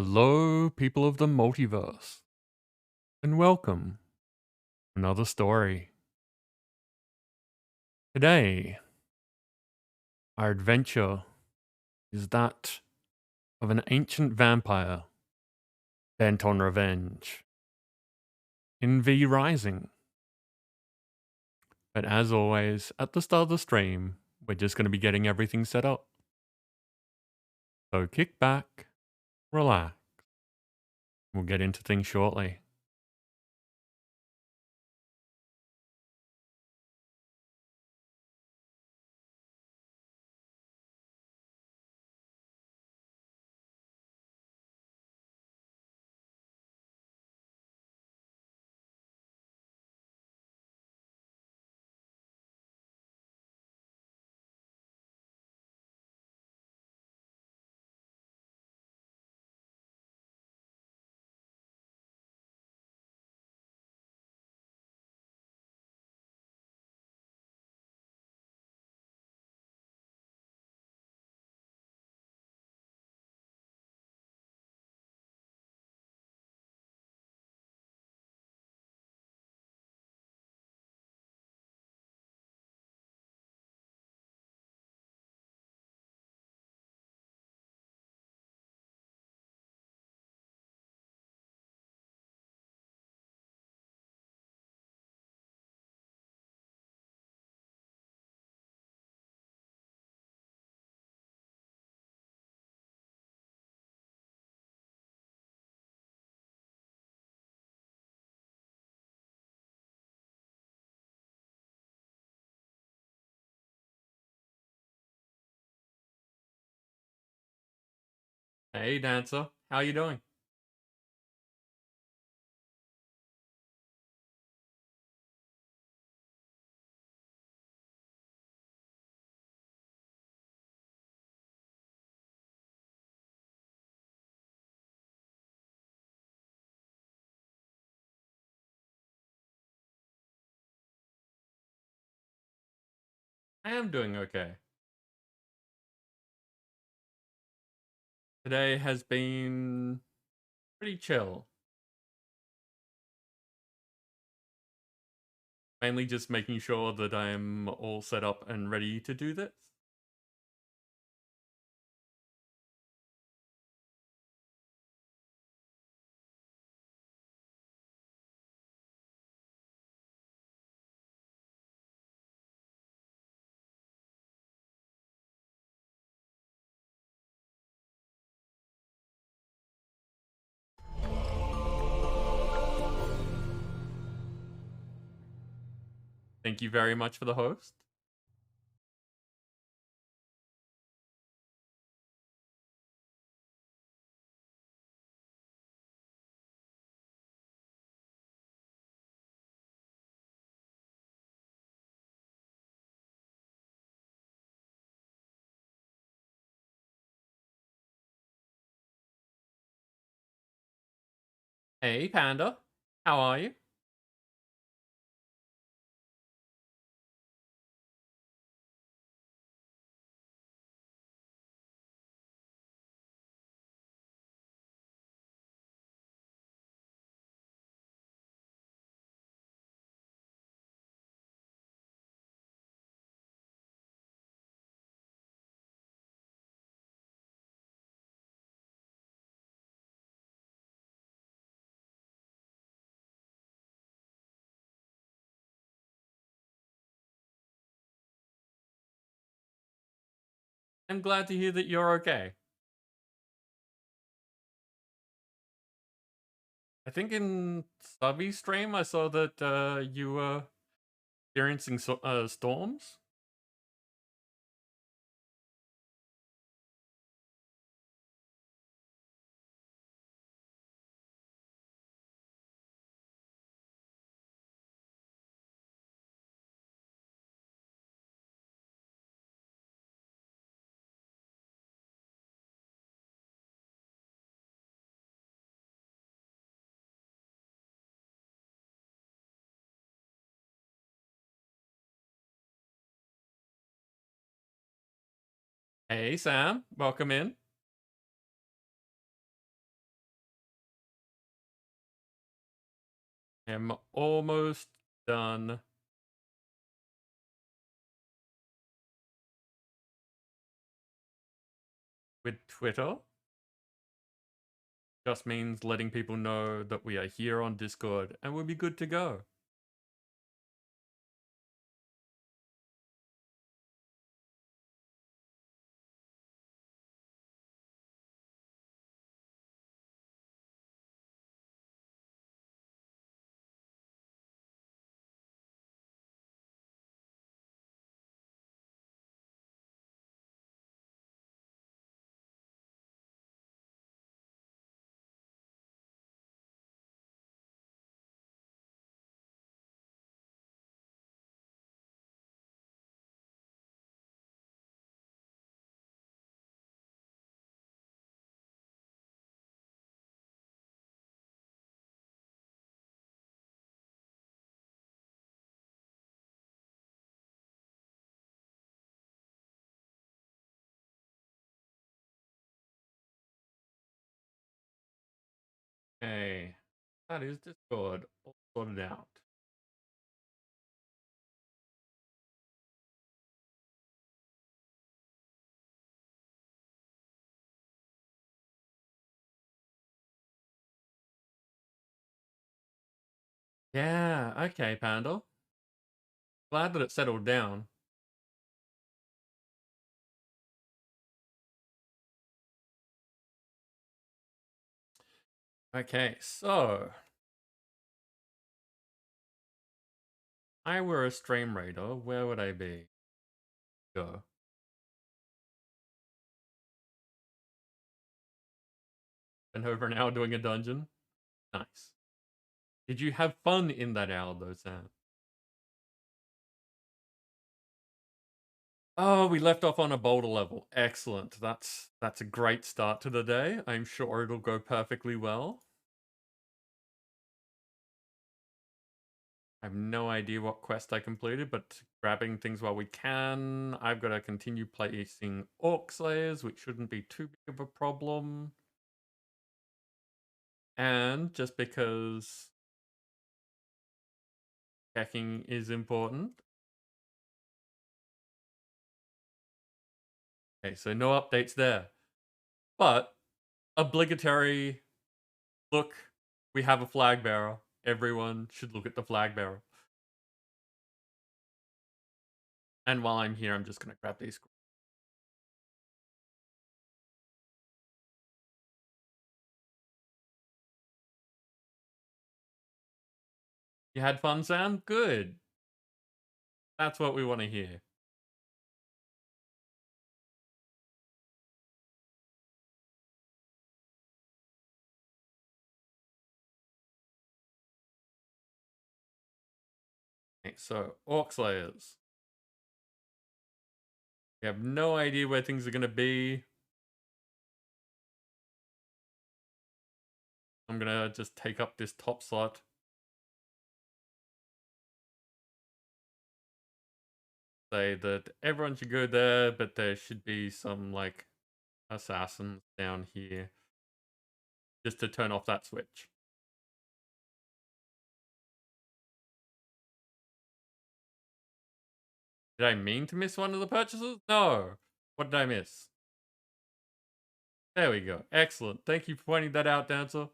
Hello, people of the multiverse, and welcome to another story. Today, our adventure is that of an ancient vampire bent on revenge in V Rising. But as always, at the start of the stream, we're just going to be getting everything set up. So kick back, relax, we'll get into things shortly. Hey, Dancer, how you doing? I am doing okay. Today has been pretty chill. Mainly just making sure that I'm all set up and ready to do this. Thank you very much for the host. Hey, Panda. How are you? I'm glad to hear that you're okay. I think in Subby's stream I saw that you were experiencing storms. Hey, Sam. Welcome in. I'm almost done. With Twitter. Just means letting people know that we are here on Discord and we'll be good to go. Okay, that is Discord all sorted out. Yeah, okay, Panda. Glad that it settled down. Okay, so I were a stream raider, where would I be? Go. Been over an hour doing a dungeon. Nice. Did you have fun in that hour though, Sam? Oh, we left off on a boulder level. Excellent. That's a great start to the day. I'm sure it'll go perfectly well. I have no idea what quest I completed, but grabbing things while we can. I've got to continue placing Orc Slayers, which shouldn't be too big of a problem. And just because checking is important. Okay, so no updates there. But obligatory look, we have a flag bearer. Everyone should look at the flag bearer. And while I'm here, I'm just going to grab these. You had fun, Sam? Good. That's what we want to hear. Okay, so Orc Slayers. We have no idea where things are going to be. I'm going to just take up this top slot. Say that everyone should go there, but there should be some, like, assassins down here. Just to turn off that switch. Did I mean to miss one of the purchases? No. What did I miss? There we go. Excellent. Thank you for pointing that out, Dancer.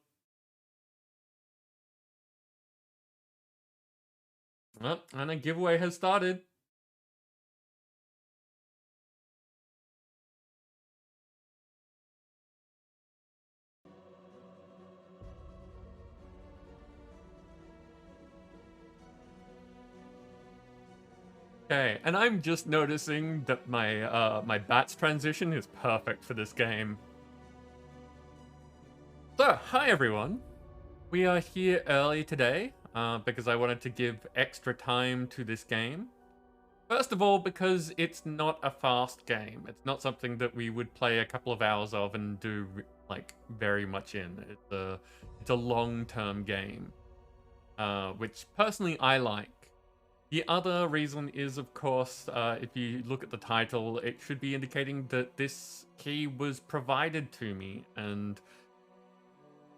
Well, and a giveaway has started. Okay, and I'm just noticing that my bats transition is perfect for this game. So, hi everyone. We are here early today because I wanted to give extra time to this game. First of all, because it's not a fast game. It's not something that we would play a couple of hours of and do like very much in. It's a long-term game, which personally I like. The other reason is, of course, if you look at the title, it should be indicating that this key was provided to me, and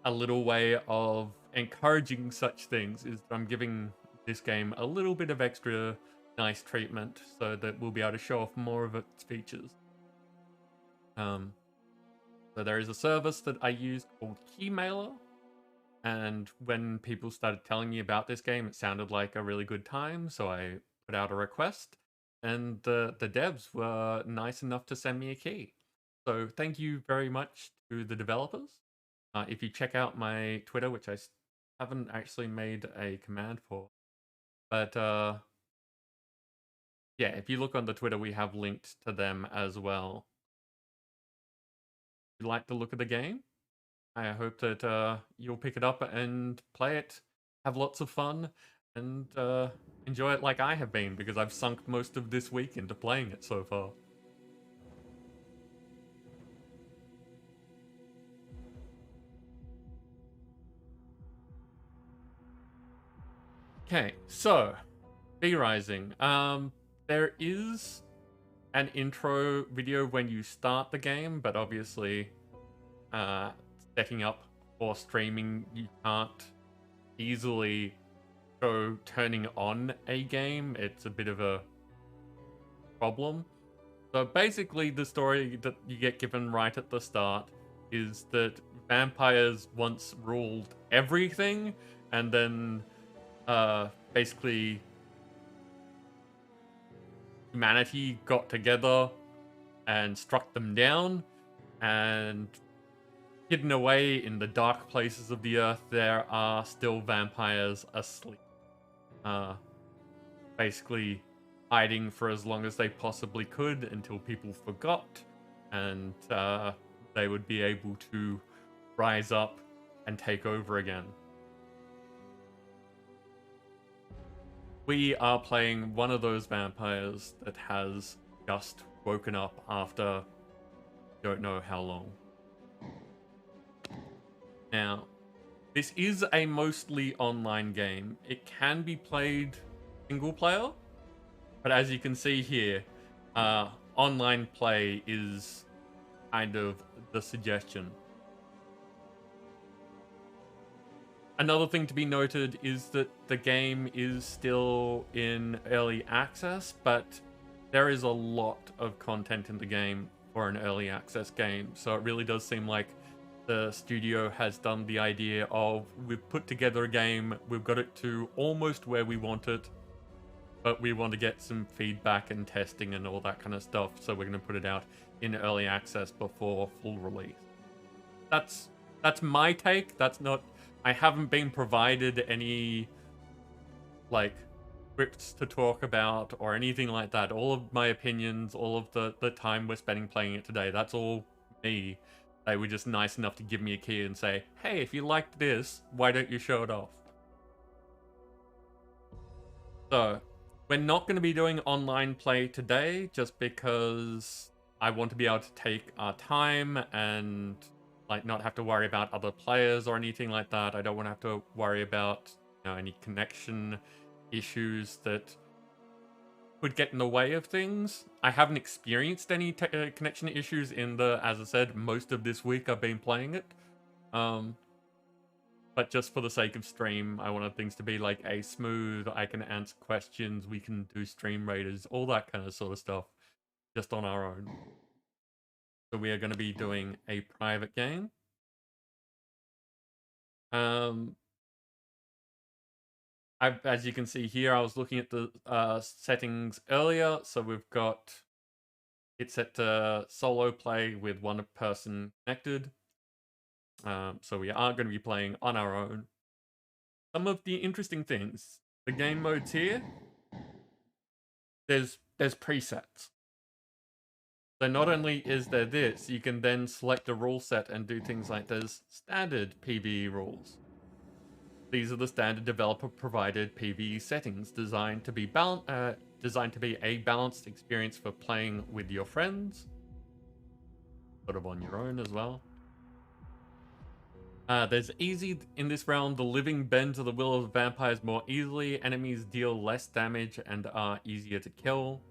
a little way of encouraging such things is that I'm giving this game a little bit of extra nice treatment so that we'll be able to show off more of its features. So there is a service that I use called Keymailer, and when people started telling me about this game, it sounded like a really good time, so I put out a request, and the devs were nice enough to send me a key. So thank you very much to the developers. If you check out my Twitter, which I haven't actually made a command for, but yeah, if you look on the Twitter, we have linked to them as well. If you like the look of the game, I hope that you'll pick it up and play it, have lots of fun, and enjoy it like I have been, because I've sunk most of this week into playing it so far. Okay, so V-Rising. There is an intro video when you start the game, but obviously setting up for streaming, you can't easily go turning on a game. It's a bit of a problem. So basically the story that you get given right at the start is that vampires once ruled everything, and then basically humanity got together and struck them down, and hidden away in the dark places of the earth there are still vampires asleep. Basically hiding for as long as they possibly could until people forgot, and they would be able to rise up and take over again. We are playing one of those vampires that has just woken up after don't know how long. Now, this is a mostly online game. It can be played single player, but as you can see here, online play is kind of the suggestion. Another thing to be noted is that the game is still in early access, but there is a lot of content in the game for an early access game, so it really does seem like the studio has done the idea of, we've put together a game, we've got it to almost where we want it, but we want to get some feedback and testing and all that kind of stuff, so we're going to put it out in early access before full release. That's my take. That's not... I haven't been provided any, like, scripts to talk about or anything like that. All of my opinions, all of the time we're spending playing it today, that's all me. They were just nice enough to give me a key and say, hey, if you liked this, why don't you show it off? So, we're not going to be doing online play today, just because I want to be able to take our time and, like, not have to worry about other players or anything like that. I don't want to have to worry about, you know, any connection issues that would get in the way of things. I haven't experienced any connection issues in the, as I said, most of this week I've been playing it. But just for the sake of stream, I wanted things to be like a smooth, I can answer questions, we can do stream raiders, all that kind of sort of stuff, just on our own. So we are going to be doing a private game. As you can see here, I was looking at the settings earlier. So we've got it set to solo play with one person connected. So we are going to be playing on our own. Some of the interesting things, the game modes here, there's presets. So not only is there this, you can then select a rule set and do things like there's standard PvE rules. These are the standard developer-provided PvE settings designed to be a balanced experience for playing with your friends, sort of on your own as well. There's easy in this realm. The living bend to the will of vampires more easily. Enemies deal less damage and are easier to kill.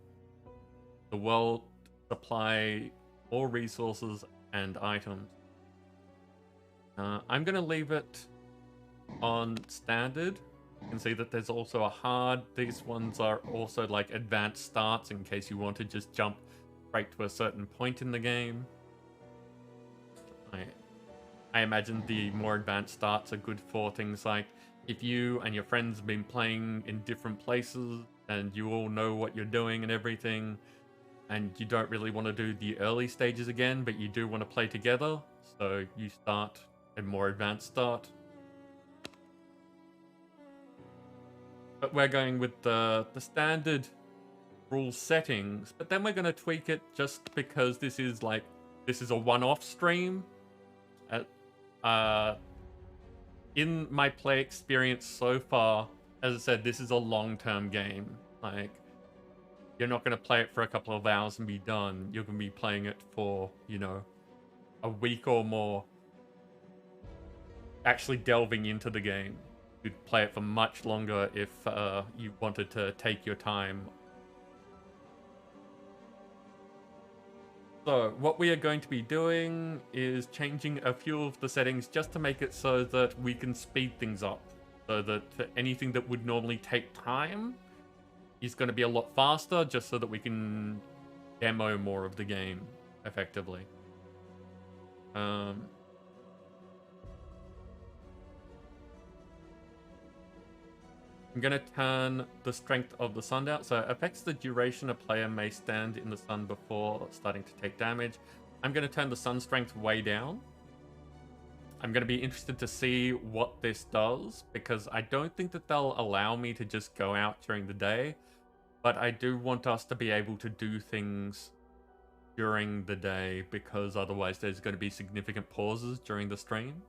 The world supply more resources and items. I'm going to leave it on standard. You can see that there's also a hard. These ones are also like advanced starts in case you want to just jump right to a certain point in the game. I imagine the more advanced starts are good for things like if you and your friends have been playing in different places and you all know what you're doing and everything, and you don't really want to do the early stages again, but you do want to play together, so you start a more advanced start. But we're going with the standard rule settings, but then we're going to tweak it just because this is a one-off stream. In my play experience so far, as I said, this is a long-term game. Like, you're not going to play it for a couple of hours and be done. You're going to be playing it for, you know, a week or more. Actually delving into the game. You'd play it for much longer if you wanted to take your time. So, what we are going to be doing is changing a few of the settings just to make it so that we can speed things up. So that anything that would normally take time is going to be a lot faster, just so that we can demo more of the game effectively. I'm going to turn the strength of the sun down, so it affects the duration a player may stand in the sun before starting to take damage. I'm going to turn the sun strength way down. I'm going to be interested to see what this does, because I don't think that they'll allow me to just go out during the day, but I do want us to be able to do things during the day, because otherwise there's going to be significant pauses during the stream.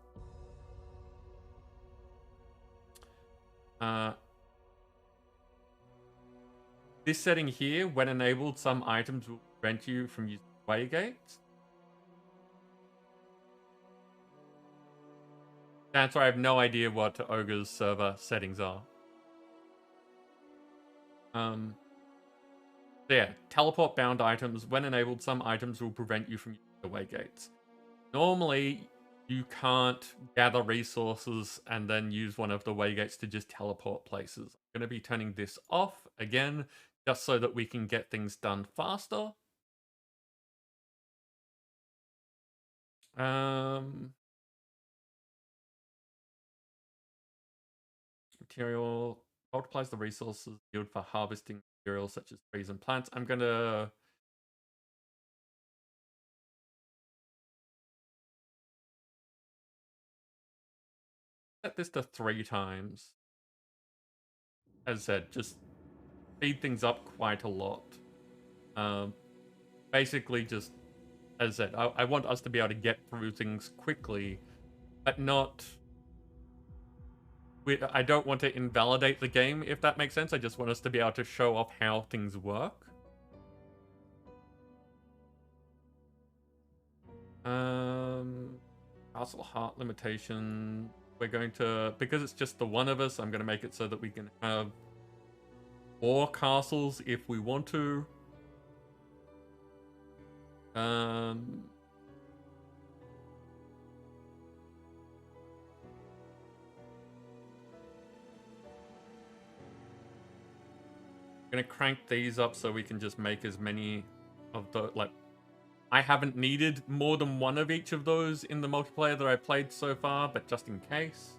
This setting here, when enabled, some items will prevent you from using waygates. That's why I have no idea what Ogre's server settings are. So yeah, teleport bound items. When enabled, some items will prevent you from using the waygates. Normally, you can't gather resources and then use one of the waygates to just teleport places. I'm going to be turning this off again, just so that we can get things done faster. Material multiplies the resources yield for harvesting materials such as trees and plants. I'm going to set this to 3 times. As I said, just speed things up quite a lot. Basically just, as I said, I want us to be able to get through things quickly, but not... I don't want to invalidate the game, if that makes sense. I just want us to be able to show off how things work. Castle heart limitation. We're going to, because it's just the one of us, I'm going to make it so that we can have more castles if we want to. I'm going to crank these up so we can just make as many of the, like, I haven't needed more than one of each of those in the multiplayer that I played so far, but just in case.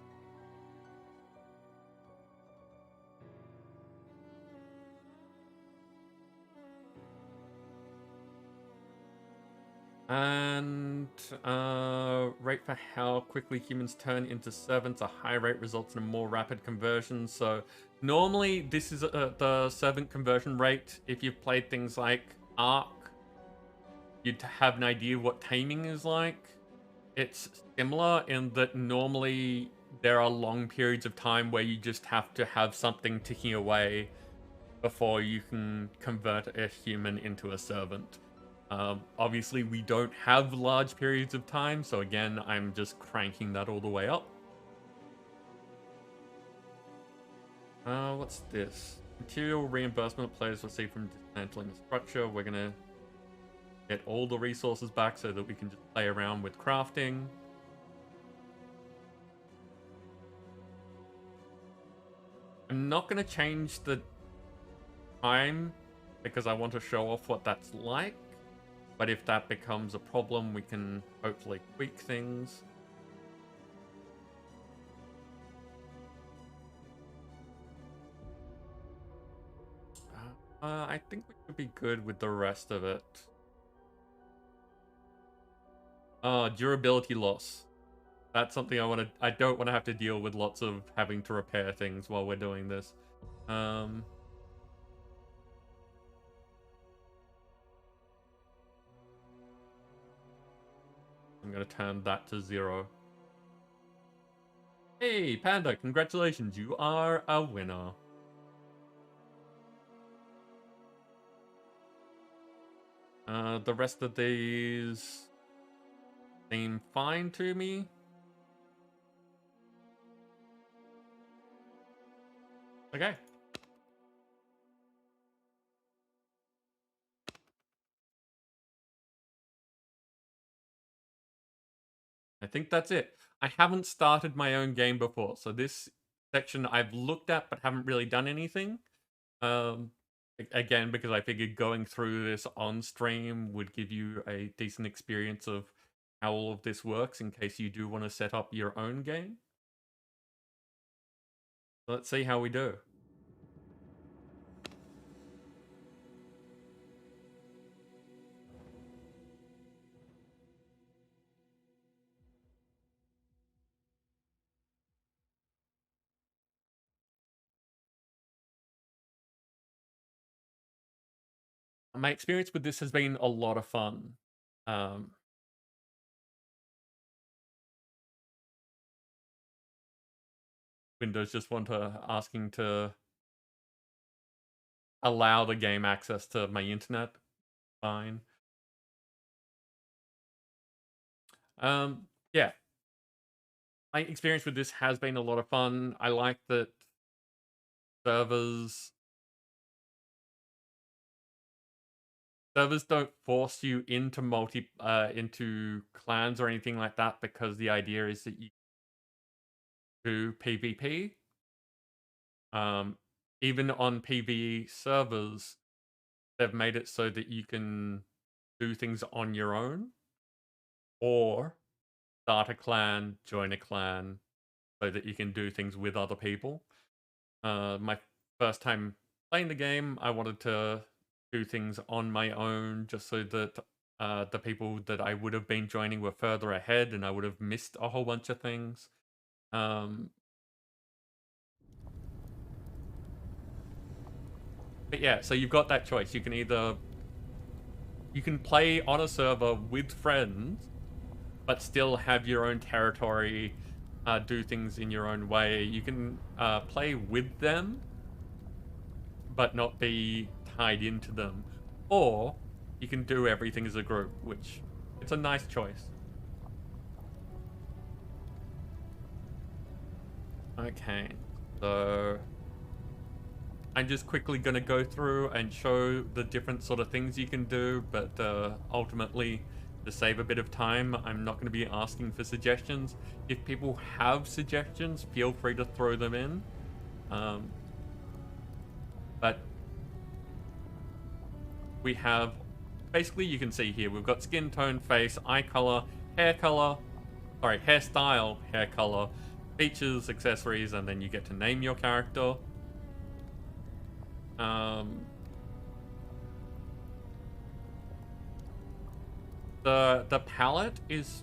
And rate for how quickly humans turn into servants. A high rate results in a more rapid conversion. So normally this is the servant conversion rate. If you've played things like Ark, you'd have an idea what taming is like. It's similar in that normally there are long periods of time where you just have to have something ticking away before you can convert a human into a servant. Obviously, we don't have large periods of time, so again, I'm just cranking that all the way up. What's this? Material reimbursement players receive from dismantling the structure. We're gonna get all the resources back so that we can just play around with crafting. I'm not going to change the time because I want to show off what that's like. But if that becomes a problem, we can hopefully tweak things. I think we should be good with the rest of it. Durability loss. That's something I don't want to have to deal with lots of having to repair things while we're doing this. I'm going to turn that to 0. Hey, Panda, congratulations. You are a winner. The rest of these seem fine to me. Okay. I think that's it. I haven't started my own game before, so this section I've looked at but haven't really done anything. Again, because I figured going through this on stream would give you a decent experience of how all of this works in case you do want to set up your own game. So let's see how we do. My experience with this has been a lot of fun. Windows just asking to allow the game access to my internet. Fine. Yeah. My experience with this has been a lot of fun. I like that servers don't force you into into clans or anything like that, because the idea is that you do PvP. Even on PvE servers, they've made it so that you can do things on your own or start a clan, join a clan, so that you can do things with other people. My first time playing the game, I wanted to do things on my own just so that the people that I would have been joining were further ahead and I would have missed a whole bunch of things. But yeah, so you've got that choice. You can play on a server with friends, but still have your own territory, do things in your own way. You can play with them, but not be tied into them. Or you can do everything as a group, which it's a nice choice. Okay, so I'm just quickly going to go through and show the different sort of things you can do, but ultimately, to save a bit of time, I'm not going to be asking for suggestions. If people have suggestions, feel free to throw them in. But we have, basically you can see here, we've got skin tone, face, eye color, hairstyle, hair color, features, accessories, and then you get to name your character. The palette is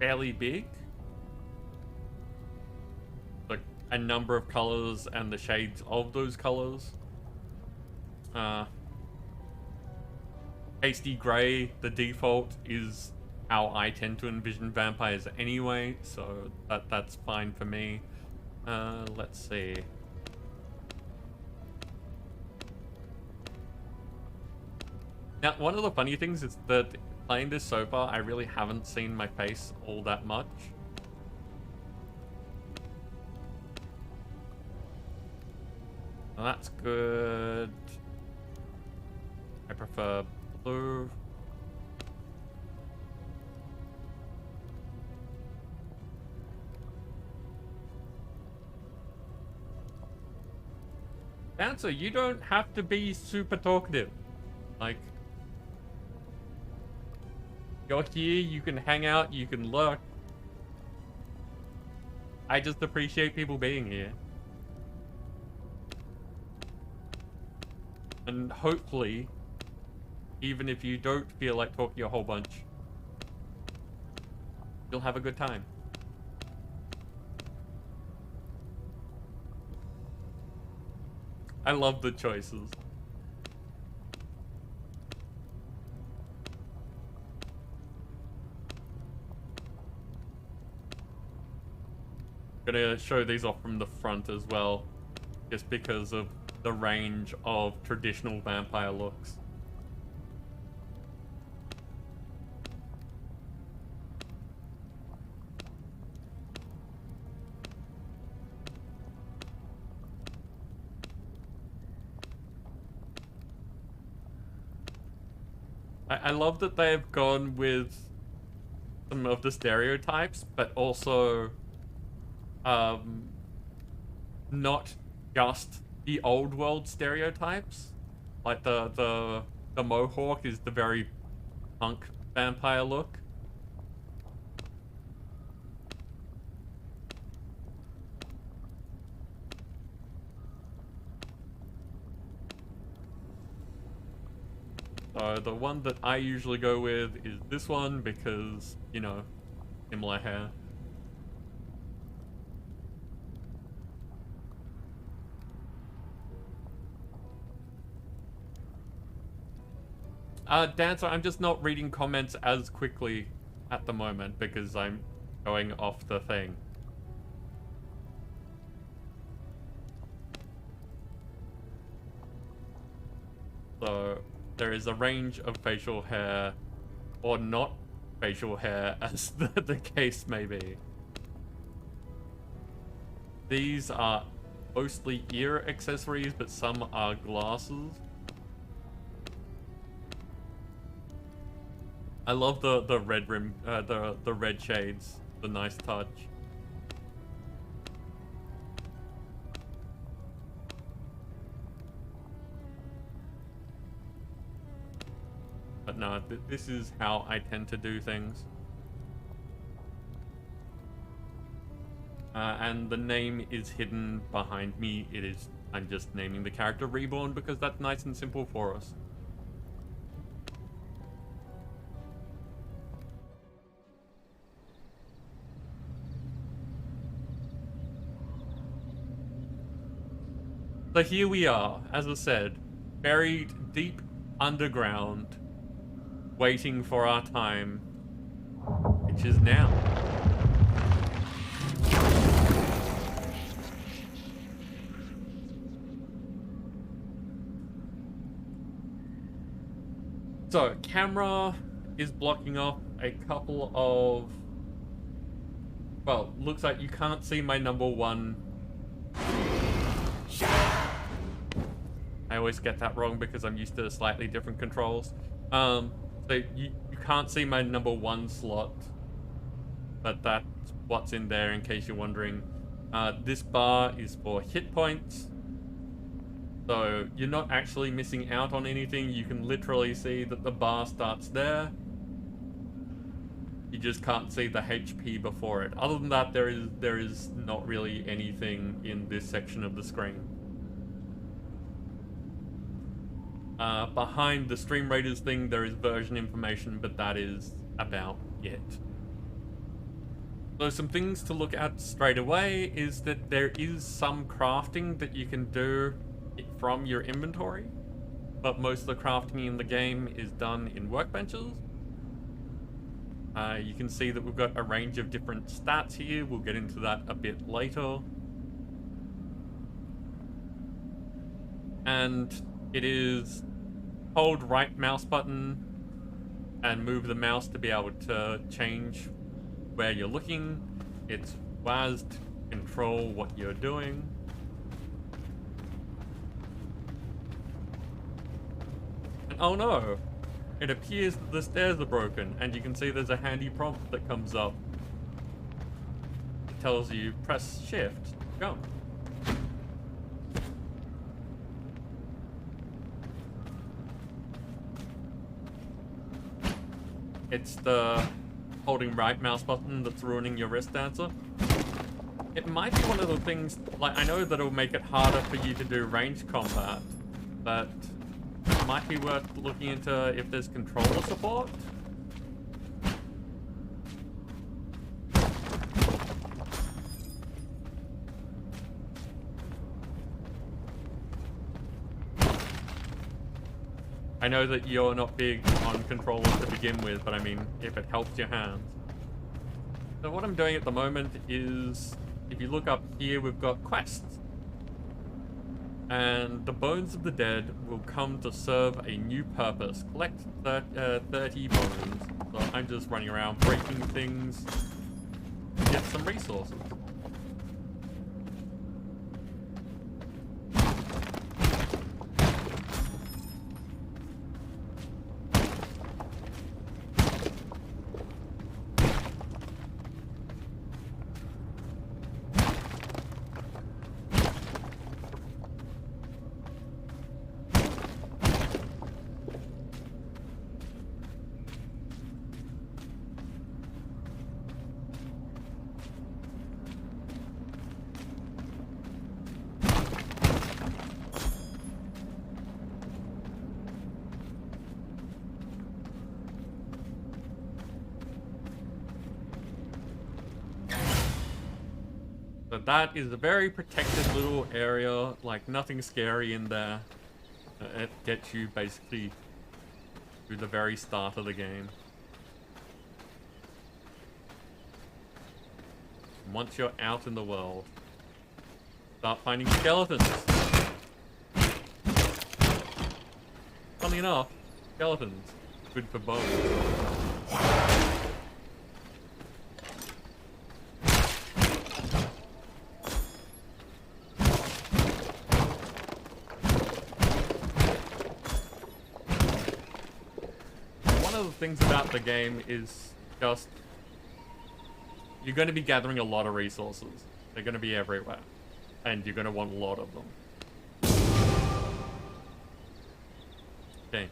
fairly big. Like a number of colors and the shades of those colors. Pasty gray, the default, is how I tend to envision vampires anyway, so that's fine for me. Let's see. Now, one of the funny things is that playing this so far, I really haven't seen my face all that much. Well, that's good. I prefer blue. Dancer, you don't have to be super talkative. Like, you're here, you can hang out, you can lurk. I just appreciate people being here. And hopefully, even if you don't feel like talking a whole bunch, you'll have a good time. I love the choices. Gonna show these off from the front as well, just because of the range of traditional vampire looks. I love that they've gone with some of the stereotypes, but also not just the old world stereotypes. Like the mohawk is the very punk vampire look. So the one that I usually go with is this one because, you know, similar hair. Dancer, I'm just not reading comments as quickly at the moment because I'm going off the thing. So there is a range of facial hair, or not facial hair, as the case may be. These are mostly ear accessories, but some are glasses. I love the red rim, the red shades, the nice touch. But no, this is how I tend to do things. And the name is hidden behind me. I'm just naming the character Reborn because that's nice and simple for us. So here we are, as I said, buried deep underground, waiting for our time, which is now. So, camera is blocking off a couple of... Well, looks like you can't see my number one. I always get that wrong because I'm used to slightly different controls. So you can't see my number one slot, but that's what's in there in case you're wondering. This bar is for hit points. So you're not actually missing out on anything. You can literally see that the bar starts there. You just can't see the HP before it. Other than that, there is not really anything in this section of the screen. Behind the Stream Raiders thing, there is version information, but that is about it. So some things to look at straight away is that there is some crafting that you can do from your inventory, but most of the crafting in the game is done in workbenches. You can see that we've got a range of different stats here. We'll get into that a bit later. And it is hold right mouse button and move the mouse to be able to change where you're looking. It's WAS to control what you're doing. And oh no! It appears that the stairs are broken, and you can see there's a handy prompt that comes up. It tells you press shift, jump. it's the holding right mouse button that's ruining your wrist dancer. It might be one of the things, like, I know that it'll make it harder for you to do ranged combat, but it might be worth looking into if there's controller support. I know that you're not big on controllers to begin with, but I mean, if it helps your hands. So what I'm doing at the moment is, if you look up here, we've got quests. And the bones of the dead will come to serve a new purpose. Collect 30 bones. So I'm just running around breaking things to get some resources. But that is a very protected little area, like nothing scary in there. It gets you basically through the very start of the game. Once you're out in the world, start finding skeletons. Funny enough, skeletons, good for bones. Things about the game is just you're going to be gathering a lot of resources. They're going to be everywhere, and you're going to want a lot of them. Okay,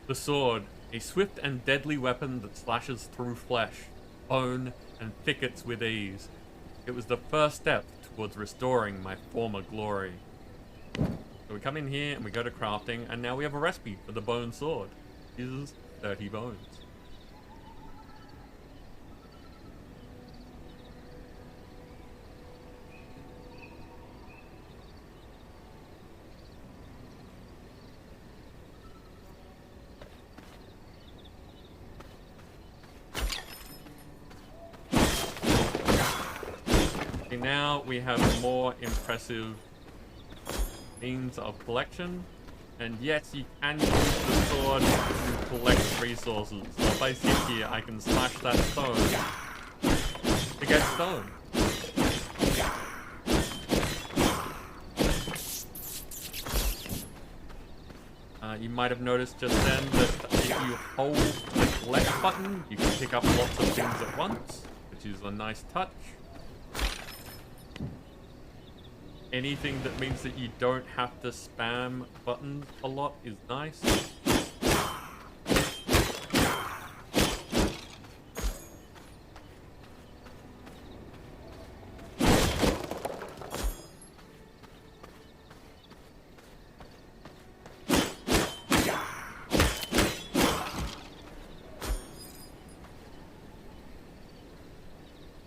the sword, a swift and deadly weapon that slashes through flesh, bone, and thickets with ease. It was the first step towards restoring my former glory. So we come in here and we go to crafting, and now we have a recipe for the bone sword. Uses 30 bones. Okay, now we have more impressive means of collection. And yes, you can use the sword to collect resources. So if I sit here, I can slash that stone to get stone. You might have noticed just then that if you hold the collect button, you can pick up lots of things at once, which is a nice touch. Anything that means that you don't have to spam buttons a lot is nice.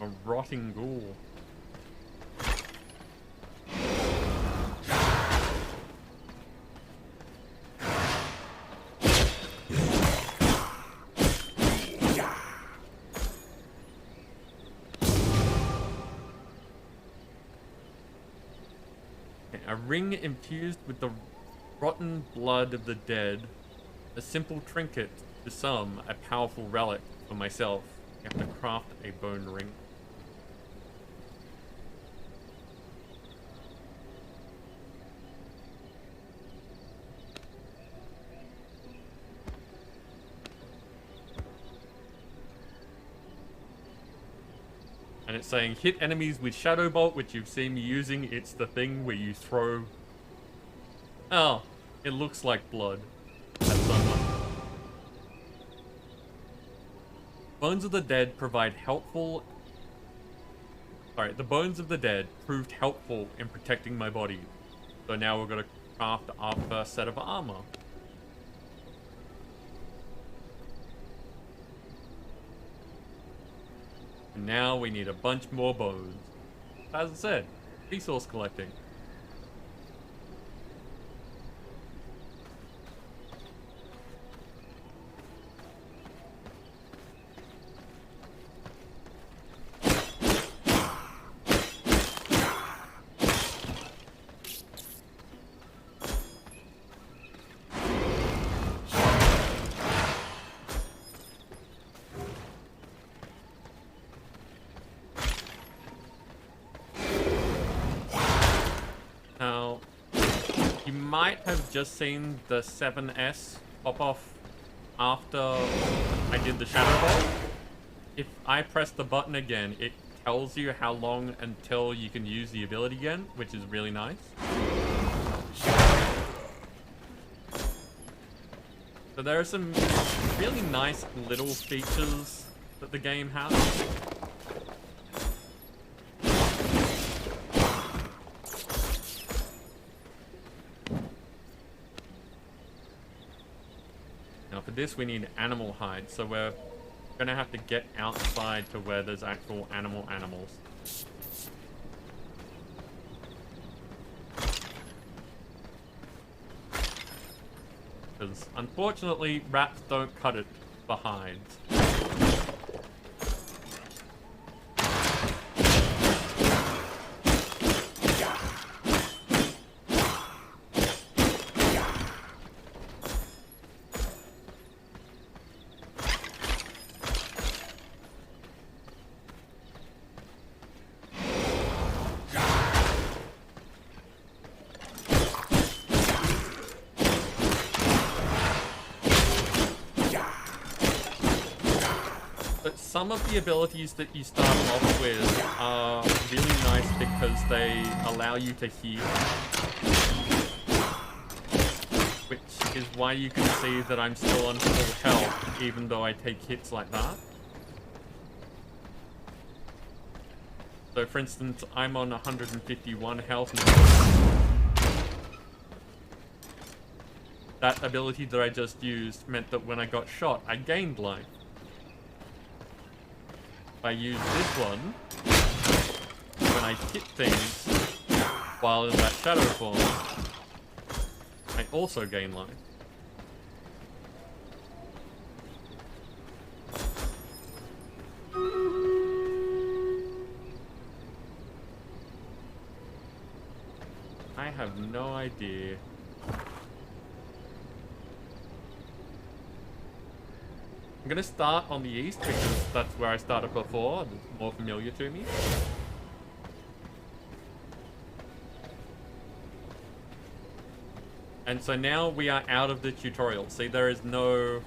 A rotting ghoul. A ring infused with the rotten blood of the dead. A simple trinket to some, a powerful relic for myself. You have to craft a bone ring. And it's saying hit enemies with Shadow Bolt, which you've seen me using. It's the thing where you throw... Oh, it looks like blood at someone. Bones of the Dead provide helpful... Sorry, the Bones of the Dead proved helpful in protecting my body. So now we're gonna craft our first set of armor. And now we need a bunch more bones. As I said, resource collecting. Now, you might have just seen the 7S pop off after I did the Shadow Ball. If I press the button again, it tells you how long until you can use the ability again, which is really nice. So there are some really nice little features that the game has. Now for this we need animal hide, so we're gonna have to get outside to where there's actual animals. Because unfortunately rats don't cut it for hides. But some of the abilities that you start off with are really nice because they allow you to heal. Which is why you can see that I'm still on full health, even though I take hits like that. So for instance, I'm on 151 health now. That ability that I just used meant that when I got shot, I gained life. If I use this one, when I hit things while in that shadow form, I also gain life. I have no idea. I'm gonna start on the east because that's where I started before and it's more familiar to me. And so now we are out of the tutorial. See, there is no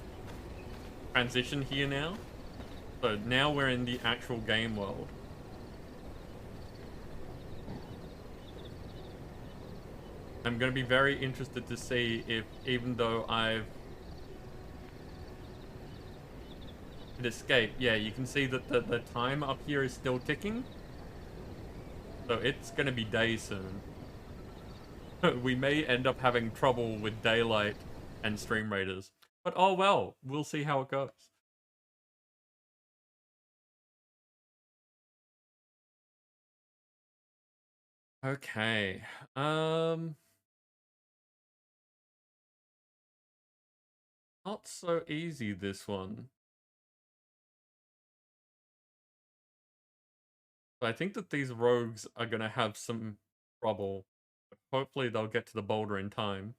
transition here now. So now we're in the actual game world. I'm gonna be very interested to see if, even though I've hit escape, yeah, you can see that the time up here is still ticking. So it's gonna be day soon. We may end up having trouble with daylight and stream raiders. But oh well, we'll see how it goes. Okay. Not so easy, this one. So I think that these rogues are gonna have some trouble. But hopefully they'll get to the boulder in time.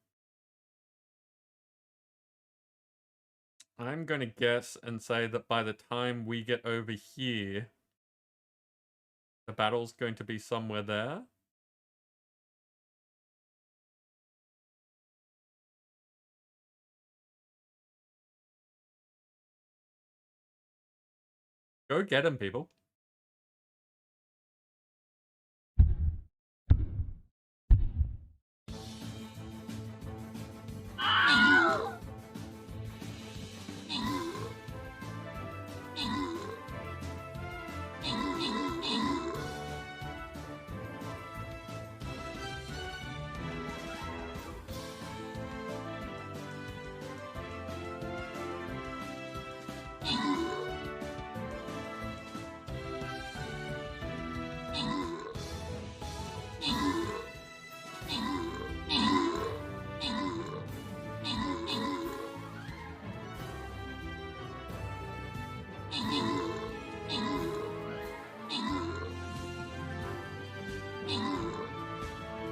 I'm gonna guess and say that by the time we get over here, the battle's going to be somewhere there. Go get him, people.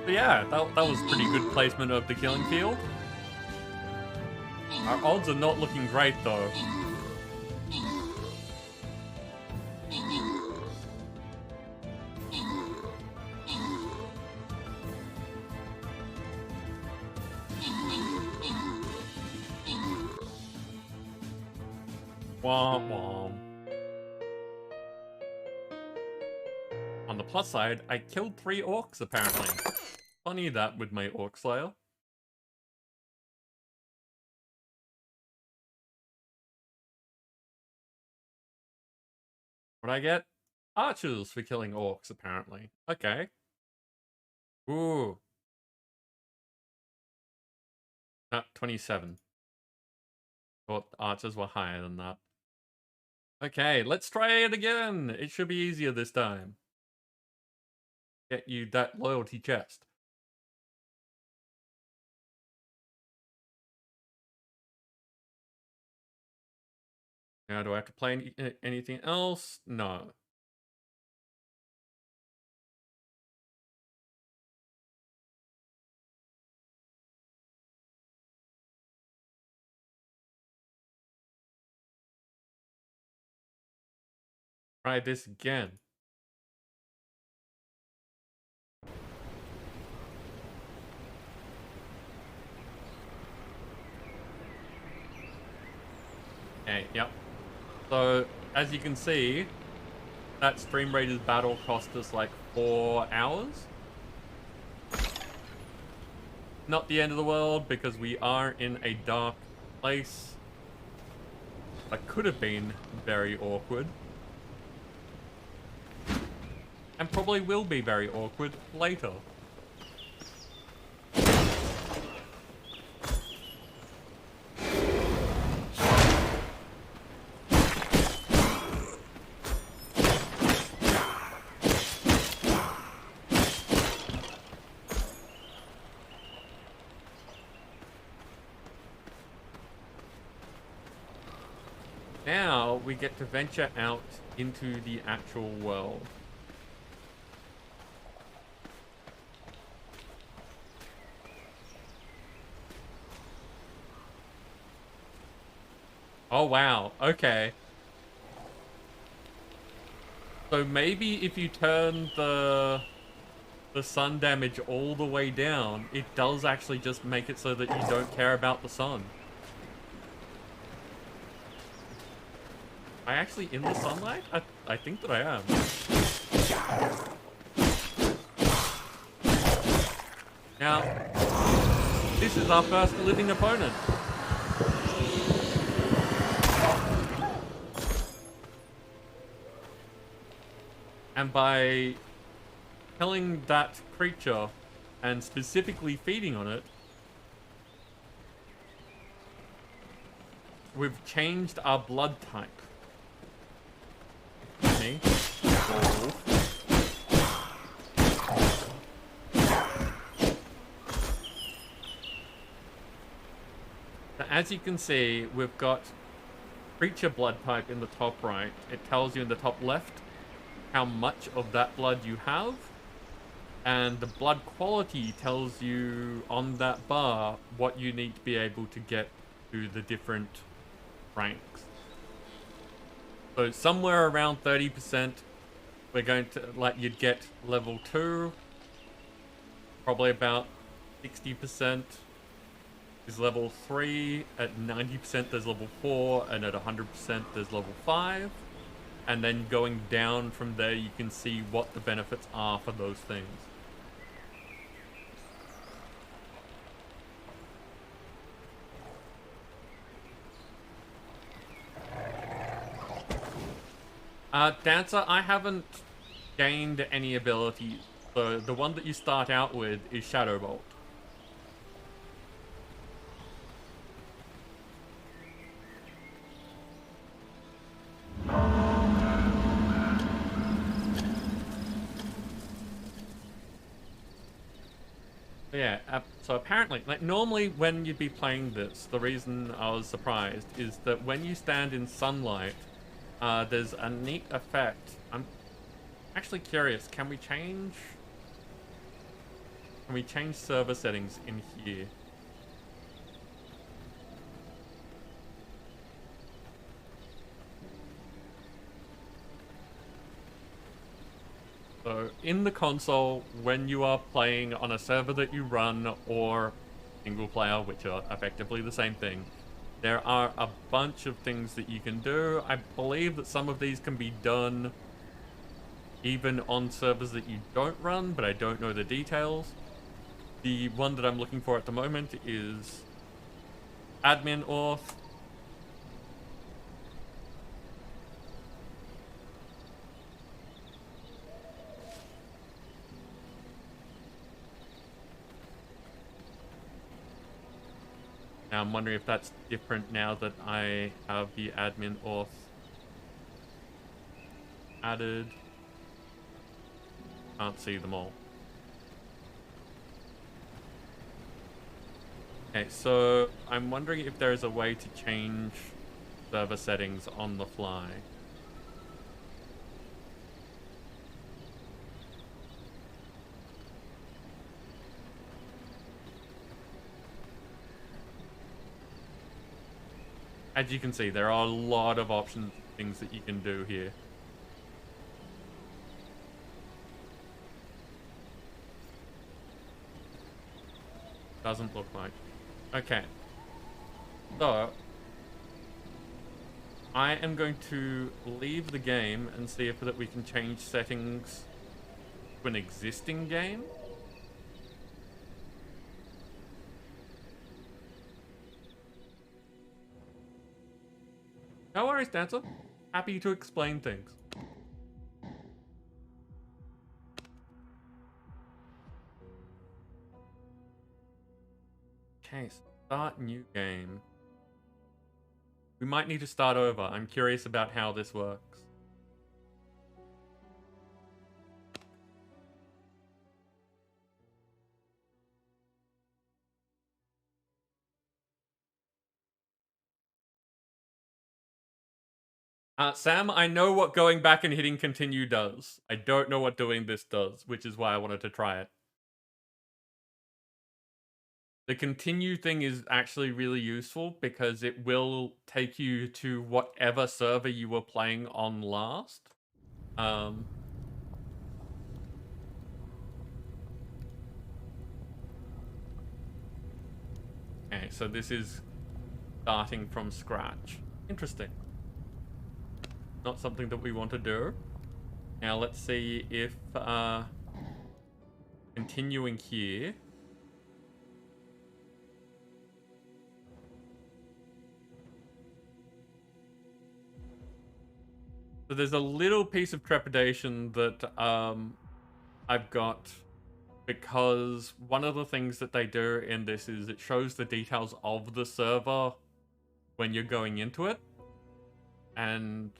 But yeah, that was pretty good placement of the killing field. Our odds are not looking great though. Womp womp. On the plus side, I killed 3 orcs apparently. Funny that with my Orc Slayer. What'd I get? Archers for killing orcs, apparently. Okay. Ooh. 27. Thought archers were higher than that. Okay, let's try it again. It should be easier this time. Get you that loyalty chest. Now, do I have to play anything else? No. Try this again. Okay, yep. So, as you can see, that Stream Raiders battle cost us like 4 hours. Not the end of the world, because we are in a dark place. That could have been very awkward. And probably will be very awkward later. Now we get to venture out into the actual world. Oh wow, okay. So maybe if you turn the sun damage all the way down, it does actually just make it so that you don't care about the sun. Am I actually in the sunlight? I think that I am. Now, this is our first living opponent. And by killing that creature and specifically feeding on it, we've changed our blood type. Me. Oh. So as you can see, we've got creature blood type in the top right. It tells you in the top left how much of that blood you have, and the blood quality tells you on that bar what you need to be able to get to the different ranks. So somewhere around 30%, we're going to, like, you'd get level 2, probably about 60% is level 3, at 90% there's level 4, and at 100% there's level 5. And then going down from there, you can see what the benefits are for those things. Dancer, I haven't gained any abilities. So the one that you start out with is Shadow Bolt. So apparently, like normally when you'd be playing this, the reason I was surprised is that when you stand in sunlight, there's a neat effect. I'm actually curious, can we change server settings in here? So in the console, when you are playing on a server that you run or single player, which are effectively the same thing, there are a bunch of things that you can do. I believe that some of these can be done even on servers that you don't run, but I don't know the details. The one that I'm looking for at the moment is admin auth. Now I'm wondering if that's different now that I have the admin auth added. Can't see them all. Okay, so I'm wondering if there is a way to change server settings on the fly. As you can see, there are a lot of options, things that you can do here. Doesn't look like. Okay. So, I am going to leave the game and see if that we can change settings to an existing game. No worries, Dancer. Happy to explain things. Okay, start new game. We might need to start over. I'm curious about how this works. Sam, I know what going back and hitting continue does. I don't know what doing this does, which is why I wanted to try it. The continue thing is actually really useful because it will take you to whatever server you were playing on last. Okay, so this is starting from scratch. Interesting. Not something that we want to do. Now let's see if continuing here. So there's a little piece of trepidation that I've got because one of the things that they do in this is it shows the details of the server when you're going into it. And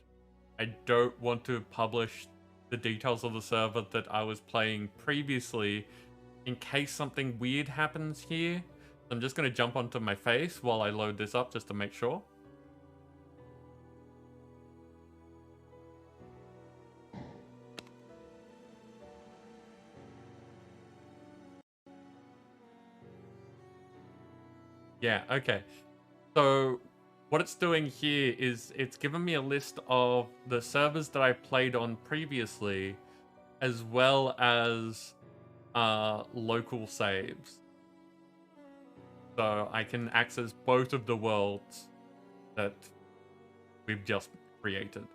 I don't want to publish the details of the server that I was playing previously in case something weird happens here. I'm just going to jump onto my face while I load this up just to make sure. Yeah, okay. So what it's doing here is it's given me a list of the servers that I played on previously, as well as local saves. So I can access both of the worlds that we've just created.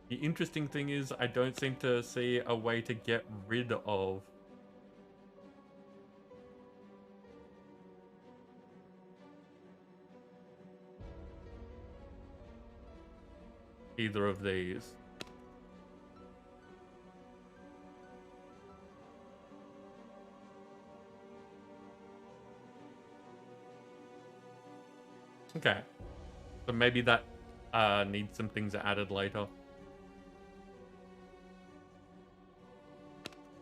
The interesting thing is I don't seem to see a way to get rid of either of these. Okay. So maybe that need some things added later.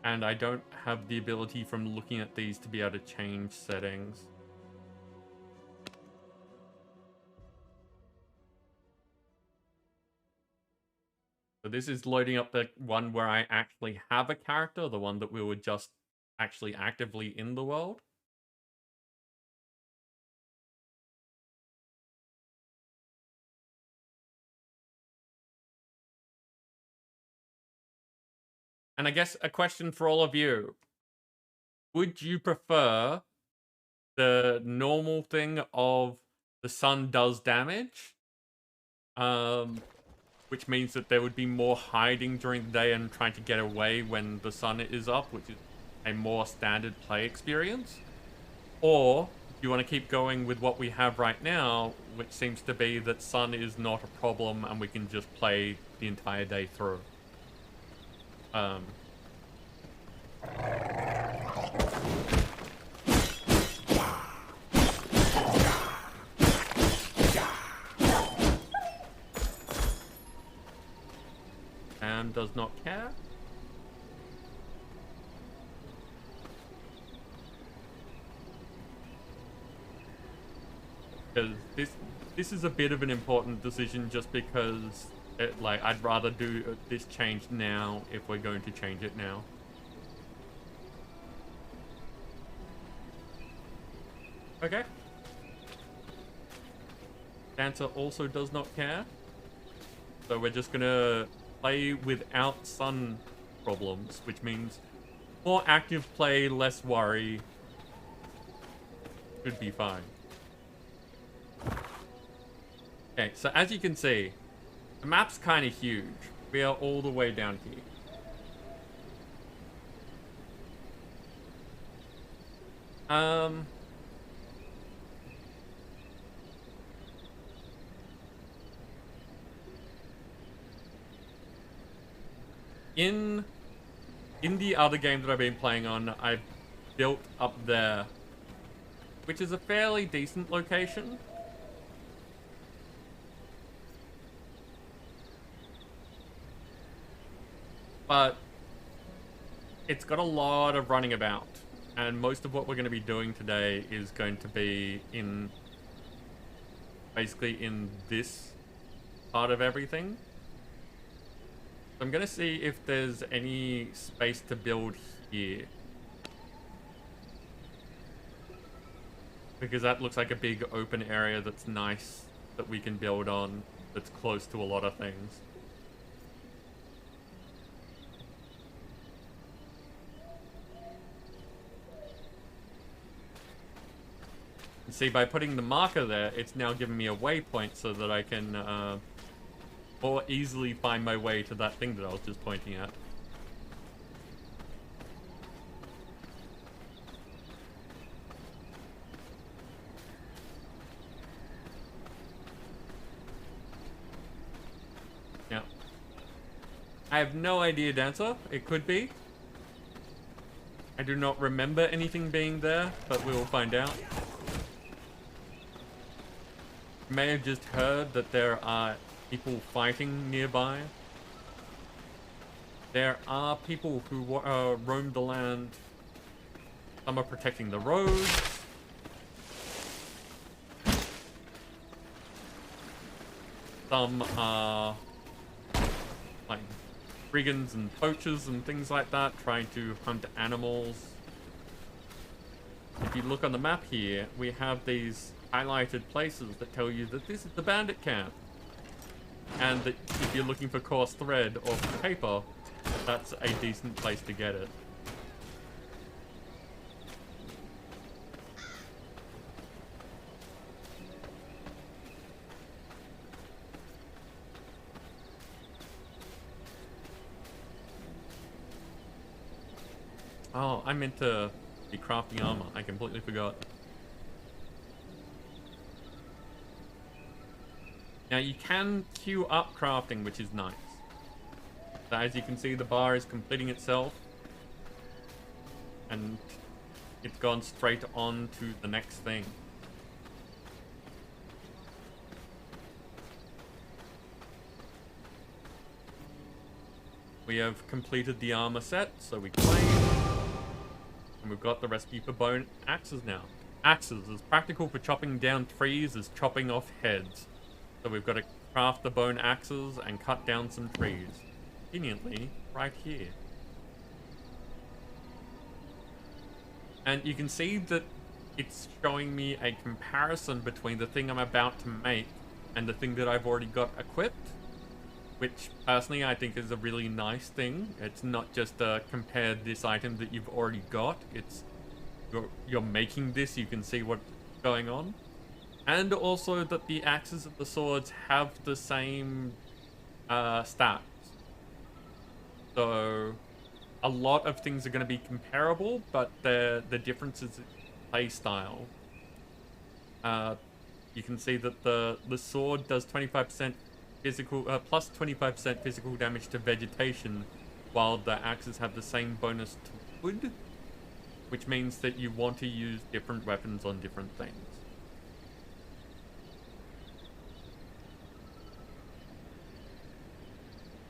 And I don't have the ability from looking at these to be able to change settings. So this is loading up the one where I actually have a character, the one that we were just actually actively in the world. And I guess a question for all of you. Would you prefer the normal thing of the sun does damage? Which means that there would be more hiding during the day and trying to get away when the sun is up, which is a more standard play experience? Or do you want to keep going with what we have right now, which seems to be that sun is not a problem and we can just play the entire day through? Sam does not care. Because this is a bit of an important decision, just because I'd rather do this change now if we're going to change it now. Okay. Dancer also does not care. So we're just gonna play without sun problems, which means more active play, less worry. Should be fine. Okay, so as you can see, the map's kind of huge. We are all the way down here. In the other game that I've been playing on, I've built up there, which is a fairly decent location. But it's got a lot of running about, and most of what we're going to be doing today is going to be in basically in this part of everything. I'm going to see if there's any space to build here, because that looks like a big open area that's nice that we can build on, that's close to a lot of things. See, by putting the marker there, it's now giving me a waypoint so that I can more easily find my way to that thing that I was just pointing at. Yeah. I have no idea, Dancer. It could be. I do not remember anything being there, but we will find out. You may have just heard that there are people fighting nearby. There are people who roam the land. Some are protecting the roads. Some are like brigands and poachers and things like that, trying to hunt animals. If you look on the map here, we have these highlighted places that tell you that this is the Bandit Camp. And that if you're looking for coarse thread or paper, that's a decent place to get it. Oh, I meant to be crafting armor. I completely forgot. Now you can queue up crafting, which is nice. So as you can see, the bar is completing itself. And it's gone straight on to the next thing. we have completed the armor set, so we claim. And we've got the recipe for bone axes now. Axes, as practical for chopping down trees as chopping off heads. So we've got to craft the bone axes and cut down some trees. Conveniently, right here. And you can see that it's showing me a comparison between the thing I'm about to make and the thing that I've already got equipped. Which, personally, I think is a really nice thing. It's not just compare this item that you've already got. It's you're making this, you can see what's going on. And also that the axes and the swords have the same stats. So a lot of things are going to be comparable, but the difference is play style. You can see that the sword does 25% physical, plus 25% physical damage to vegetation, while the axes have the same bonus to wood, which means that you want to use different weapons on different things.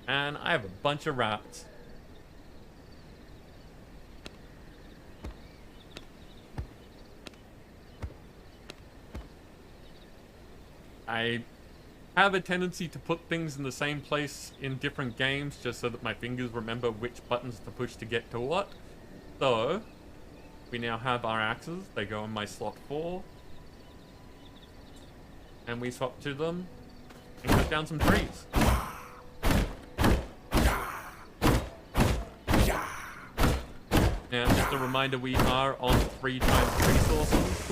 And I have a bunch of rats. I have a tendency to put things in the same place in different games just so that my fingers remember which buttons to push to get to what. So, we now have our axes. They go in my slot 4. And we swap to them and cut down some trees. Now, just a reminder, we are on 3 times resources.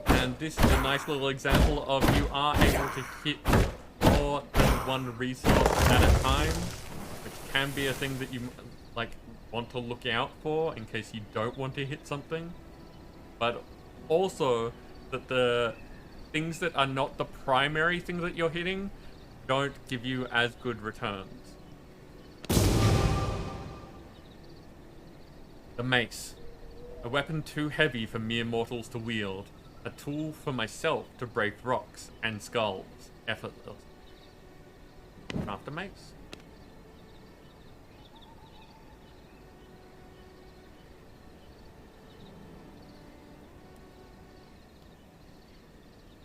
And this is a nice little example of you are able to hit more than one resource at a time, which can be a thing that you want to look out for in case you don't want to hit something, but also that the things that are not the primary thing that you're hitting don't give you as good returns. The mace, a weapon too heavy for mere mortals to wield, a tool for myself to break rocks and skulls effortlessly. Craft a mace.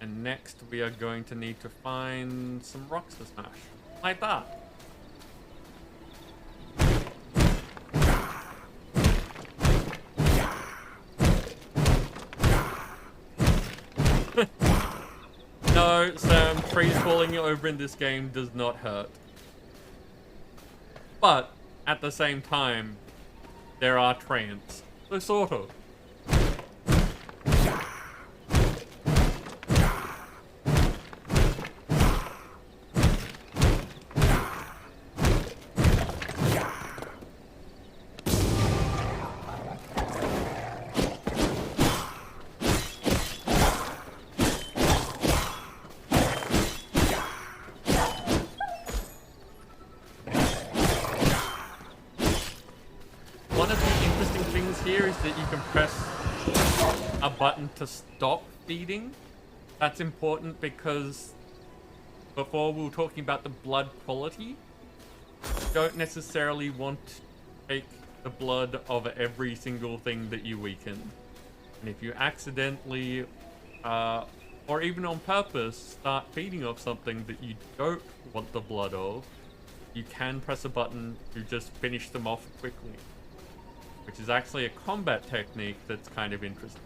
And next we are going to need to find some rocks to smash. Like that. No, Sam, trees falling over in this game does not hurt. But, at the same time, there are trains. So sort of. Button to stop feeding. That's important because before we were talking about the blood quality, you don't necessarily want to take the blood of every single thing that you weaken. And if you accidentally or even on purpose start feeding off something that you don't want the blood of, you can press a button to just finish them off quickly, which is actually a combat technique that's kind of interesting.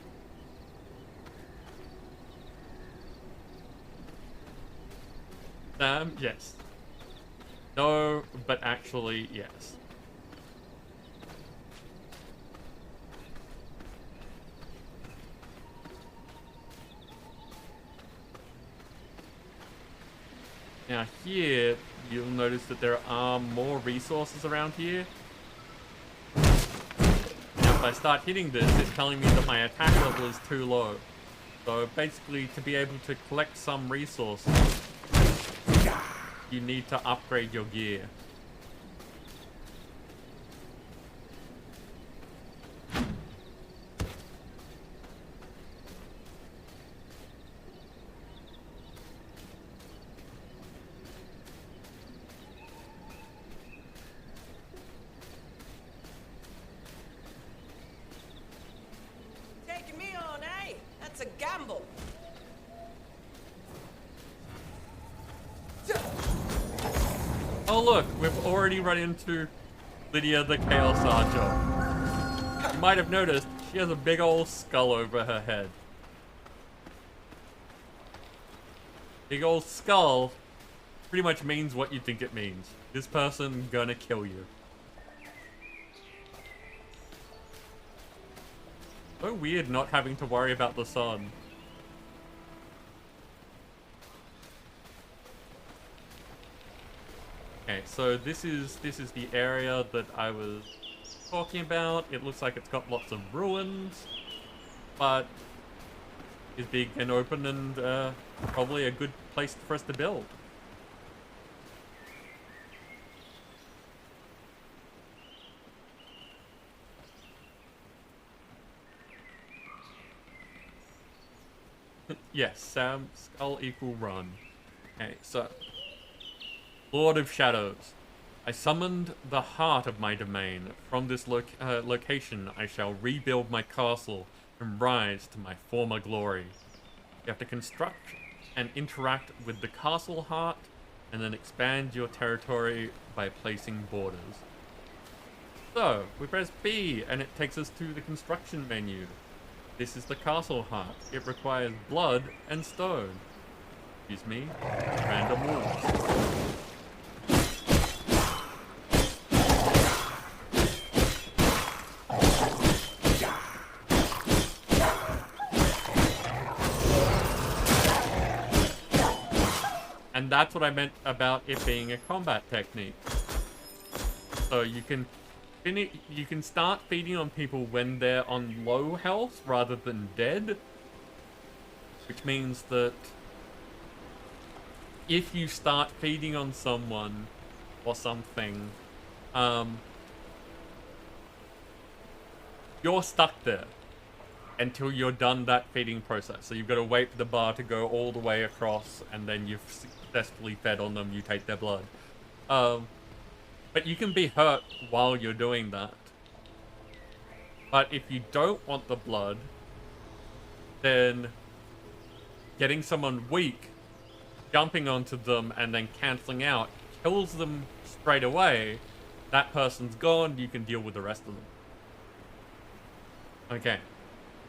Yes. No, but actually, yes. Now here, you'll notice that there are more resources around here. Now if I start hitting this, it's telling me that my attack level is too low. So basically, to be able to collect some resources, you need to upgrade your gear. a gamble. Oh look, we've already run into Lydia the Chaos Archer. You might have noticed she has a big old skull over her head. Big old skull pretty much means what you think it means. This person gonna kill you. So weird not having to worry about the sun. Okay, so this is the area that I was talking about. It looks like it's got lots of ruins, but is big and open and probably a good place for us to build. Yes, Sam, skull equal run. Okay, so Lord of Shadows. I summoned the heart of my domain. From this location, I shall rebuild my castle and rise to my former glory. You have to construct and interact with the castle heart, and then expand your territory by placing borders. So, we press B, and it takes us to the construction menu. This is the castle heart. It requires blood and stone. Excuse me, random walls. And that's what I meant about it being a combat technique. So you can start feeding on people when they're on low health rather than dead. Which means that if you start feeding on someone or something, you're stuck there until you're done that feeding process. So you've got to wait for the bar to go all the way across, and then you've successfully fed on them, you take their blood. But you can be hurt while you're doing that. But if you don't want the blood, then getting someone weak, jumping onto them, and then cancelling out kills them straight away. That person's gone, you can deal with the rest of them. Okay.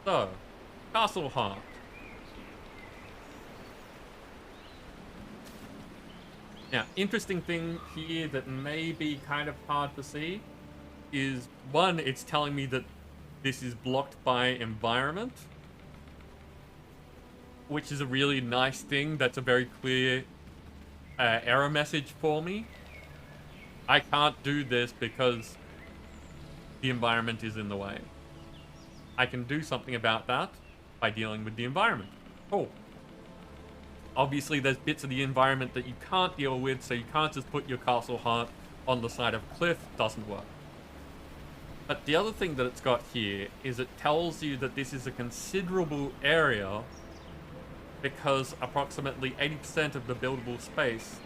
So, Castle Heart. Now, interesting thing here that may be kind of hard to see is, one, it's telling me that this is blocked by environment, which is a really nice thing. That's a very clear error message for me. I can't do this because the environment is in the way. I can do something about that by dealing with the environment. Cool. Obviously, there's bits of the environment that you can't deal with, so you can't just put your castle heart on the side of a cliff. Doesn't work. But the other thing that it's got here is it tells you that this is a considerable area because approximately 80% of the buildable space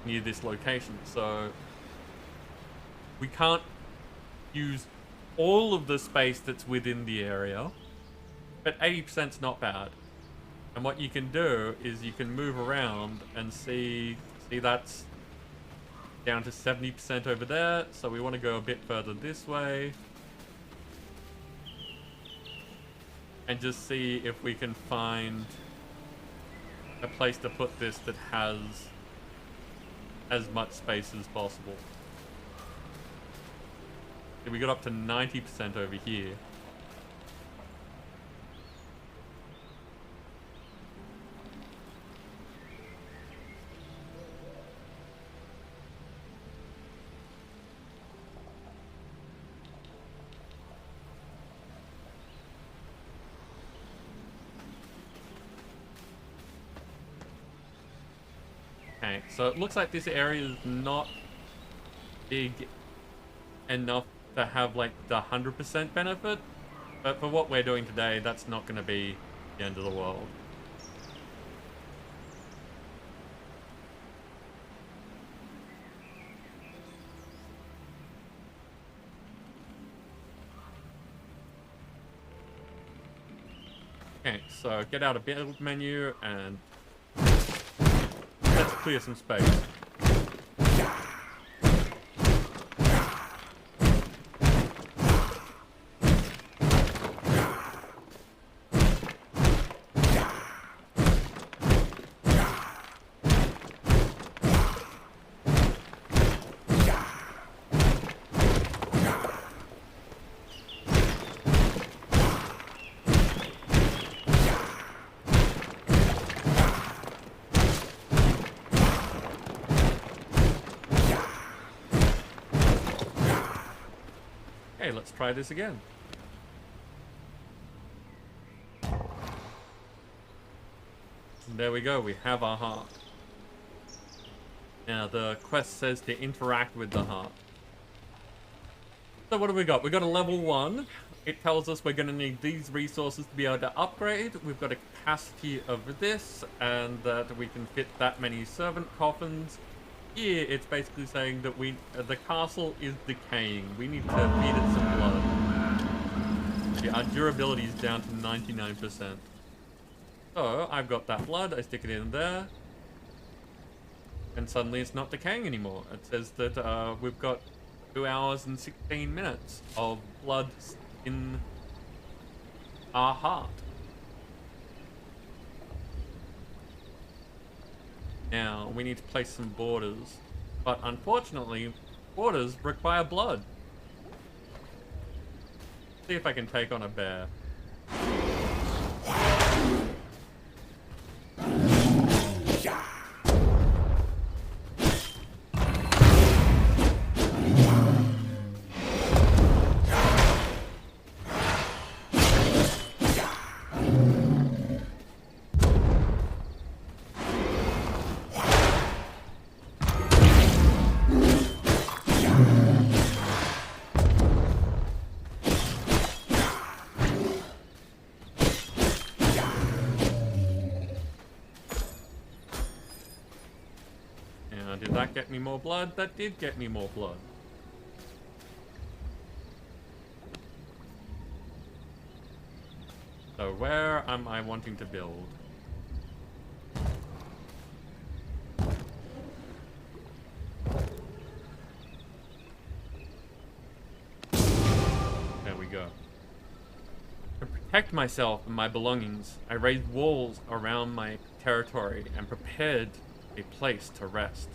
near this location. So we can't use all of the space that's within the area, but 80%'s not bad. And what you can do is you can move around and see that's down to 70% over there. So we want to go a bit further this way and just see if we can find a place to put this that has as much space as possible. We got up to 90% over here. Okay, so it looks like this area is not big enough to have like the 100% benefit, but for what we're doing today, that's not going to be the end of the world. Okay, so get out of build menu and let's clear some space. Okay, let's try this again. And there we go, we have our heart. Now the quest says to interact with the heart. So what do we got? We got a level 1. It tells us we're going to need these resources to be able to upgrade. We've got a capacity of this, and that we can fit that many servant coffins. Here, it's basically saying that the castle is decaying. We need to feed it some blood. Yeah, our durability is down to 99%. So, I've got that blood, I stick it in there. And suddenly it's not decaying anymore. It says that we've got 2 hours and 16 minutes of blood in our heart. Now, we need to place some borders. But unfortunately, borders require blood. See if I can take on a bear. Did that get me more blood? That did get me more blood. So where am I wanting to build? There we go. To protect myself and my belongings, I raised walls around my territory and prepared a place to rest.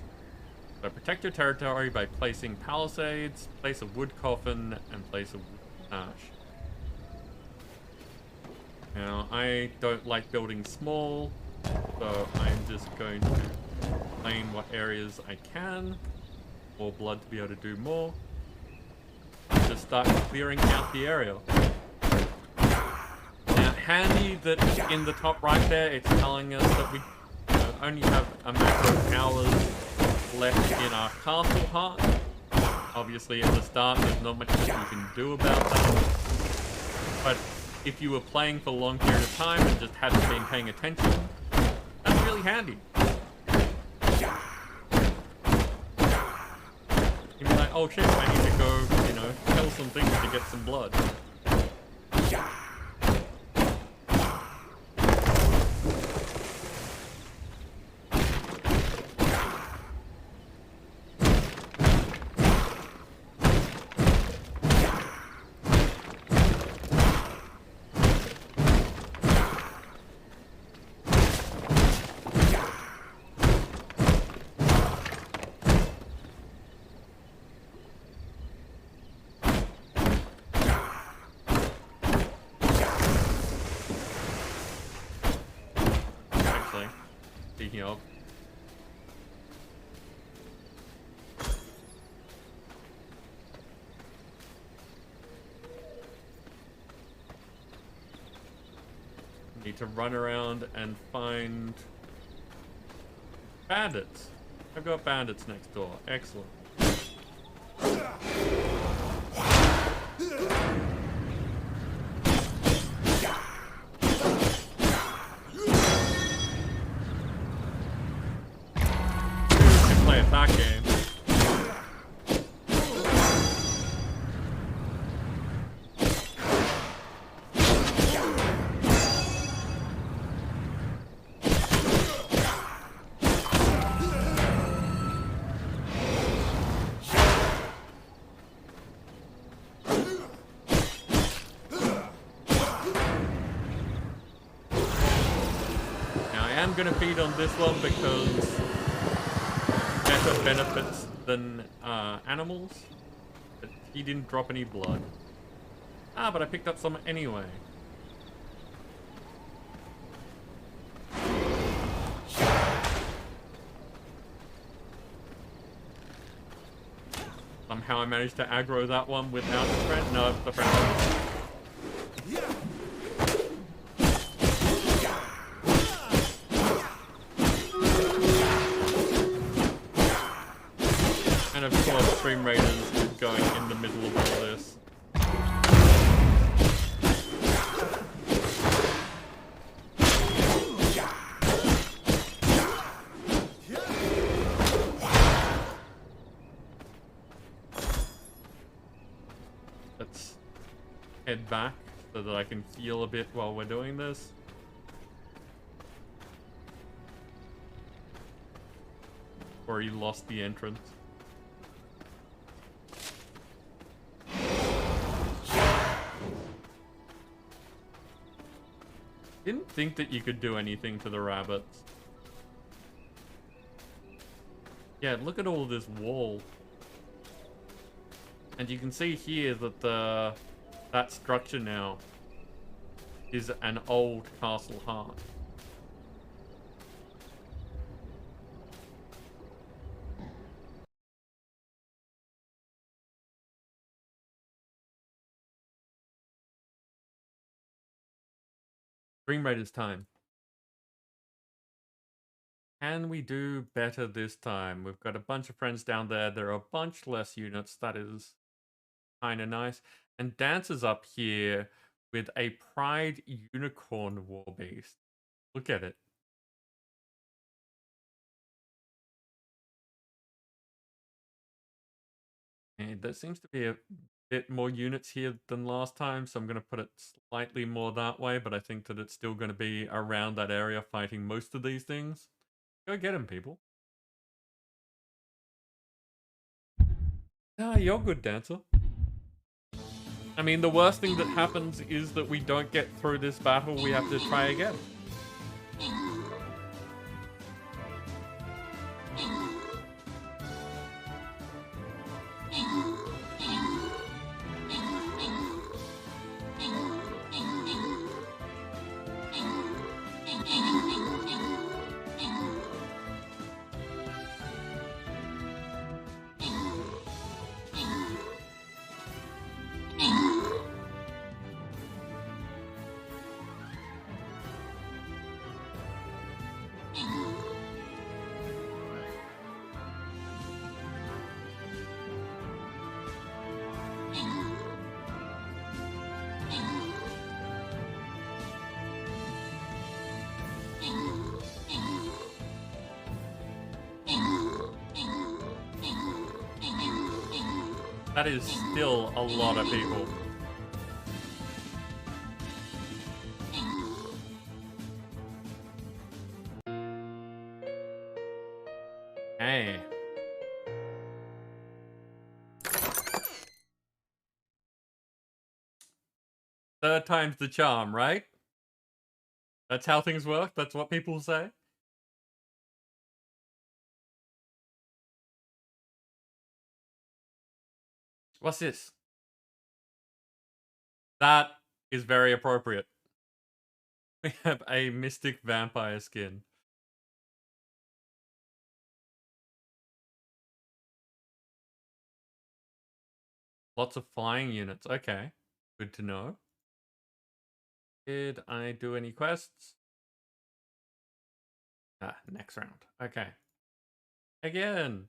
So protect your territory by placing palisades, place a wood coffin, and place a wood ash. Now, I don't like building small, so I'm just going to claim what areas I can. More blood to be able to do more. Just start clearing out the area. Now, handy that in the top right there, it's telling us that we only have a matter of hours left in our castle heart. Obviously at the start there's not much that you can do about that. But if you were playing for a long period of time and just hadn't been paying attention, that's really handy. You'd be like, oh shit, I need to go, kill some things to get some blood. Speaking of, need to run around and find bandits. I've got bandits next door. Excellent. That game. am gonna feed on this one because better benefits than animals. But he didn't drop any blood. Ah, but I picked up some anyway. Somehow I managed to aggro that one without the friend. No, the friend. And of course, Stream Raiders is going in the middle of all this. Let's head back so that I can heal a bit while we're doing this. Or he lost the entrance. Didn't think that you could do anything to the rabbits. Yeah, look at all this wall. And you can see here that that structure now is an old castle heart. Dream Raiders time. Can we do better this time? We've got a bunch of friends down there. There are a bunch less units. That is kind of nice. And Dancer's up here with a Pride Unicorn Warbeast. Look at it. And there seems to be a bit more units here than last time, so I'm going to put it slightly more that way, but I think that it's still going to be around that area fighting most of these things. Go get him, people. Ah, you're good, Dancer. I mean, the worst thing that happens is that we don't get through this battle. We have to try again. That is still a lot of people. Hey. Third time's the charm, right? That's how things work? That's what people say? What's this? That is very appropriate. We have a mystic vampire skin. Lots of flying units. Okay. Good to know. Did I do any quests? Ah, next round. Okay. Again.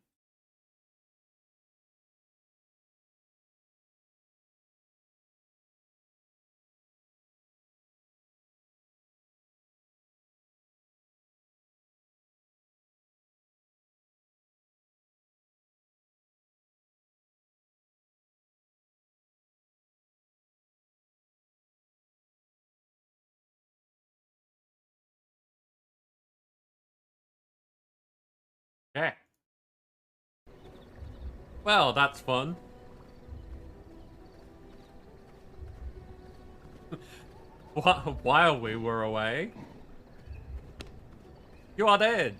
Okay. Well, that's fun. While we were away. You are dead.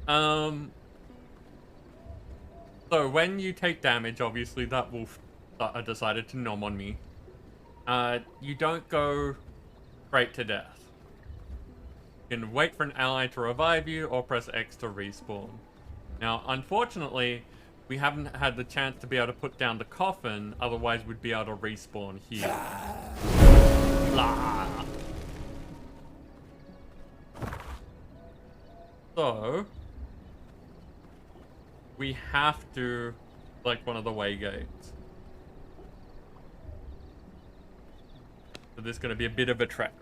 So when you take damage, obviously that wolf decided to nom on me. You don't go straight to death. You can wait for an ally to revive you or press X to respawn. Now, unfortunately, we haven't had the chance to be able to put down the coffin, otherwise we'd be able to respawn here. Blah. So, we have to select one of the way gates. So this is going to be a bit of a trek.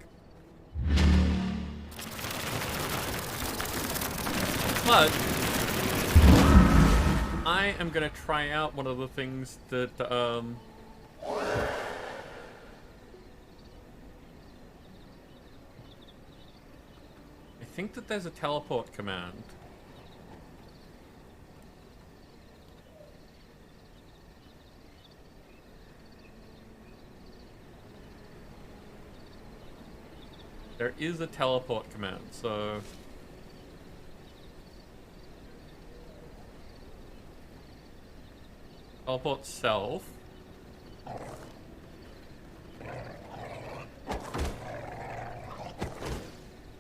But I am going to try out one of the things that I think that there's a teleport command. There is a teleport command, so... Teleport self.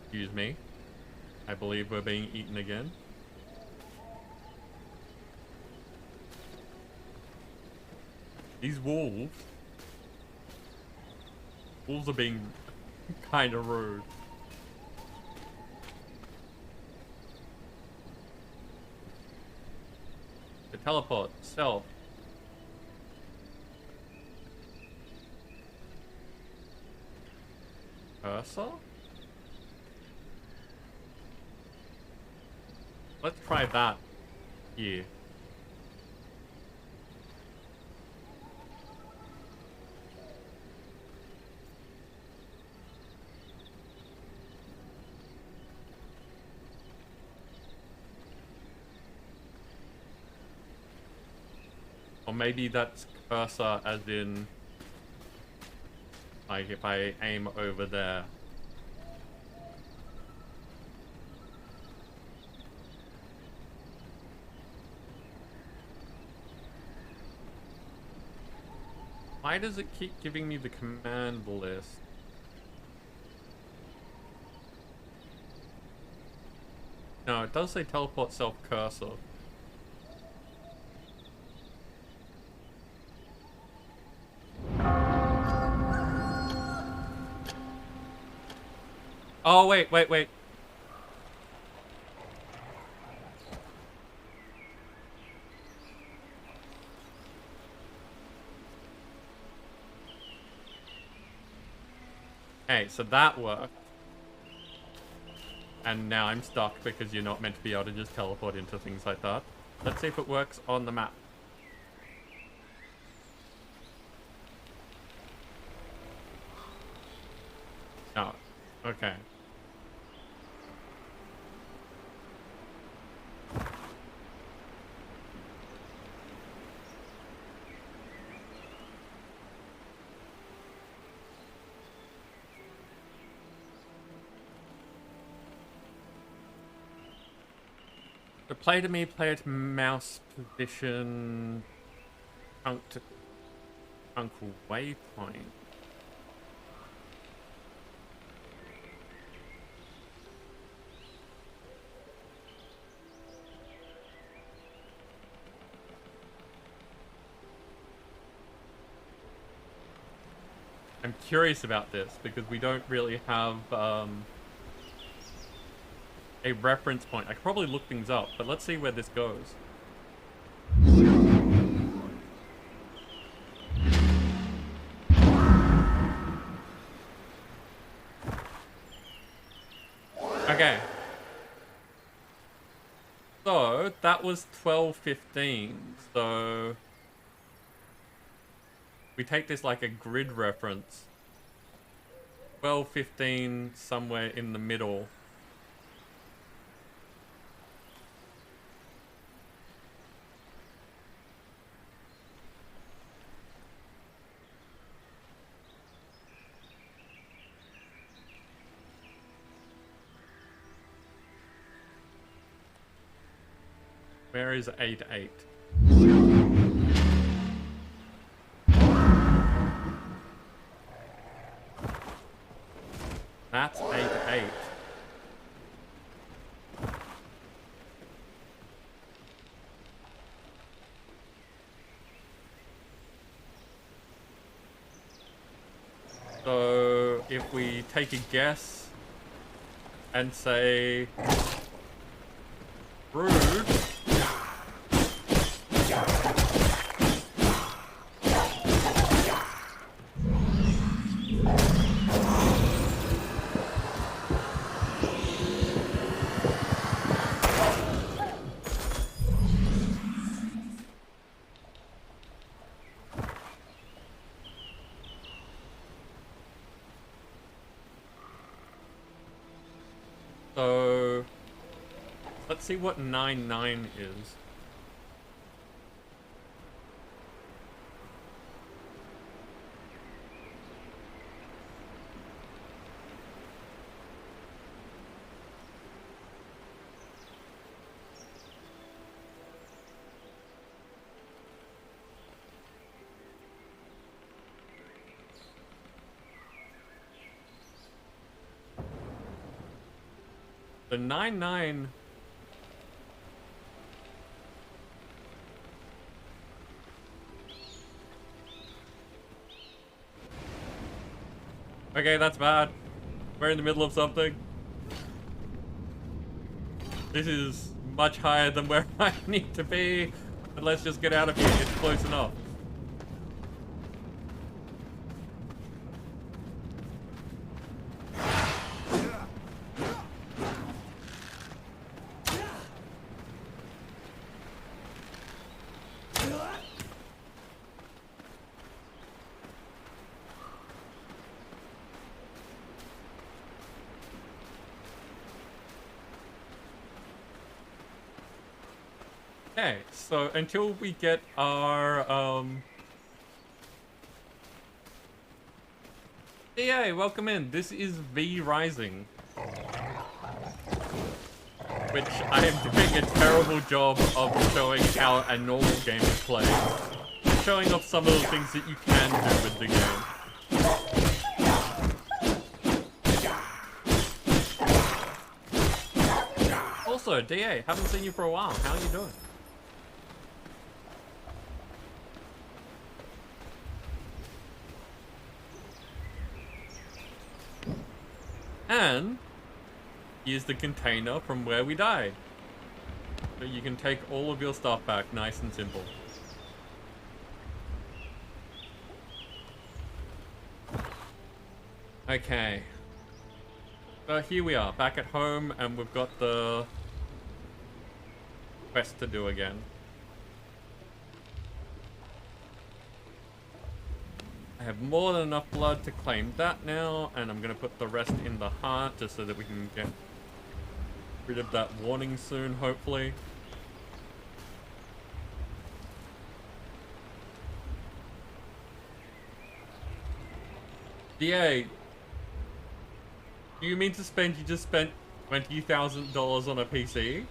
Excuse me. I believe we're being eaten again. These wolves... Wolves are being kind of rude. The teleport self. Cursor? Let's try that here. Or maybe that's cursor as in, like, if I aim over there. Why does it keep giving me the command list? No, it does say teleport self cursor. Oh, wait. Okay, so that worked. And now I'm stuck because you're not meant to be able to just teleport into things like that. Let's see if it works on the map. No. Okay. So play to me, play at mouse position, chunk to chunk waypoint. I'm curious about this because we don't really have a reference point. I could probably look things up, but let's see where this goes. Okay. So, that was 12:15, so... We take this like a grid reference. 12:15, somewhere in the middle. Where is 8-8? That's 8-8. So if we take a guess and say rude, so let's see what 9-9 is. The 9-9. Okay, that's bad. We're in the middle of something. This is much higher than where I need to be. But let's just get out of here. It's close enough. Okay, so until we get our, Hey, welcome in. This is V Rising. Which I am doing a terrible job of showing how a normal game is played. Showing off some of the things that you can do with the game. Also, DA, haven't seen you for a while. How are you doing? And here's the container from where we died. So you can take all of your stuff back, nice and simple. Okay. So here we are, back at home, and we've got the quest to do again. I have more than enough blood to claim that now, and I'm gonna put the rest in the heart just so that we can get rid of that warning soon, hopefully. DA, do you mean to spend, you just spent $20,000 on a PC?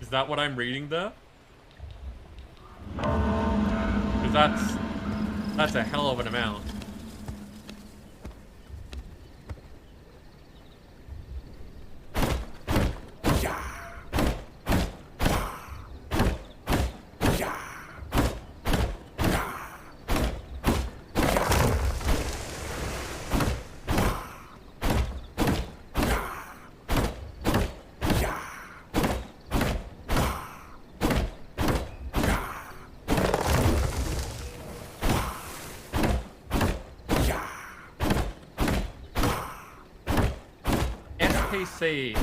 Is that what I'm reading there? Because that's a hell of an amount. SPC,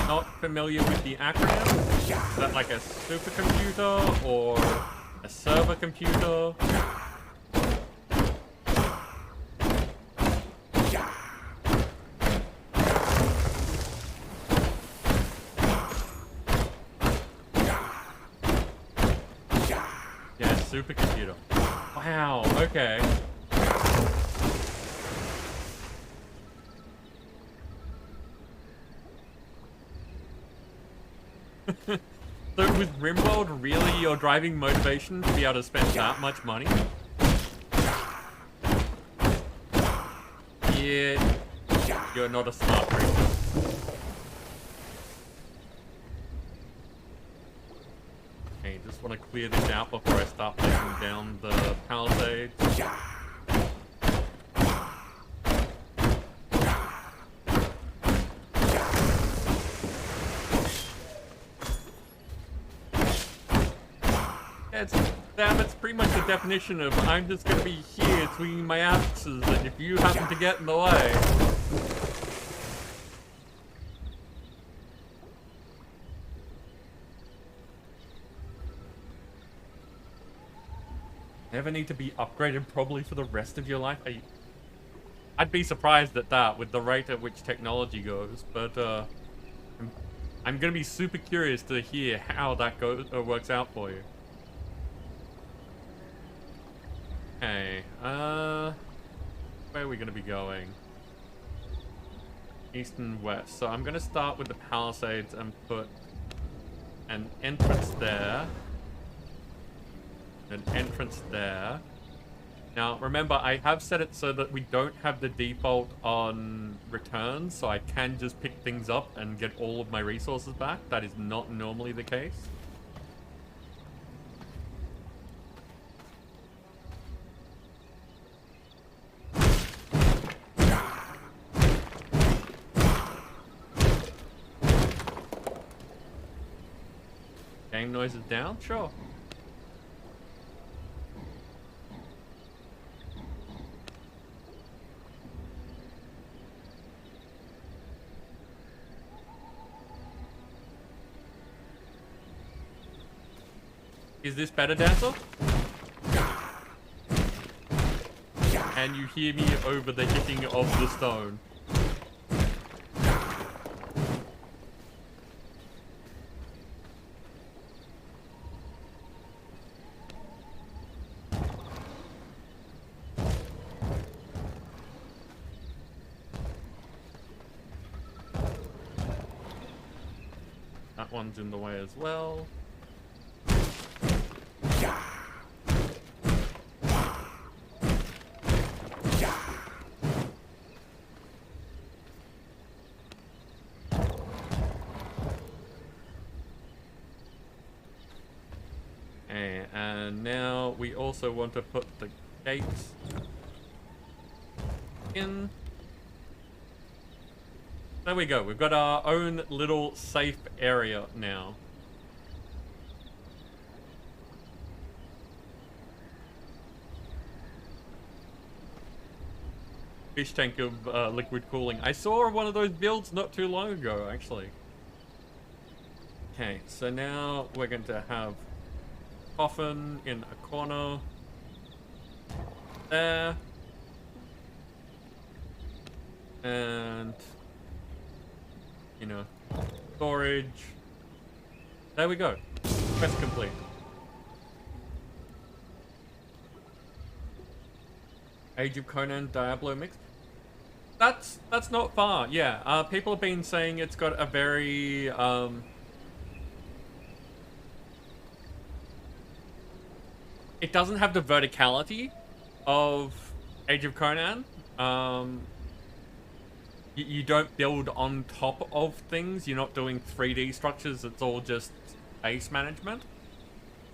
not familiar with the acronym. Is that like a supercomputer or a server computer? Yeah, supercomputer. Wow, okay. So with Rimworld, really your driving motivation to be able to spend that much money? Yeah, you're not a smart person. Okay, just want to clear this out before I start taking down the palisades. It's pretty much the definition of I'm just gonna be here swinging my axes, and if you happen to get in the way. Never need to be upgraded probably for the rest of your life. I'd be surprised at that with the rate at which technology goes, but I'm gonna be super curious to hear how that works out for you. Okay, where are we gonna be going? East and west. So I'm gonna start with the palisades and put an entrance there. An entrance there. Now, remember, I have set it so that we don't have the default on returns, so I can just pick things up and get all of my resources back. That is not normally the case. Game noise is down? Sure. Is this better, Dancer? Can you hear me over the hitting of the stone? That one's in the way as well. Okay, and now we also want to put the gates in. There we go. We've got our own little safe area now. Fish tank of liquid cooling. I saw one of those builds not too long ago, actually. Okay, so now we're going to have coffin in a corner. There. And, you know, storage. There we go. Quest complete. Age of Conan Diablo mix. That's not far. Yeah. People have been saying it's got a very it doesn't have the verticality of Age of Conan. You don't build on top of things. You're not doing 3D structures. It's all just base management.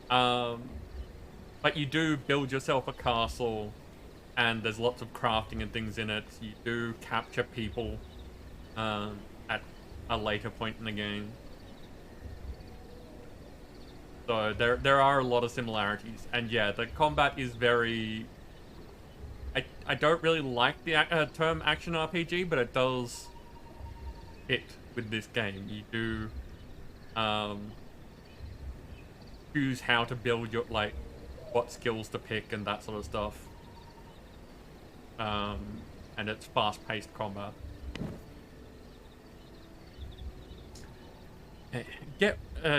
But you do build yourself a castle, and there's lots of crafting and things in it. You do capture people at a later point in the game. So there are a lot of similarities. And yeah, the combat is very... I don't really like the term action RPG, but it does fit with this game. You do choose how to build your, like, what skills to pick and that sort of stuff. And it's fast-paced combat.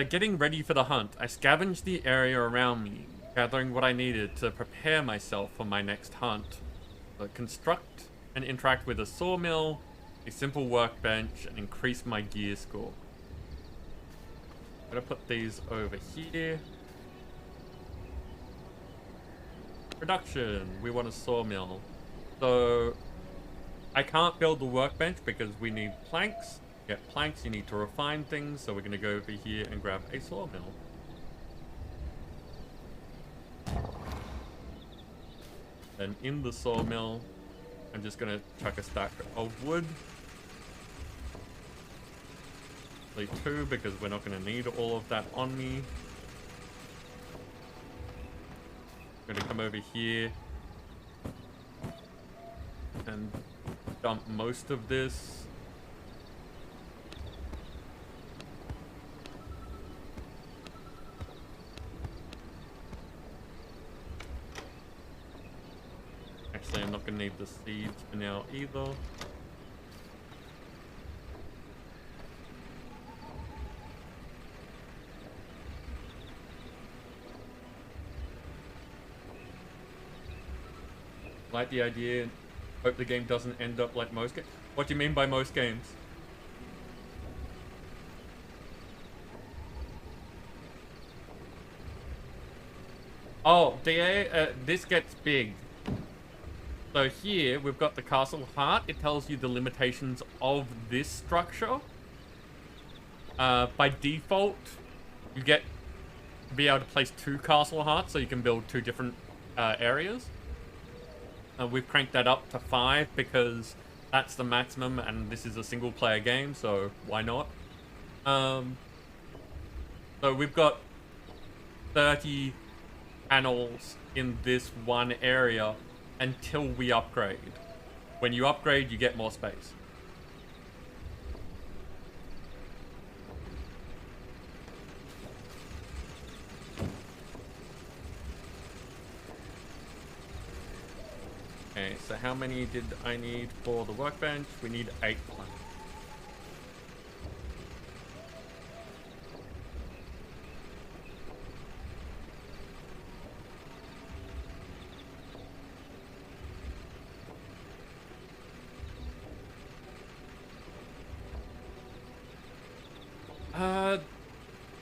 Getting ready for the hunt, I scavenged the area around me, gathering what I needed to prepare myself for my next hunt. Construct and interact with a sawmill, a simple workbench, and increase my gear score. I'm gonna put these over here. Production, we want a sawmill. So I can't build the workbench because we need planks. To get planks, you need to refine things, so we're gonna go over here and grab a sawmill. Then in the sawmill, I'm just gonna chuck a stack of wood. Leave 2 because we're not gonna need all of that on me. I'm gonna come over here and dump most of this. Actually, I'm not gonna need the seeds for now either. Like the idea. Hope the game doesn't end up like most games. What do you mean by most games? Oh, DA, this gets big. So here, we've got the castle heart. It tells you the limitations of this structure. By default, you get to be able to place 2 castle hearts, so you can build 2 different areas. We've cranked that up to 5 because that's the maximum, and this is a single-player game, so why not? So we've got 30 panels in this one area until we upgrade. When you upgrade, you get more space. Okay, so how many did I need for the workbench? We need 8 planks.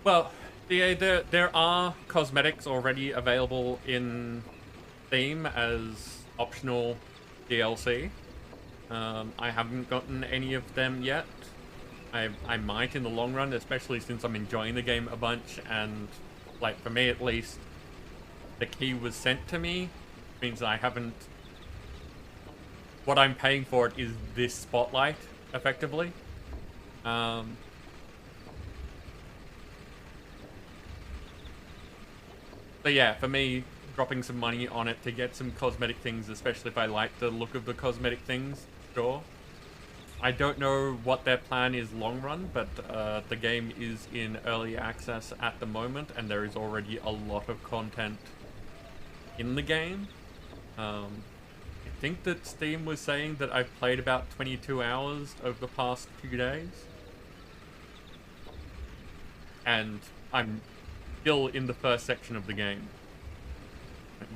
Well, there are cosmetics already available in Steam as optional DLC. I haven't gotten any of them yet. I might in the long run, especially since I'm enjoying the game a bunch, and like for me at least, the key was sent to me, which means I haven't. What I'm paying for it is this spotlight, effectively. So yeah, for me, dropping some money on it to get some cosmetic things, especially if I like the look of the cosmetic things, sure. I don't know what their plan is long run, but the game is in early access at the moment, and there is already a lot of content in the game. I think that Steam was saying that I've played about 22 hours over the past few days. And I'm still in the first section of the game.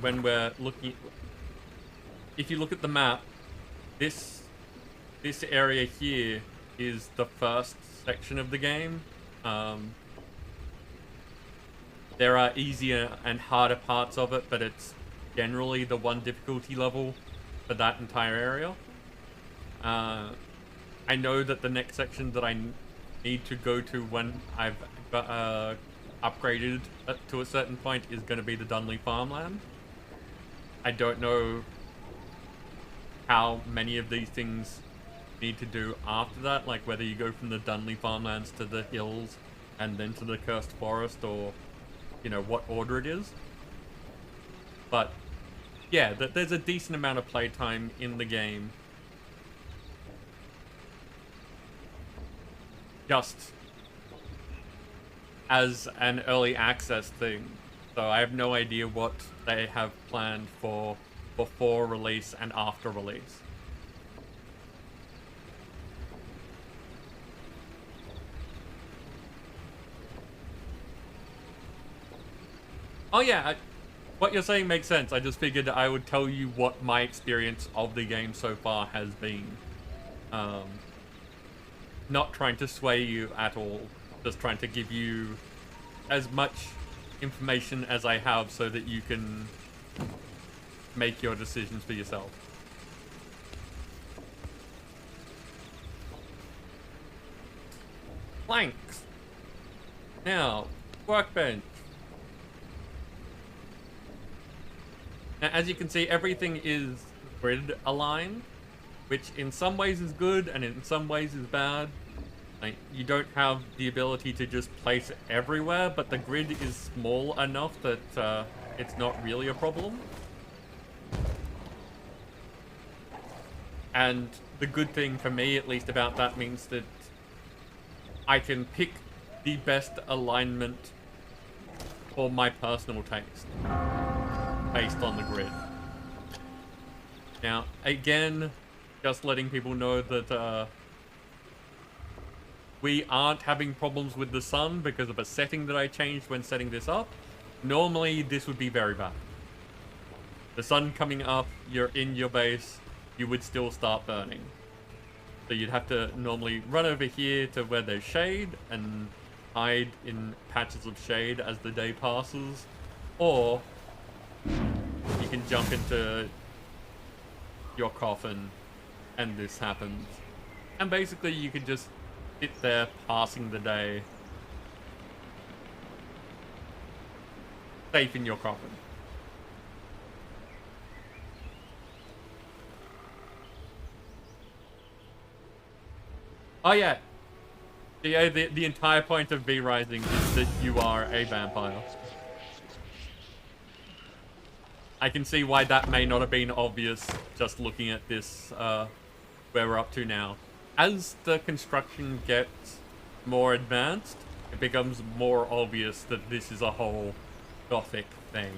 When we're looking, if you look at the map, this area here is the first section of the game. There are easier and harder parts of it, but it's generally the one difficulty level for that entire area. I know that the next section that I need to go to when I've upgraded to a certain point is going to be the Dunley farmland. I don't know how many of these things need to do after that, like whether you go from the Dunley farmlands to the hills and then to the cursed forest, or you know what order it is. But yeah, there's a decent amount of playtime in the game. Just as an early access thing. So I have no idea what they have planned for before release and after release. Oh yeah, what you're saying makes sense. I just figured I would tell you what my experience of the game so far has been. Not trying to sway you at all, just trying to give you as much information as I have so that you can make your decisions for yourself. Planks. Now, workbench. Now, as you can see, everything is grid aligned, which in some ways is good and in some ways is bad. Like, you don't have the ability to just place it everywhere, but the grid is small enough that it's not really a problem. And the good thing for me, at least, about that means that I can pick the best alignment for my personal taste based on the grid. Now, again, just letting people know that we aren't having problems with the sun because of a setting that I changed when setting this up. Normally, this would be very bad. The sun coming up, you're in your base, you would still start burning. So you'd have to normally run over here to where there's shade and hide in patches of shade as the day passes. Or you can jump into your coffin and this happens. And basically you can just sit there passing the day safe in your coffin. Oh yeah. Yeah, the entire point of V Rising is that you are a vampire. I can see why that may not have been obvious just looking at this, where we're up to now. As the construction gets more advanced, it becomes more obvious that this is a whole gothic thing.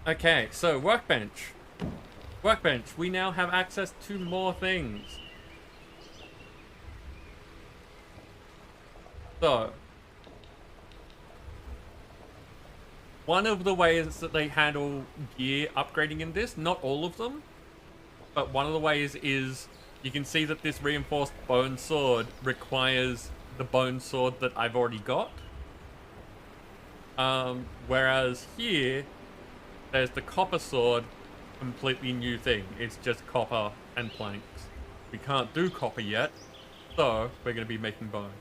Okay, so workbench. Workbench, we now have access to more things. So, one of the ways that they handle gear upgrading in this, not all of them, but one of the ways is you can see that this reinforced bone sword requires the bone sword that I've already got. Whereas here, there's the copper sword, completely new thing. It's just copper and planks. We can't do copper yet, so we're going to be making bone.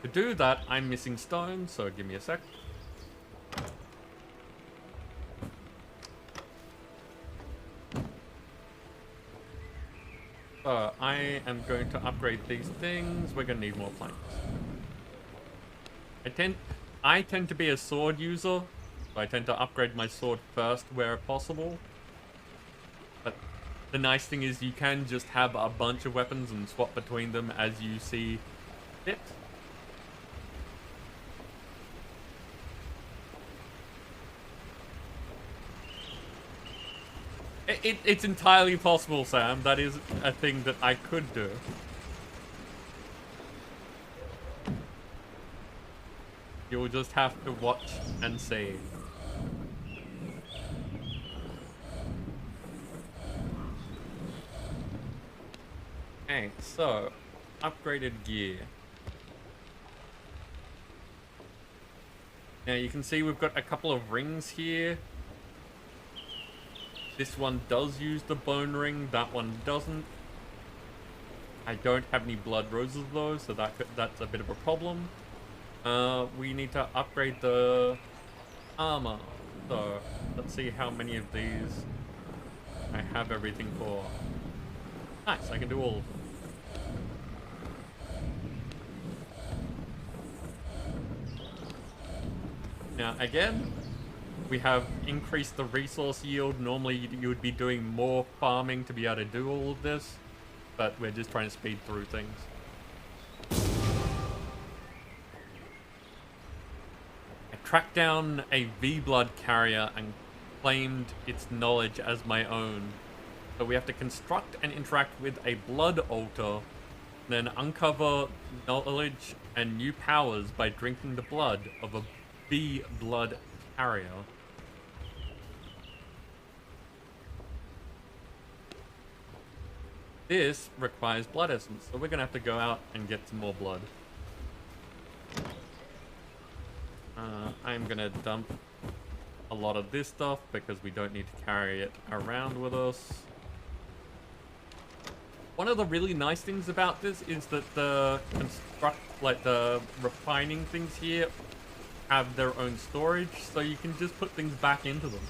To do that, I'm missing stone, so give me a sec. So I am going to upgrade these things. We're going to need more planks. I tend to be a sword user, so I tend to upgrade my sword first where possible. But the nice thing is you can just have a bunch of weapons and swap between them as you see fit. It's entirely possible, Sam. That is a thing that I could do. You'll just have to watch and see. Okay, so upgraded gear. Now you can see we've got a couple of rings here. This one does use the bone ring, that one doesn't. I don't have any blood roses though, so that's a bit of a problem. We need to upgrade the armor. So let's see how many of these I have everything for. Nice, I can do all of them. Now again, we have increased the resource yield. Normally you would be doing more farming to be able to do all of this, but we're just trying to speed through things. I tracked down a V-Blood carrier and claimed its knowledge as my own. So we have to construct and interact with a blood altar, then uncover knowledge and new powers by drinking the blood of a V-Blood carrier. This requires blood essence, so we're gonna have to go out and get some more blood. I'm gonna dump a lot of this stuff because we don't need to carry it around with us. One of the really nice things about this is that the the refining things here have their own storage, so you can just put things back into them.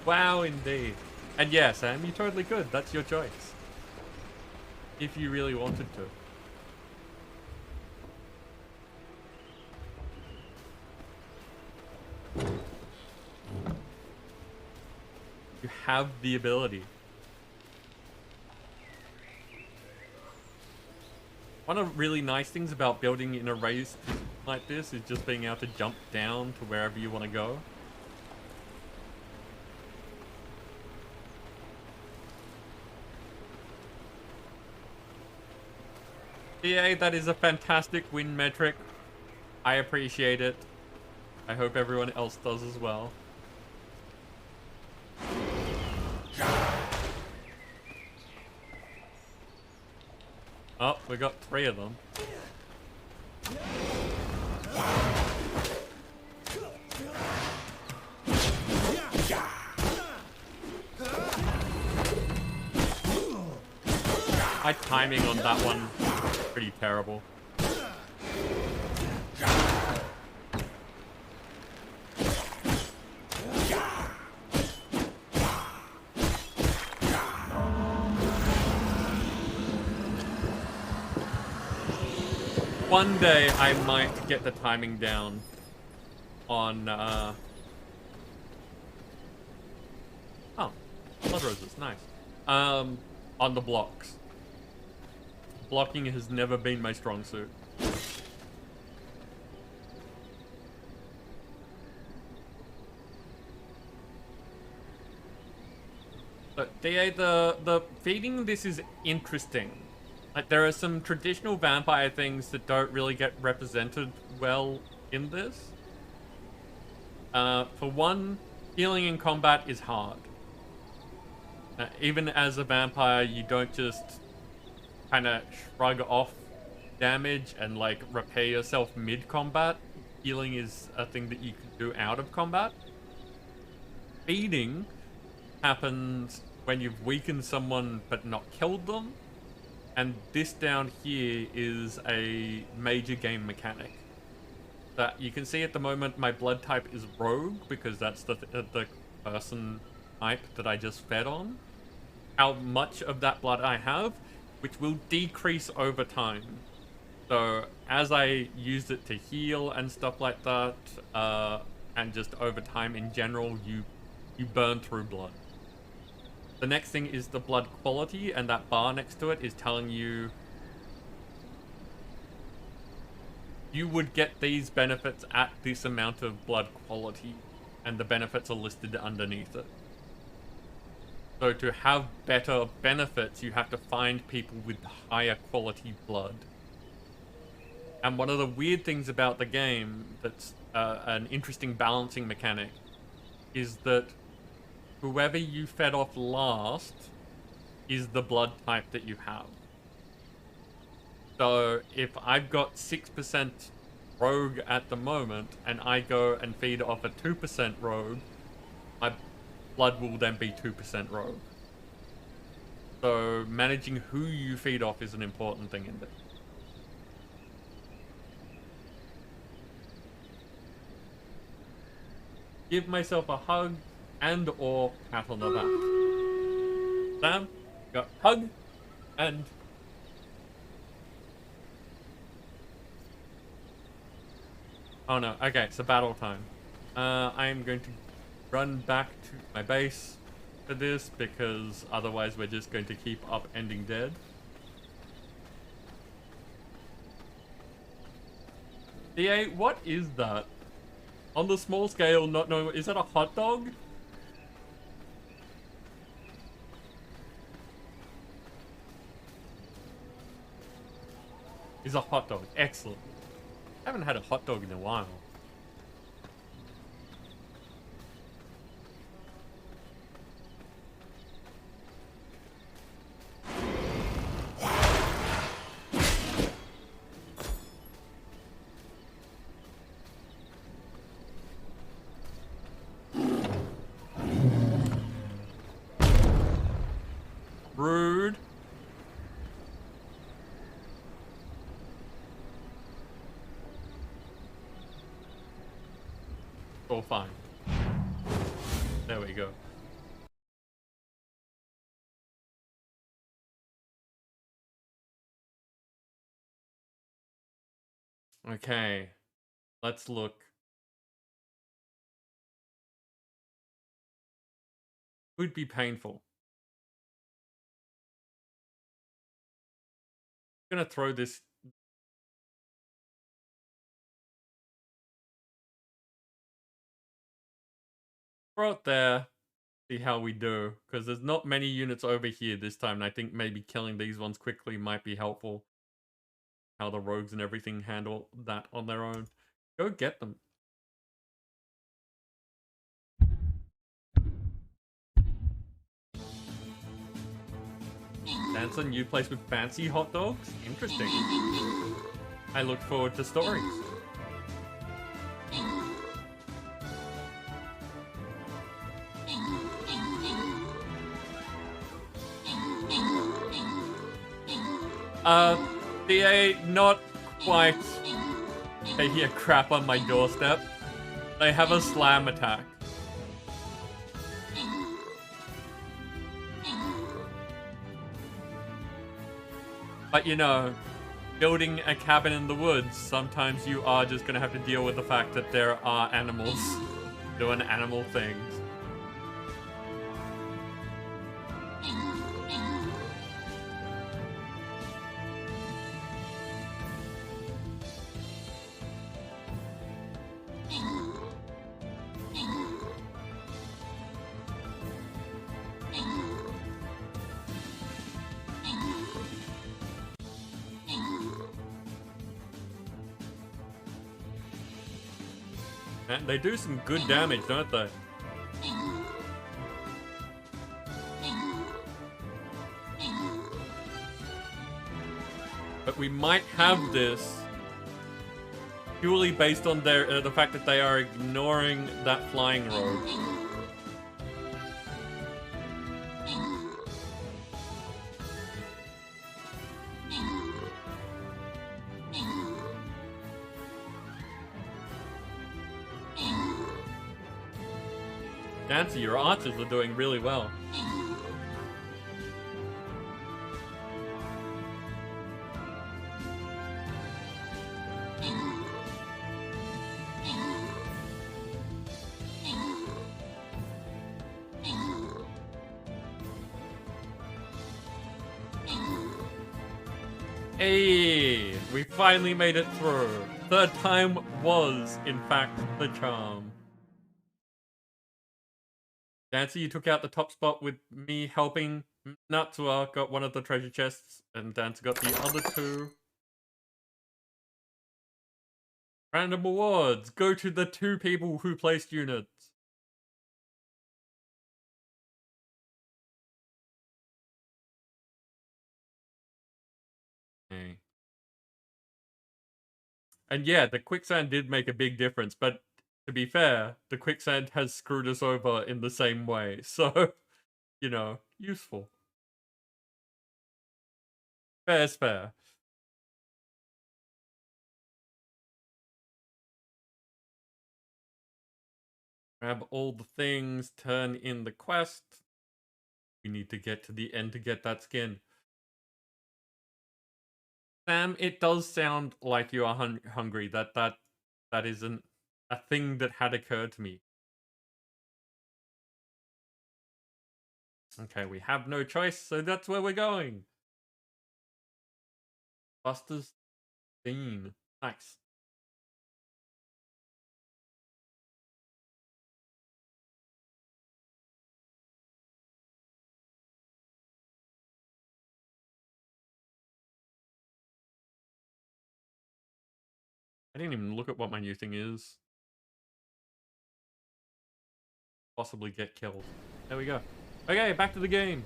Wow, indeed. And yeah, Sam, you totally could. That's your choice. If you really wanted to. You have the ability. One of the really nice things about building in a race like this is just being able to jump down to wherever you want to go. Yeah, that is a fantastic win metric. I appreciate it. I hope everyone else does as well. Oh, we got 3 of them. My timing on that one is pretty terrible. One day I might get the timing down on oh, blood roses, nice. On the blocks. Blocking has never been my strong suit. But DA, the feeding this is interesting. Like, there are some traditional vampire things that don't really get represented well in this. For one, healing in combat is hard. Even as a vampire, you don't just kind of shrug off damage and, like, repair yourself mid-combat. Healing is a thing that you can do out of combat. Feeding happens when you've weakened someone but not killed them. And this down here is a major game mechanic. That you can see at the moment my blood type is rogue because that's the person type that I just fed on. How much of that blood I have, which will decrease over time. So as I use it to heal and stuff like that, and just over time in general, you burn through blood. The next thing is the blood quality, and that bar next to it is telling you you would get these benefits at this amount of blood quality, and the benefits are listed underneath it. So to have better benefits, you have to find people with higher quality blood. And one of the weird things about the game that's an interesting balancing mechanic is that whoever you fed off last is the blood type that you have. So if I've got 6% rogue at the moment and I go and feed off a 2% rogue, my blood will then be 2% rogue. So managing who you feed off is an important thing in this. Give myself a hug and or pat on the back. Sam, got hug and oh no, okay, it's a battle time. I am going to run back to my base for this because otherwise we're just going to keep upending dead. DA, what is that? On the small scale, not knowing, is that a hot dog? Is a hot dog. Excellent. I haven't had a hot dog in a while. Rude. All fine. There we go. Okay. Let's look. Would be painful. I'm gonna throw this. Throw it there. See how we do. Because there's not many units over here this time. And I think maybe killing these ones quickly might be helpful. How the rogues and everything handle that on their own. Go get them. Dance a new place with fancy hot dogs? Interesting. I look forward to stories. DA, not quite. They hear crap on my doorstep. They have a slam attack. But you know, building a cabin in the woods, sometimes you are just gonna have to deal with the fact that there are animals doing animal things. And they do some good damage, don't they? But we might have this purely based on their the fact that they are ignoring that flying rogue. Nancy, your archers are doing really well. Hey, we finally made it through. Third time was, in fact, the charm. Dancer, you took out the top spot with me helping. Natsua got one of the treasure chests, and Dancer got the other two. Random awards go to the 2 people who placed units. Okay. And yeah, the quicksand did make a big difference, but to be fair, the quicksand has screwed us over in the same way. So, you know, useful. Fair's fair. Grab all the things, turn in the quest. We need to get to the end to get that skin. Sam, it does sound like you are hungry. That isn't a thing that had occurred to me. Okay, we have no choice, so that's where we're going. Buster's theme. Nice. I didn't even look at what my new thing is. Possibly get killed. There we go. Okay, back to the game.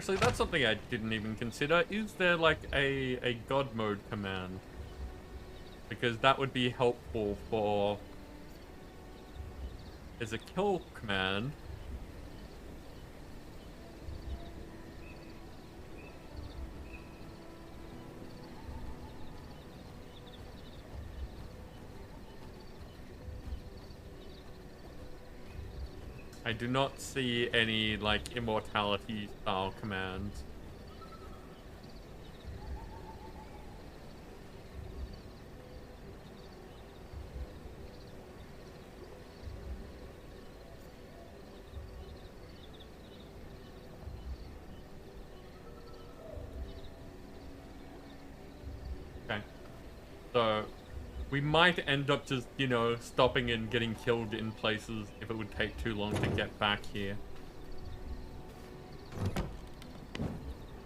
Actually, that's something I didn't even consider. Is there like a god mode command? Because that would be helpful for... There's a kill command. I do not see any, like, immortality-style commands. Okay. So... we might end up just, you know, stopping and getting killed in places if it would take too long to get back here.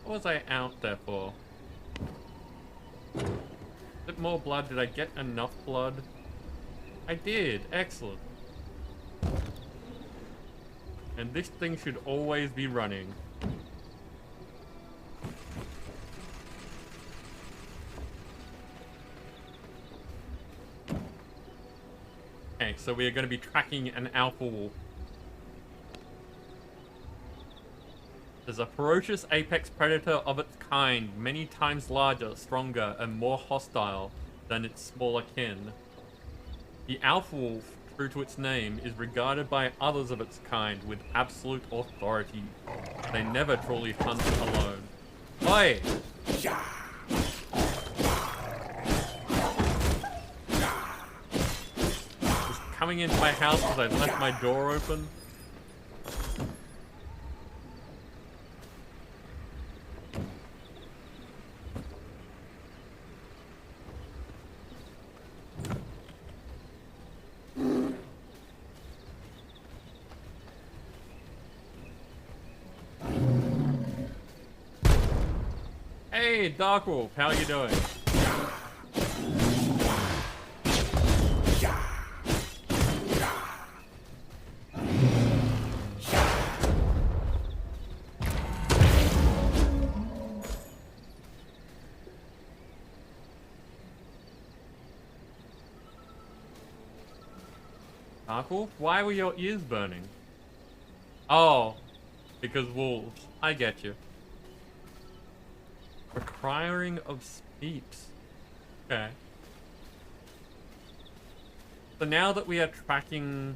What was I out there for? A bit more blood. Did I get enough blood? I did. Excellent. And this thing should always be running. Okay, so we are going to be tracking an alpha wolf. There's a ferocious apex predator of its kind, many times larger, stronger, and more hostile than its smaller kin. The alpha wolf, true to its name, is regarded by others of its kind with absolute authority. They never truly hunt alone. Oi! Coming into my house because I left my door open. Hey, Dark Wolf, how are you doing? Darkwolf, why were your ears burning? Oh, because wolves. I get you. Requiring of speech. Okay. So now that we are tracking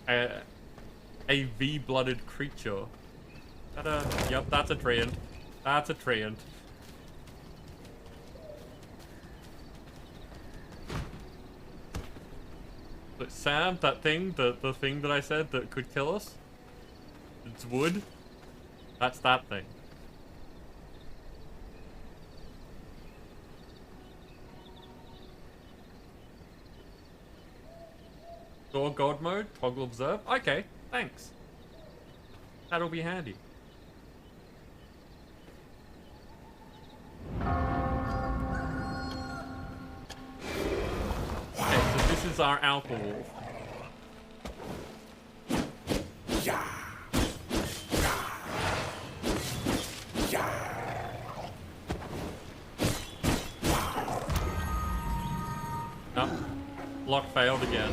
a V-blooded creature. Yep, that's a treant. That's a treant. But Sam, that thing, the thing that I said that could kill us, it's wood. That's that thing. Door god mode, toggle observe. Okay, thanks. That'll be handy. Okay, so this is our alpha wolf. Oh, lock failed again.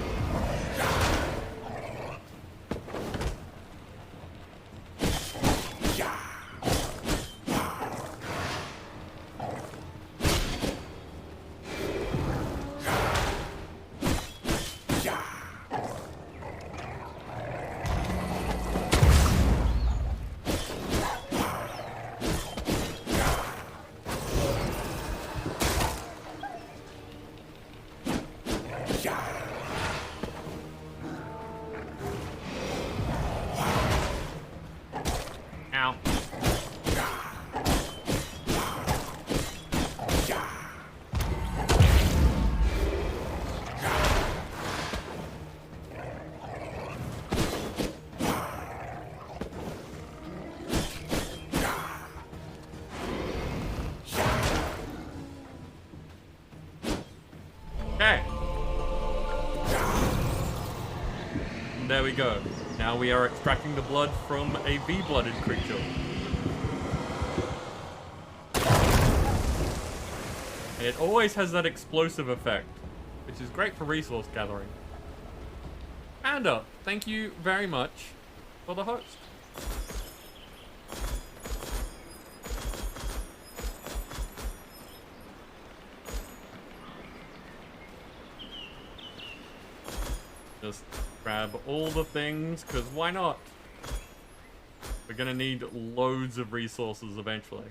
Okay. There we go. Now we are extracting the blood from a V-blooded creature. It always has that explosive effect, which is great for resource gathering. Panda, thank you very much for the host. Just grab all the things, because why not? We're gonna need loads of resources eventually.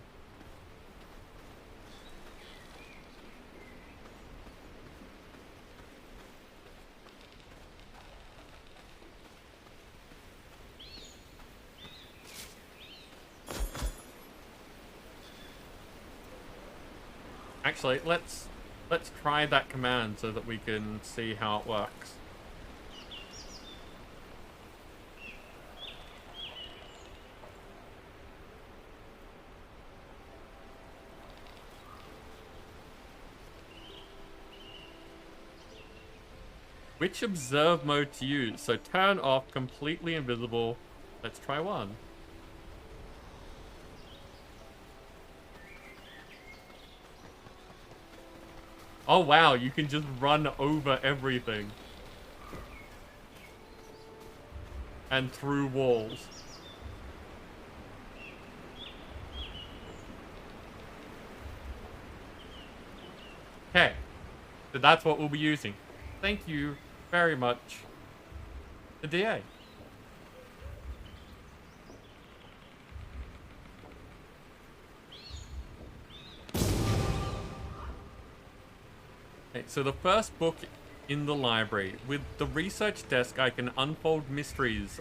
Actually, let's try that command so that we can see how it works. Which observe mode to use? So turn off, completely invisible. Let's try one. Oh wow, you can just run over everything. And through walls. Okay. So that's what we'll be using. Thank you very much, the DA. Okay, so the first book in the library. With the research desk, I can unfold mysteries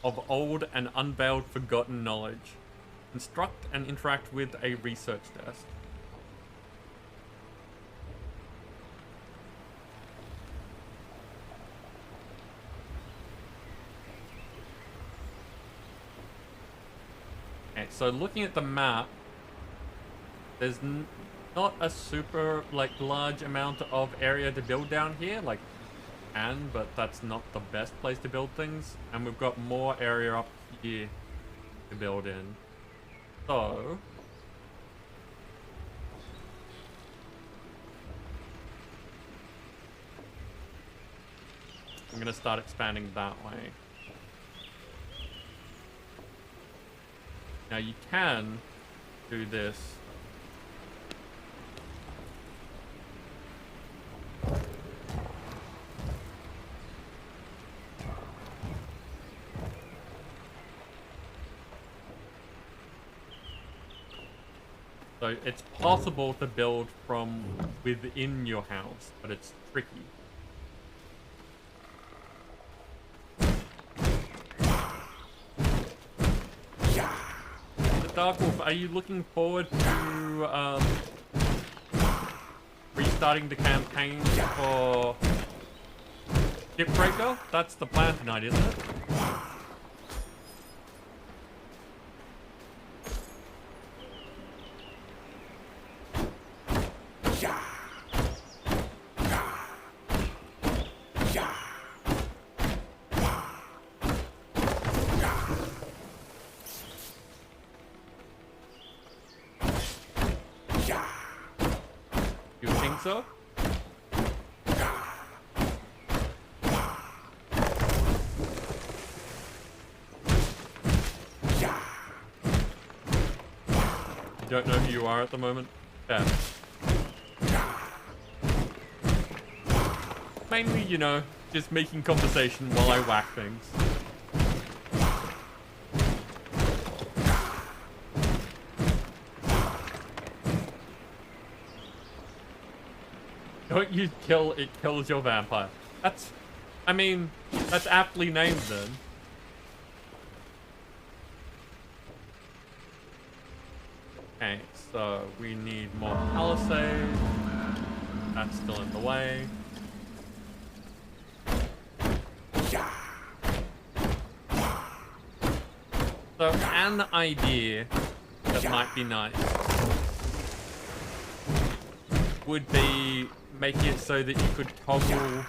of old and unveiled forgotten knowledge. Instruct and interact with a research desk. Okay, so looking at the map, there's not a super, like, large amount of area to build down here, like, but that's not the best place to build things. And we've got more area up here to build in. So I'm gonna start expanding that way. Now you can do this. So it's possible to build from within your house, but it's tricky. Dark Wolf, are you looking forward to restarting the campaign for Shipbreaker? That's the plan tonight, isn't it? You think so? You don't know who you are at the moment? Yeah. Mainly, you know, just making conversation while I whack things. Don't you kill, it kills your vampire. That's, I mean, that's aptly named then. Okay, so we need more palisades. That's still in the way. So an idea that might be nice would be make it so that you could toggle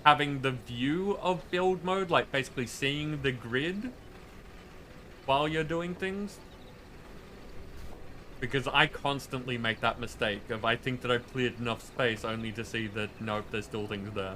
having the view of build mode, like basically seeing the grid while you're doing things. Because I constantly make that mistake of I think that I've cleared enough space only to see that, nope, there's still things there.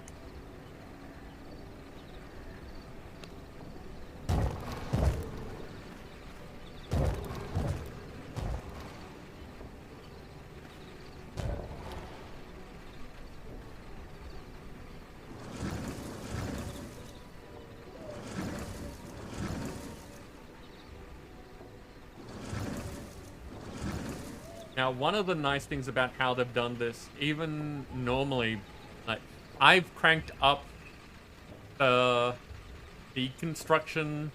Now, one of the nice things about how they've done this, even normally, like, I've cranked up the deconstruction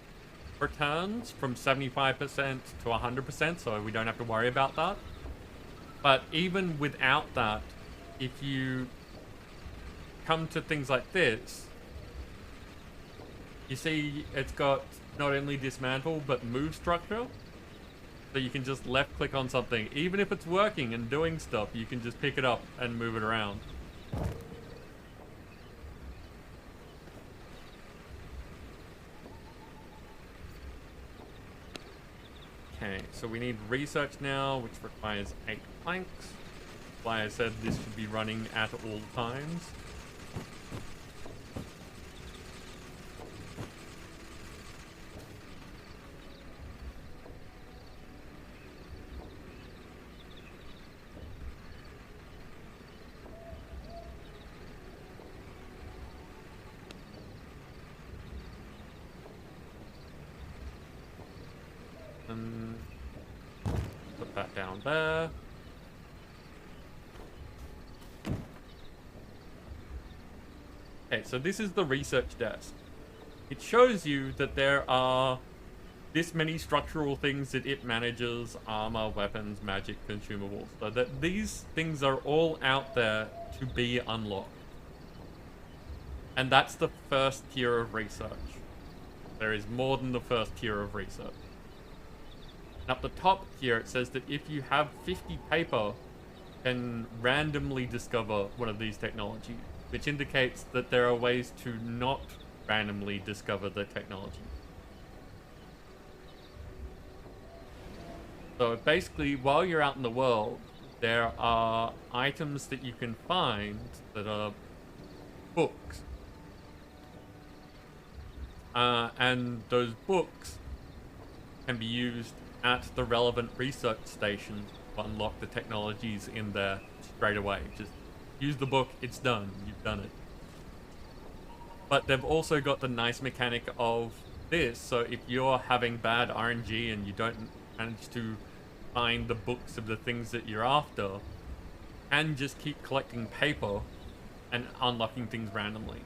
returns from 75% to 100%, so we don't have to worry about that. But even without that, if you come to things like this, you see it's got not only dismantle, but move structure. So you can just left click on something. Even if it's working and doing stuff, you can just pick it up and move it around. Okay, so we need research now, which requires 8 planks. That's why I said this should be running at all times. Put that down there. Okay, so this is the research desk. It shows you that there are this many structural things that it manages: armor, weapons, magic, consumables. So that these things are all out there to be unlocked. And that's the first tier of research. There is more than the first tier of research. Up the top here, it says that if you have 50 paper, can randomly discover one of these technologies, which indicates that there are ways to not randomly discover the technology. So basically, while you're out in the world, there are items that you can find that are books. And those books can be used at the relevant research stations to unlock the technologies in there straight away. Just use the book, it's done, you've done it. But they've also got the nice mechanic of this, so if you're having bad RNG and you don't manage to find the books of the things that you're after, and just keep collecting paper and unlocking things randomly.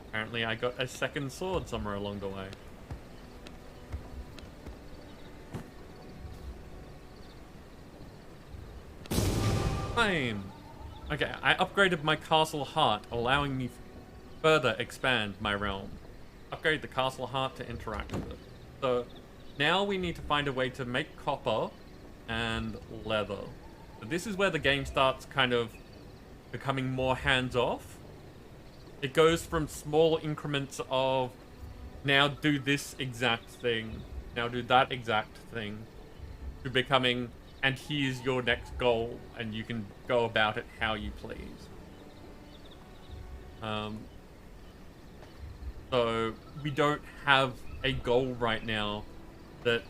Apparently I got a second sword somewhere along the way. Fine. Okay, I upgraded my castle heart, allowing me further expand my realm. Upgrade the castle heart to interact with it. So now we need to find a way to make copper and leather. So this is where the game starts kind of becoming more hands-off. It goes from small increments of now do this exact thing, now do that exact thing, to becoming, and here's your next goal, and you can go about it how you please. So we don't have a goal right now that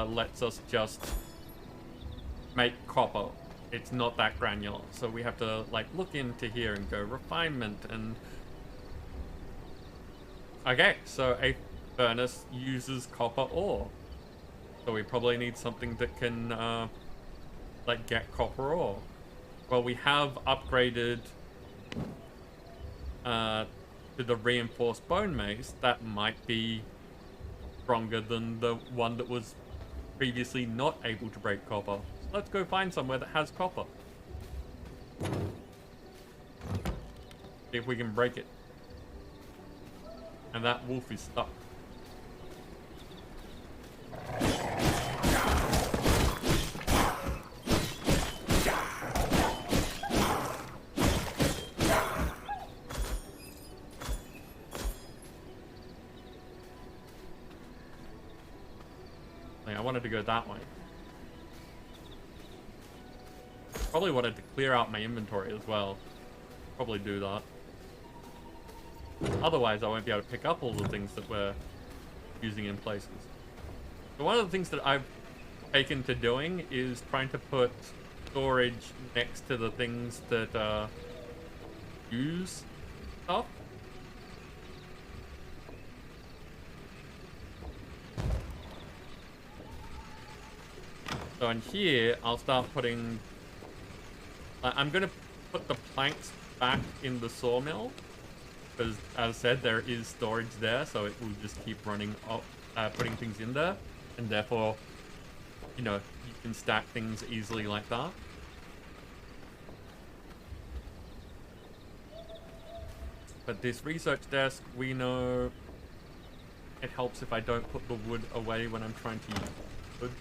lets us just make copper. It's not that granular, so we have to like look into here and go refinement and... Okay, so a furnace uses copper ore. So we probably need something that can, like, get copper ore. Well, we have upgraded to the reinforced bone mace. That might be stronger than the one that was previously not able to break copper. So let's go find somewhere that has copper. See if we can break it. And that wolf is stuck. I wanted to go that way. Probably wanted to clear out my inventory as well. Probably do that. Otherwise, I won't be able to pick up all the things that we're using in places. So one of the things that I've taken to doing is trying to put storage next to the things that use stuff. So in here, I'll start putting... I'm going to put the planks back in the sawmill. Because, as I said, there is storage there, so it will just keep running up, putting things in there. And therefore, you know, you can stack things easily like that. But this research desk, we know it helps if I don't put the wood away when I'm trying to use wood.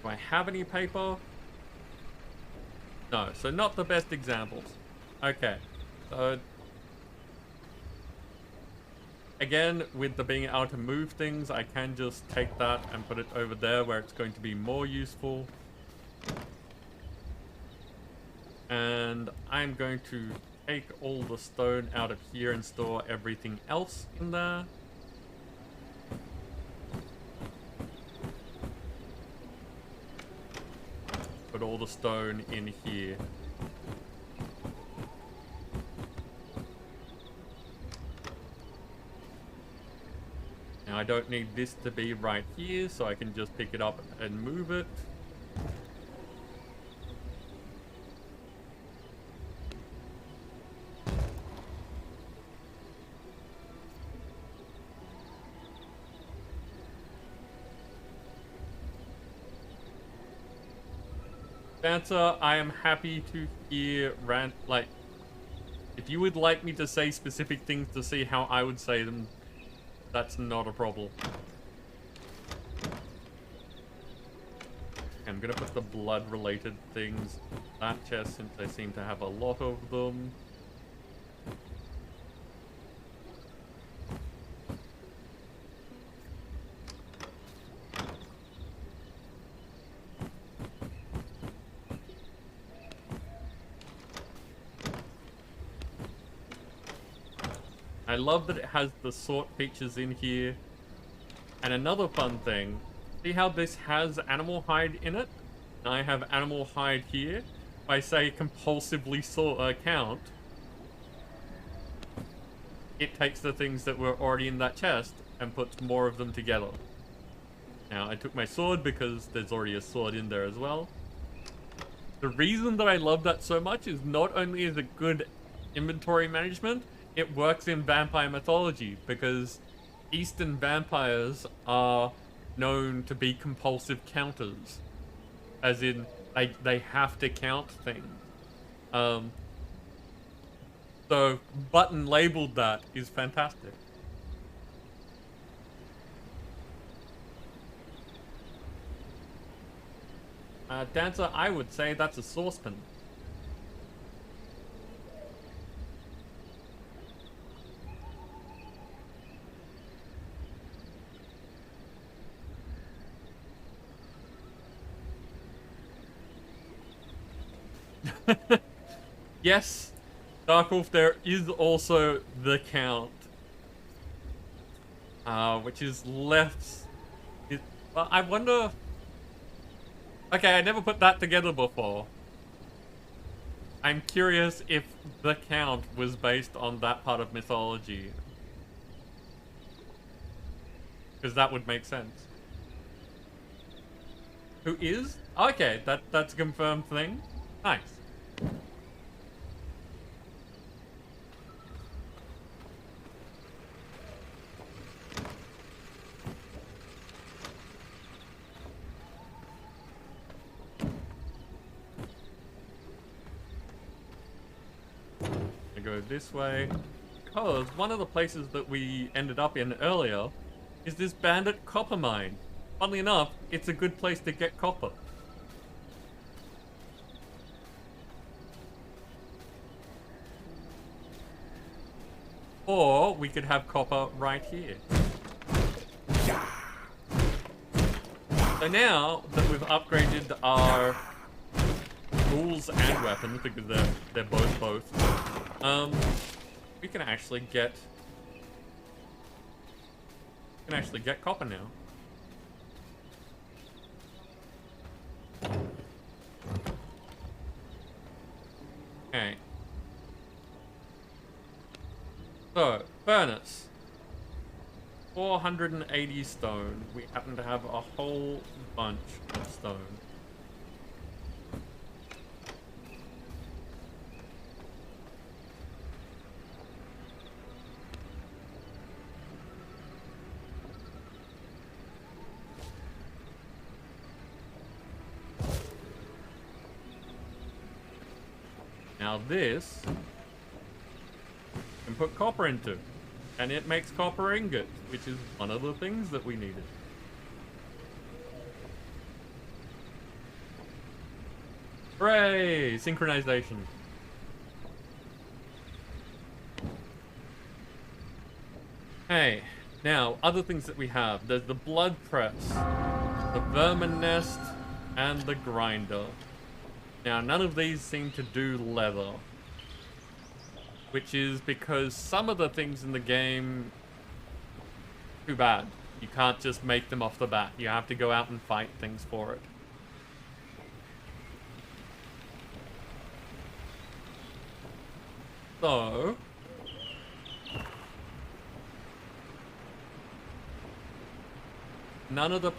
Do I have any paper? No, so not the best examples. Okay, so again, with the being able to move things, I can just take that and put it over there where it's going to be more useful. And I'm going to take all the stone out of here and store everything else in there. Put all the stone in here. Now I don't need this to be right here, so I can just pick it up and move it. Dancer, I am happy to hear like, if you would like me to say specific things to see how I would say them, that's not a problem. I'm gonna put the blood-related things in that chest since I seem to have a lot of them. I love that it has the sort features in here. And another fun thing, see how this has animal hide in it? And I have animal hide here. If I say compulsively count, it takes the things that were already in that chest and puts more of them together. Now, I took my sword because there's already a sword in there as well. The reason that I love that so much is not only is it good inventory management, it works in vampire mythology because Eastern vampires are known to be compulsive counters. As in, they have to count things. So, Button labeled that is fantastic. Dancer, I would say that's a saucepan. Yes, Dark Wolf, there is also the count. Which is left... well, I wonder... Okay, I never put that together before. I'm curious if the count was based on that part of mythology. Because that would make sense. Who is? Okay, that's a confirmed thing. Nice. I go this way because one of the places that we ended up in earlier is this Bandit copper mine. Funnily enough, it's a good place to get copper. Or we could have copper right here. So now that we've upgraded our tools and weapons, because they're both, we can actually get copper now. Okay. So, furnace. 480 stone. We happen to have a whole bunch of stone. Now this, you can put copper into, and it makes copper ingot, which is one of the things that we needed. Hooray! Synchronization. Hey, now, other things that we have. There's the blood press, the vermin nest, and the grinder. Now, none of these seem to do leather, which is because some of the things in the game, too bad. You can't just make them off the bat. You have to go out and fight things for it. So, none of the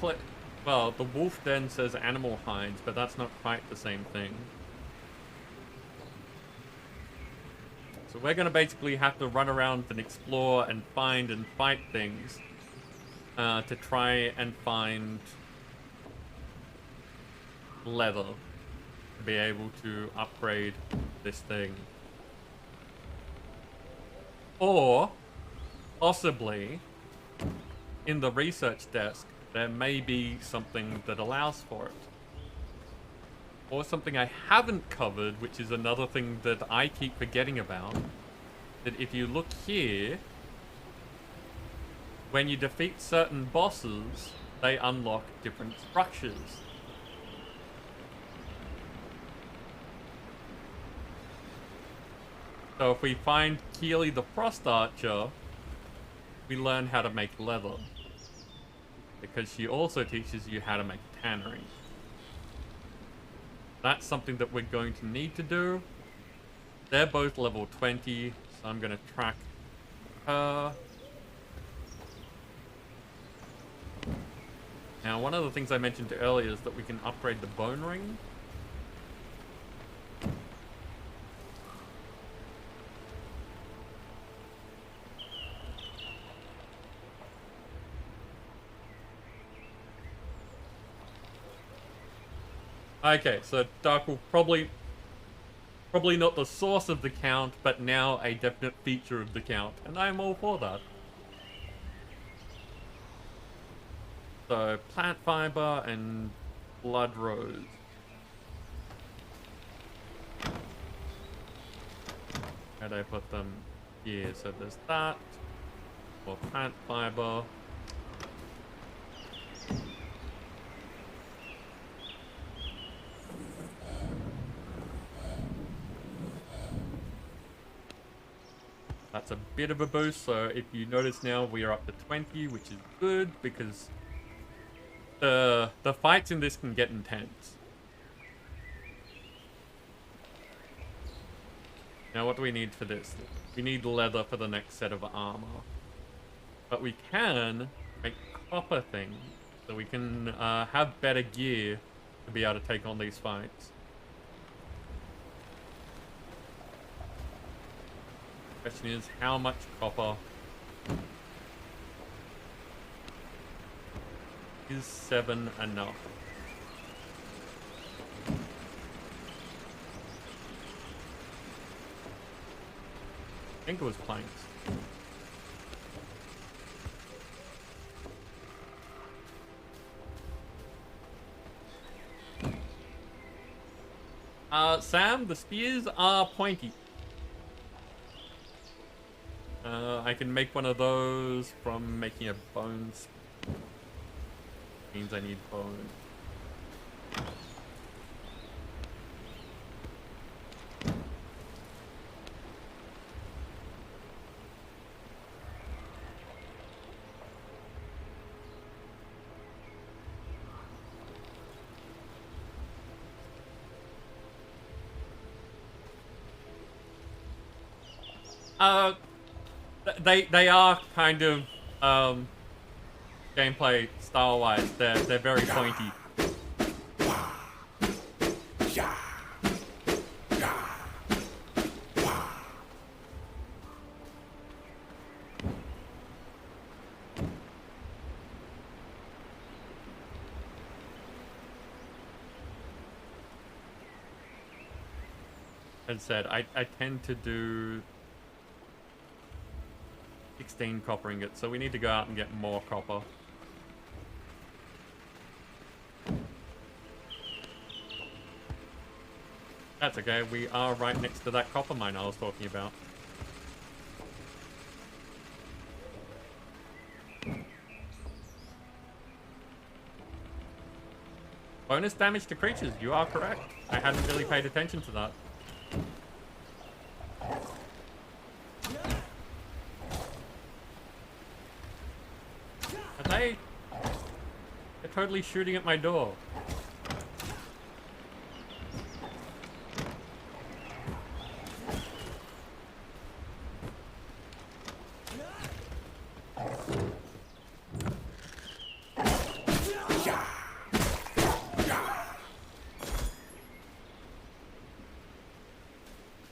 well, the wolf den says animal hides, but that's not quite the same thing. So we're going to basically have to run around and explore and find and fight things to try and find leather to be able to upgrade this thing. Or, possibly, in the research desk, there may be something that allows for it. Or something I haven't covered, which is another thing that I keep forgetting about. That if you look here, when you defeat certain bosses, they unlock different structures. So if we find Keely the Frost Archer, we learn how to make leather. Because she also teaches you how to make tannery. That's something that we're going to need to do. They're both level 20, so I'm going to track her. Now, one of the things I mentioned earlier is that we can upgrade the bone ring. Okay, so Dark will probably not the source of the count, but now a definite feature of the count, and I'm all for that. So, plant fiber and blood rose. How do I put them here? So there's that, or plant fiber. That's a bit of a boost, so if you notice now, we are up to 20, which is good, because the fights in this can get intense. Now, what do we need for this? We need leather for the next set of armor. But we can make copper things, so we can have better gear to be able to take on these fights. Question is, how much copper is 7 enough? I think it was planks. Sam, the spears are pointy. I can make one of those from making a bone spear. Means I need bone. They are kind of gameplay style wise. They're very pointy. As I said, I tend to do 16 copper ingots, so we need to go out and get more copper. That's okay, we are right next to that copper mine I was talking about. Bonus damage to creatures, you are correct. I hadn't really paid attention to that. They're totally shooting at my door.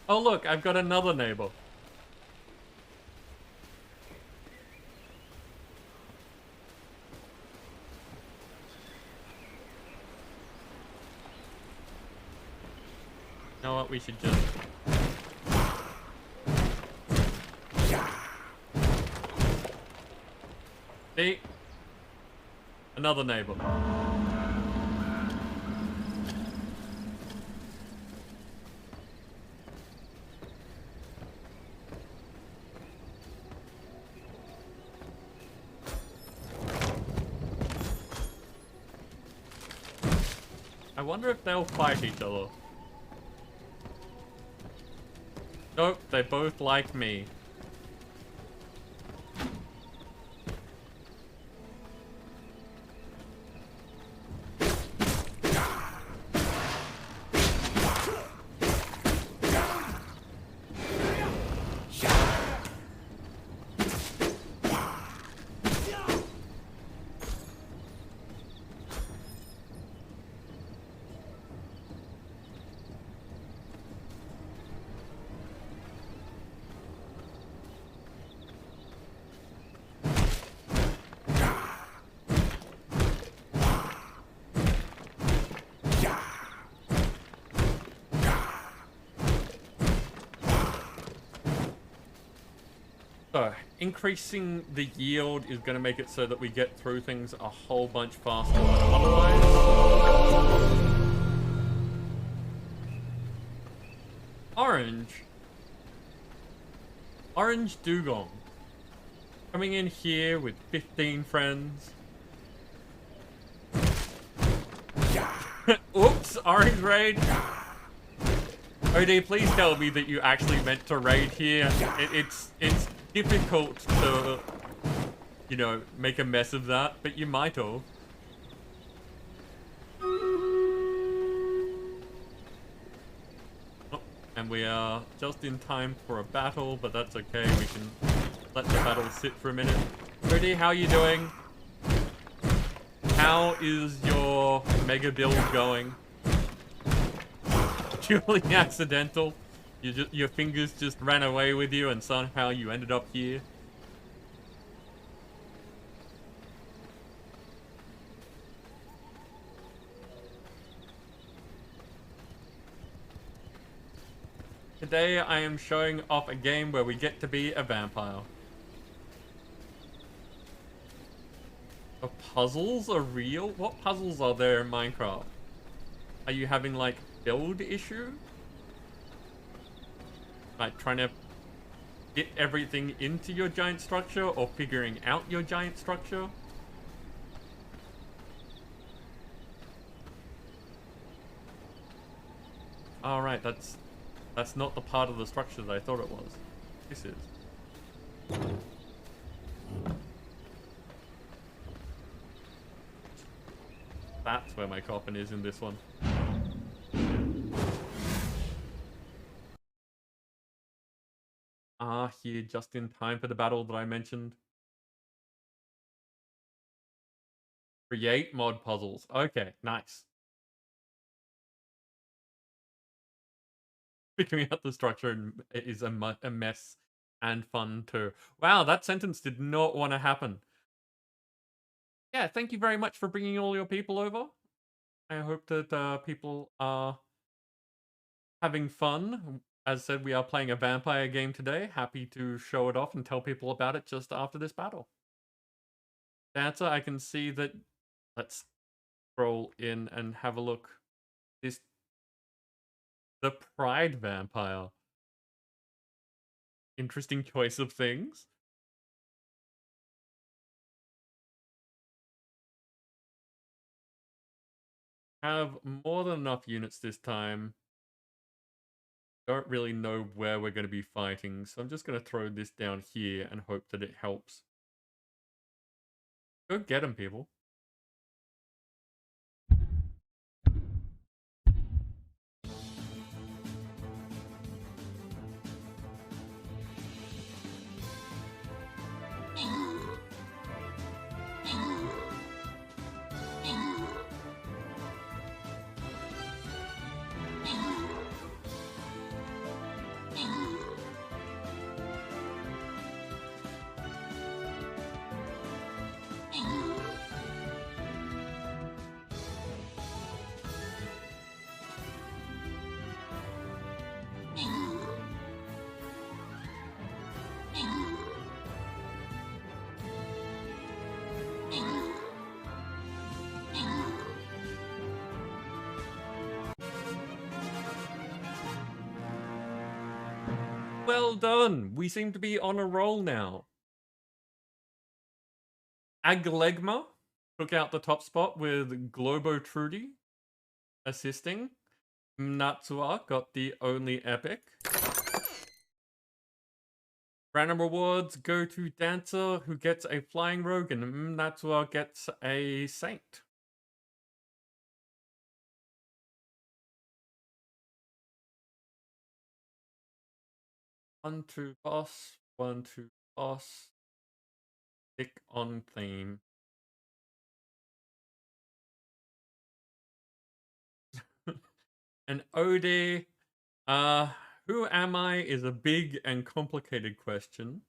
Oh look, I've got another neighbor. You know what, we should just... See? Another neighbor. I wonder if they'll fight each other. Nope, they both like me. So, increasing the yield is going to make it so that we get through things a whole bunch faster than otherwise. Orange Dugong. Coming in here with 15 friends. Oops, orange raid. OD, please tell me that you actually meant to raid here. It's difficult to, you know, make a mess of that, but you might have. Oh, and we are just in time for a battle, but that's okay. We can let the battle sit for a minute. OD, how are you doing? How is your mega build going? Purely accidental. Your fingers just ran away with you and somehow you ended up here. Today I am showing off a game where we get to be a vampire. The puzzles are real? What puzzles are there in Minecraft? Are you having like build issue. Like trying to fit everything into your giant structure or figuring out your giant structure. Alright, that's not the part of the structure that I thought it was. This is. That's where my coffin is in this one. Here just in time for the battle that I mentioned. Create mod puzzles. Okay, nice. Figuring out the structure is a mess and fun too. Wow, that sentence did not want to happen. Yeah, thank you very much for bringing all your people over. I hope that people are having fun. As said, we are playing a vampire game today. Happy to show it off and tell people about it just after this battle. Dancer, I can see that. Let's scroll in and have a look. This the Pride Vampire. Interesting choice of things. Have more than enough units this time. Don't really know where we're going to be fighting, so I'm just going to throw this down here and hope that it helps. Go get them, people. Well done. We seem to be on a roll now. Aglegma took out the top spot with Globo Trudy assisting. Natsua got the only epic. Random rewards go to Dancer, who gets a Flying Rogue, and Natsua gets a Saint. One, two, boss. One, two, boss. Stick on theme. And Ode, who am I is a big and complicated question.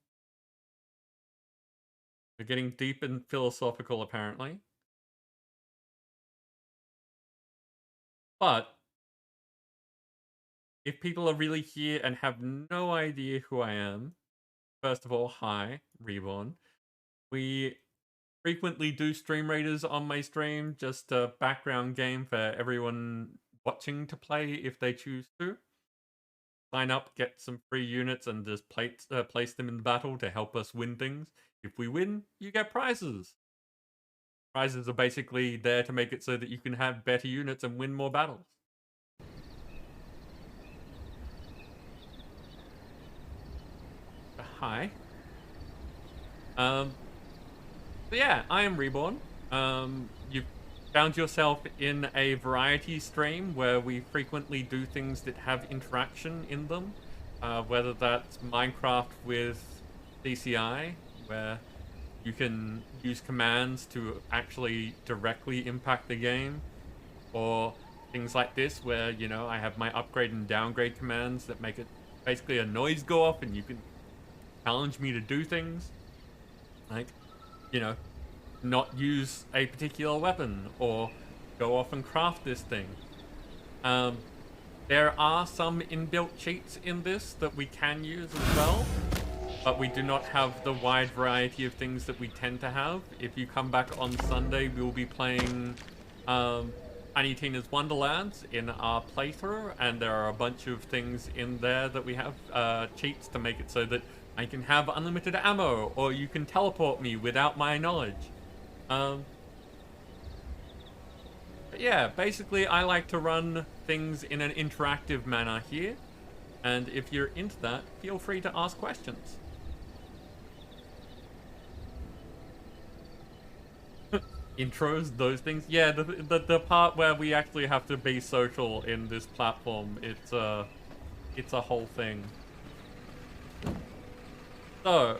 We're getting deep and philosophical, apparently. But if people are really here and have no idea who I am, first of all, hi, Reborn. We frequently do stream raiders on my stream, just a background game for everyone watching to play if they choose to. Sign up, get some free units, and just place them in the battle to help us win things. If we win, you get prizes. Prizes are basically there to make it so that you can have better units and win more battles. Hi. So yeah, I am Reborn. You've found yourself in a variety stream where we frequently do things that have interaction in them. Whether that's Minecraft with DCI, where you can use commands to actually directly impact the game, or things like this where, you know, I have my upgrade and downgrade commands that make it basically a noise go off and you can challenge me to do things. Like, you know, not use a particular weapon or go off and craft this thing. There are some inbuilt cheats in this that we can use as well, but we do not have the wide variety of things that we tend to have. If you come back on Sunday, we'll be playing Tiny Tina's Wonderlands in our playthrough, and there are a bunch of things in there that we have cheats to make it so that I can have unlimited ammo, or you can teleport me without my knowledge. But yeah, basically I like to run things in an interactive manner here, and if you're into that, feel free to ask questions. Intros, those things. Yeah, the part where we actually have to be social in this platform, it's a whole thing. So,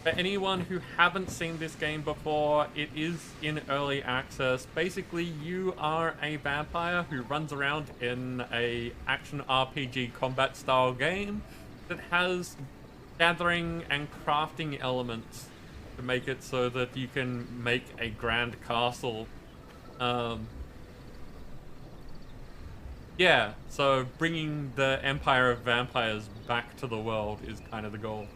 for anyone who haven't seen this game before, it is in early access. Basically, you are a vampire who runs around in a action RPG combat style game that has gathering and crafting elements to make it so that you can make a grand castle. Yeah, so bringing the Empire of Vampires back to the world is kind of the goal.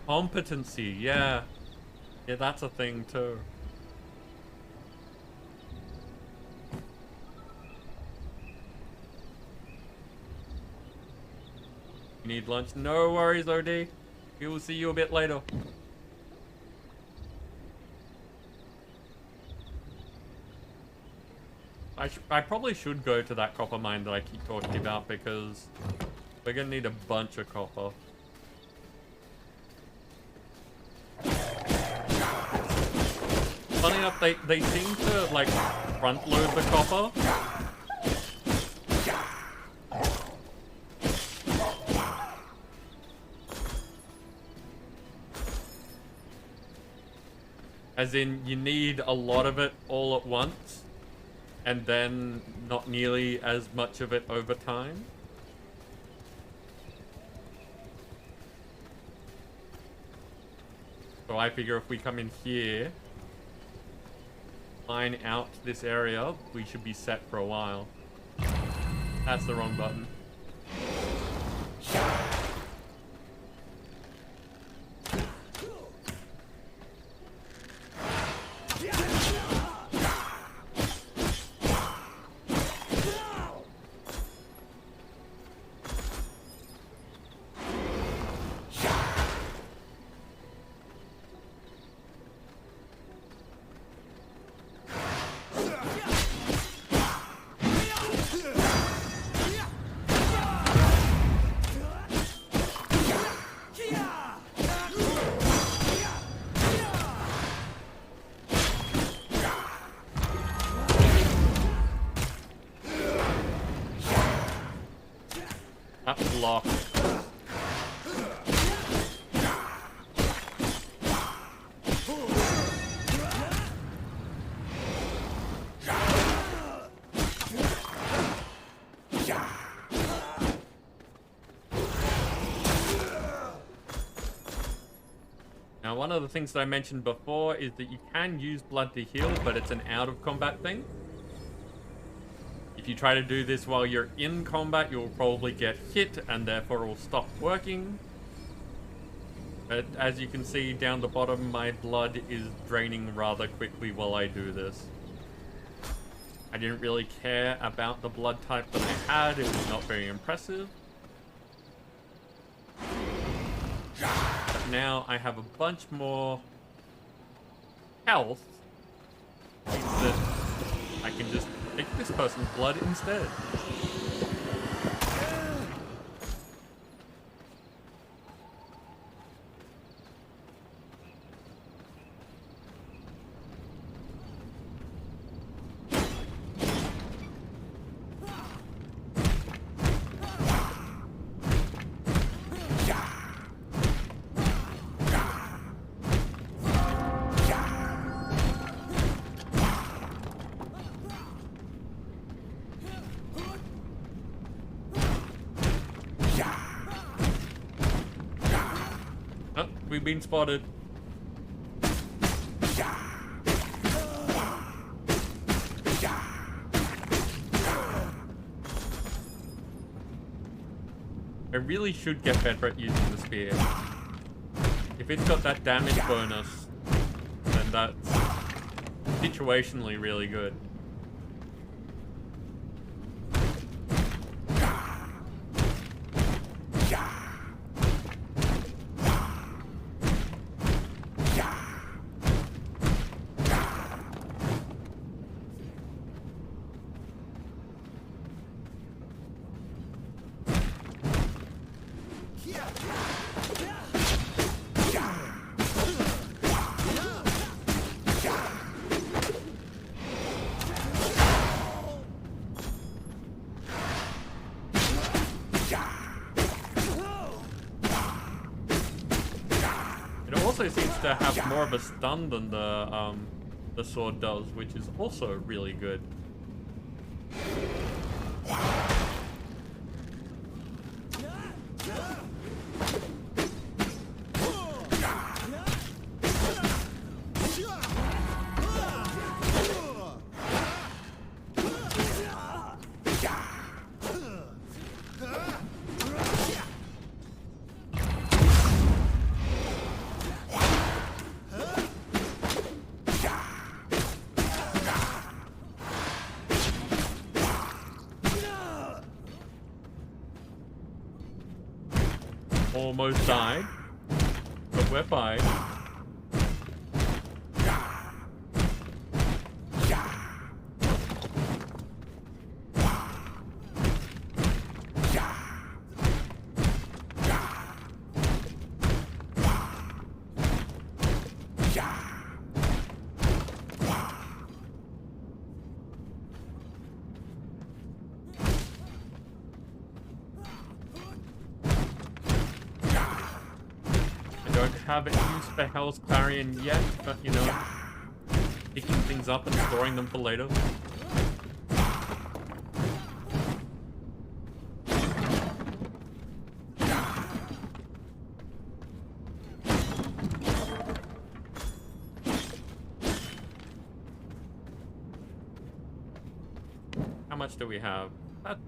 Competency, yeah. Yeah, that's a thing too. You need lunch? No worries, OD. We will see you a bit later. I probably should go to that copper mine that I keep talking about, because we're gonna need a bunch of copper. Funny enough, they seem to like front load the copper. As in, you need a lot of it all at once, and then not nearly as much of it over time. So I figure if we come in here, line out this area, we should be set for a while. That's the wrong button. That's locked. Now, one of the things that I mentioned before is that you can use blood to heal, but it's an out-of-combat thing. If you try to do this while you're in combat, you'll probably get hit, and therefore it will stop working. But as you can see down the bottom, my blood is draining rather quickly while I do this. I didn't really care about the blood type that I had, it was not very impressive. But now I have a bunch more health, that I can just take this person's blood instead. We've been spotted. I really should get better at using the spear. If it's got that damage bonus, then that's situationally really good. Also seems to have more of a stun than the sword does, which is also really good. Almost died, but we're fine. Haven't used for Hell's Clarion yet, but you know, picking things up and storing them for later. How much do we have?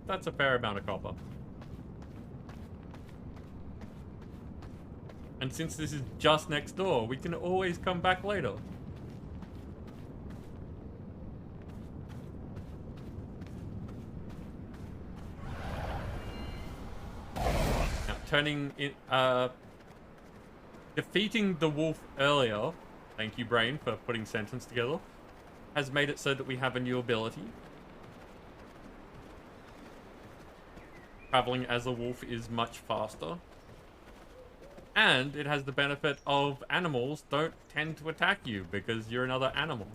That's a fair amount of copper. And since this is just next door, we can always come back later. Now, defeating the wolf earlier, thank you Brain for putting sentence together, has made it so that we have a new ability. Traveling as a wolf is much faster. And it has the benefit of animals don't tend to attack you because you're another animal.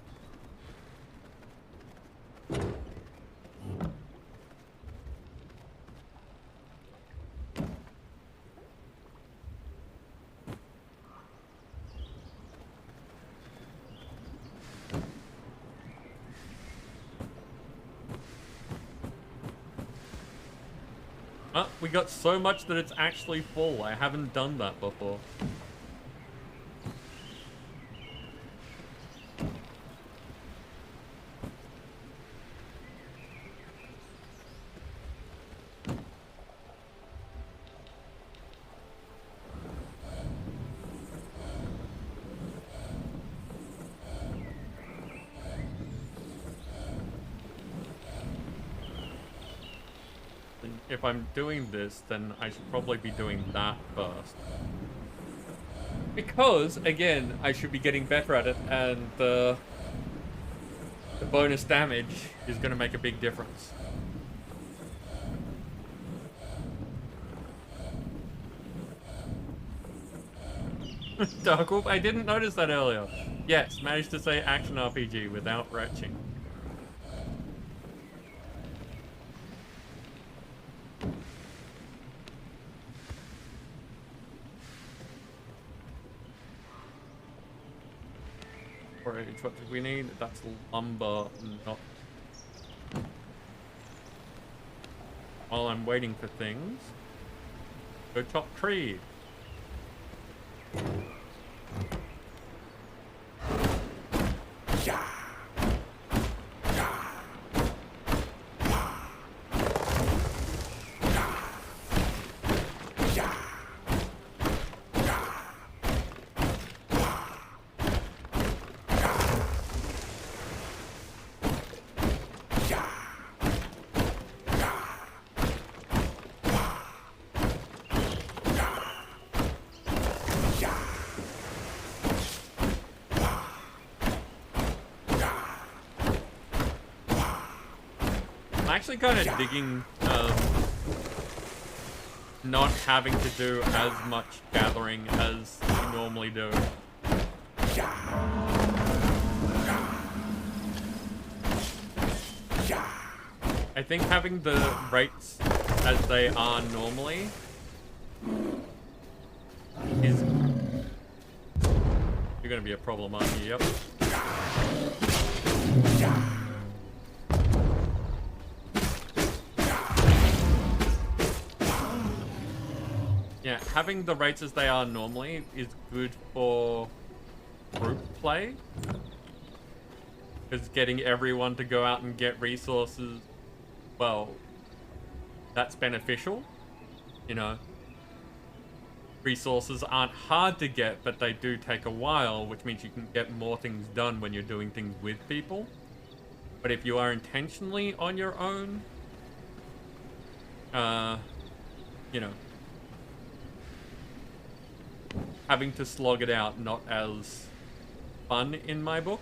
We got so much that it's actually full. I haven't done that before. If I'm doing this, then I should probably be doing that first. Because, again, I should be getting better at it, and the bonus damage is going to make a big difference. Dark Wolf, I didn't notice that earlier. Yes, managed to say action RPG without retching. What did we need? That's lumber, not... While I'm waiting for things, go chop tree. actually kind of digging not having to do as much gathering as you normally do. I think having the rates as they are normally is... You're gonna be a problem, aren't you? Yep. Yeah, having the rates as they are normally is good for group play. Because getting everyone to go out and get resources, well, that's beneficial. You know, resources aren't hard to get, but they do take a while, which means you can get more things done when you're doing things with people. But if you are intentionally on your own, you know, having to slog it out, not as fun in my books.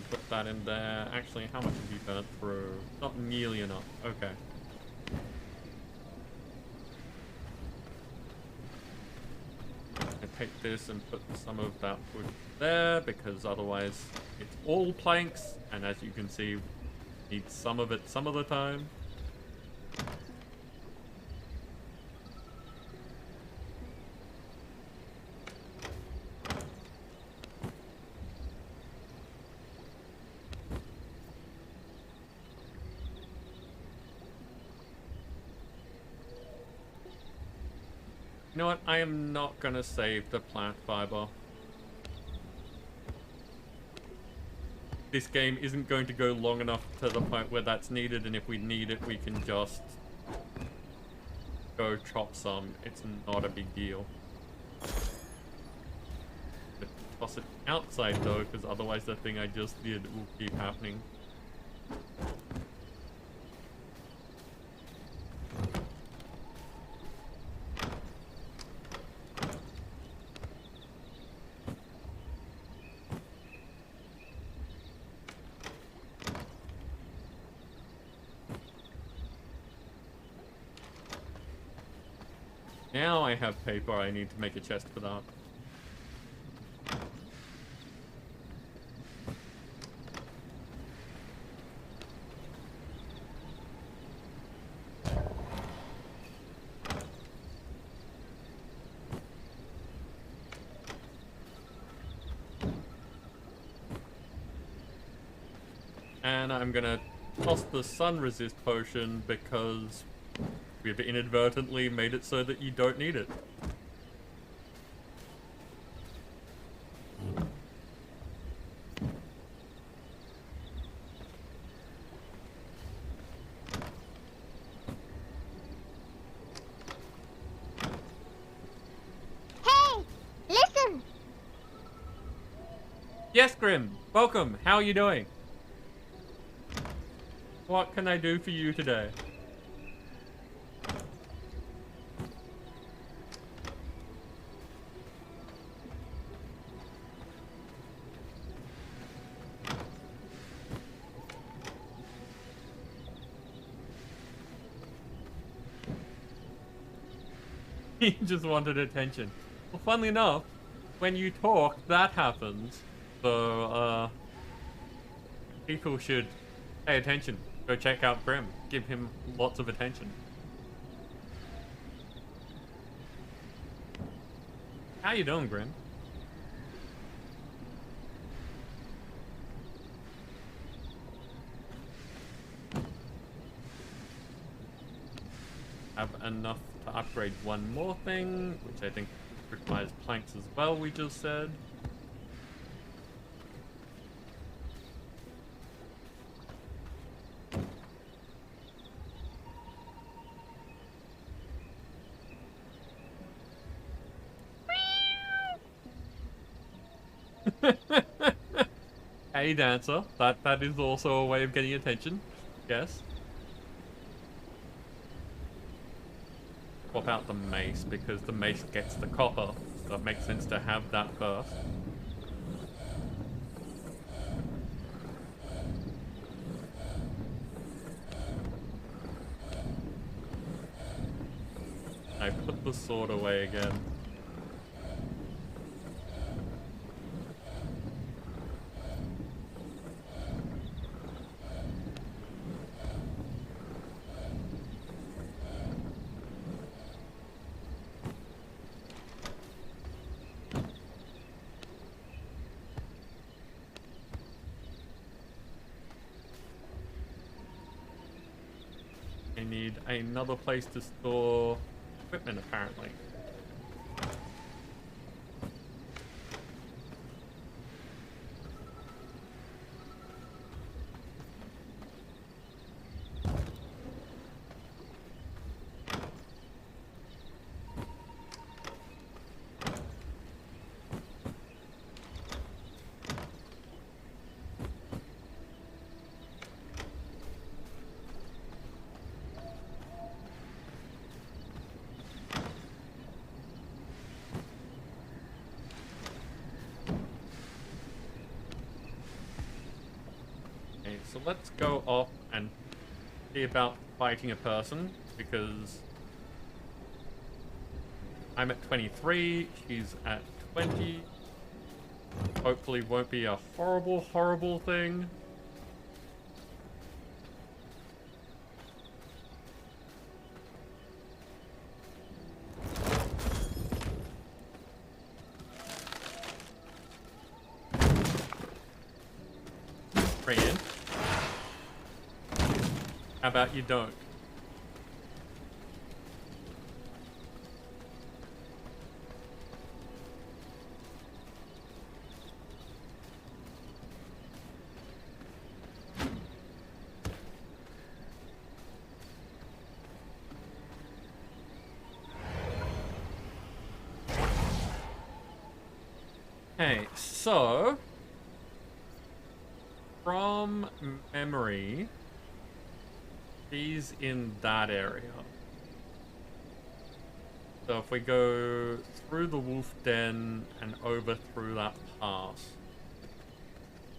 Put that in there. Actually, how much have you burnt through? Not nearly enough. Okay. I take this and put some of that wood there, because otherwise it's all planks, and as you can see, need some of it some of the time. You know what? I am not gonna save the plant fiber. This game isn't going to go long enough to the point where that's needed, and if we need it, we can just go chop some. It's not a big deal. But toss it outside though, because otherwise the thing I just did will keep happening. Now I have paper, I need to make a chest for that. And I'm gonna toss the sun resist potion because we've inadvertently made it so that you don't need it. Hey! Listen! Yes, Grim! Welcome! How are you doing? What can I do for you today? He just wanted attention. Well, funnily enough, when you talk, that happens. So, people should pay attention. Go check out Grim. Give him lots of attention. How you doing, Grim? Have enough to upgrade one more thing, which I think requires planks as well, we just said. Hey, dancer. That is also a way of getting attention. Yes. Swap out the mace because the mace gets the copper, so it makes sense to have that first. I put the sword away again. I need another place to store equipment, apparently. So let's go off and see about fighting a person, because I'm at 23, she's at 20. Hopefully won't be a horrible, horrible thing. Friend. How about you don't? Okay, so from memory, she's in that area. So if we go through the wolf den and over through that pass,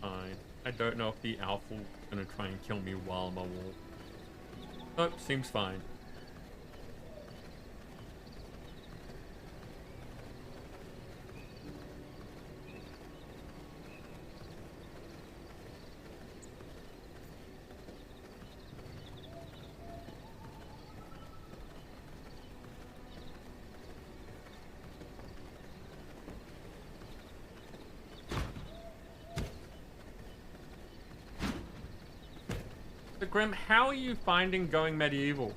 fine. I don't know if the alpha is gonna try and kill me while I'm a wolf. Nope, seems fine. So Grim, how are you finding going medieval?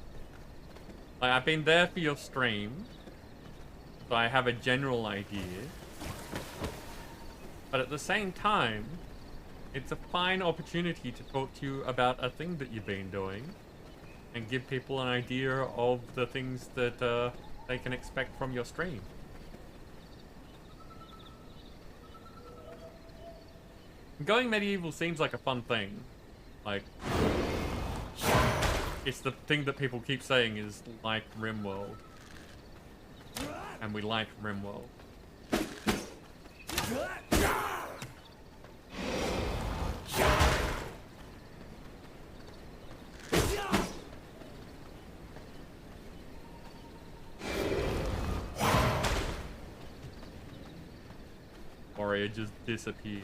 Like, I've been there for your stream, so I have a general idea. But at the same time, it's a fine opportunity to talk to you about a thing that you've been doing and give people an idea of the things that they can expect from your stream. Going medieval seems like a fun thing. Like, it's the thing that people keep saying is like Rimworld. And we like Rimworld. Warrior just disappeared.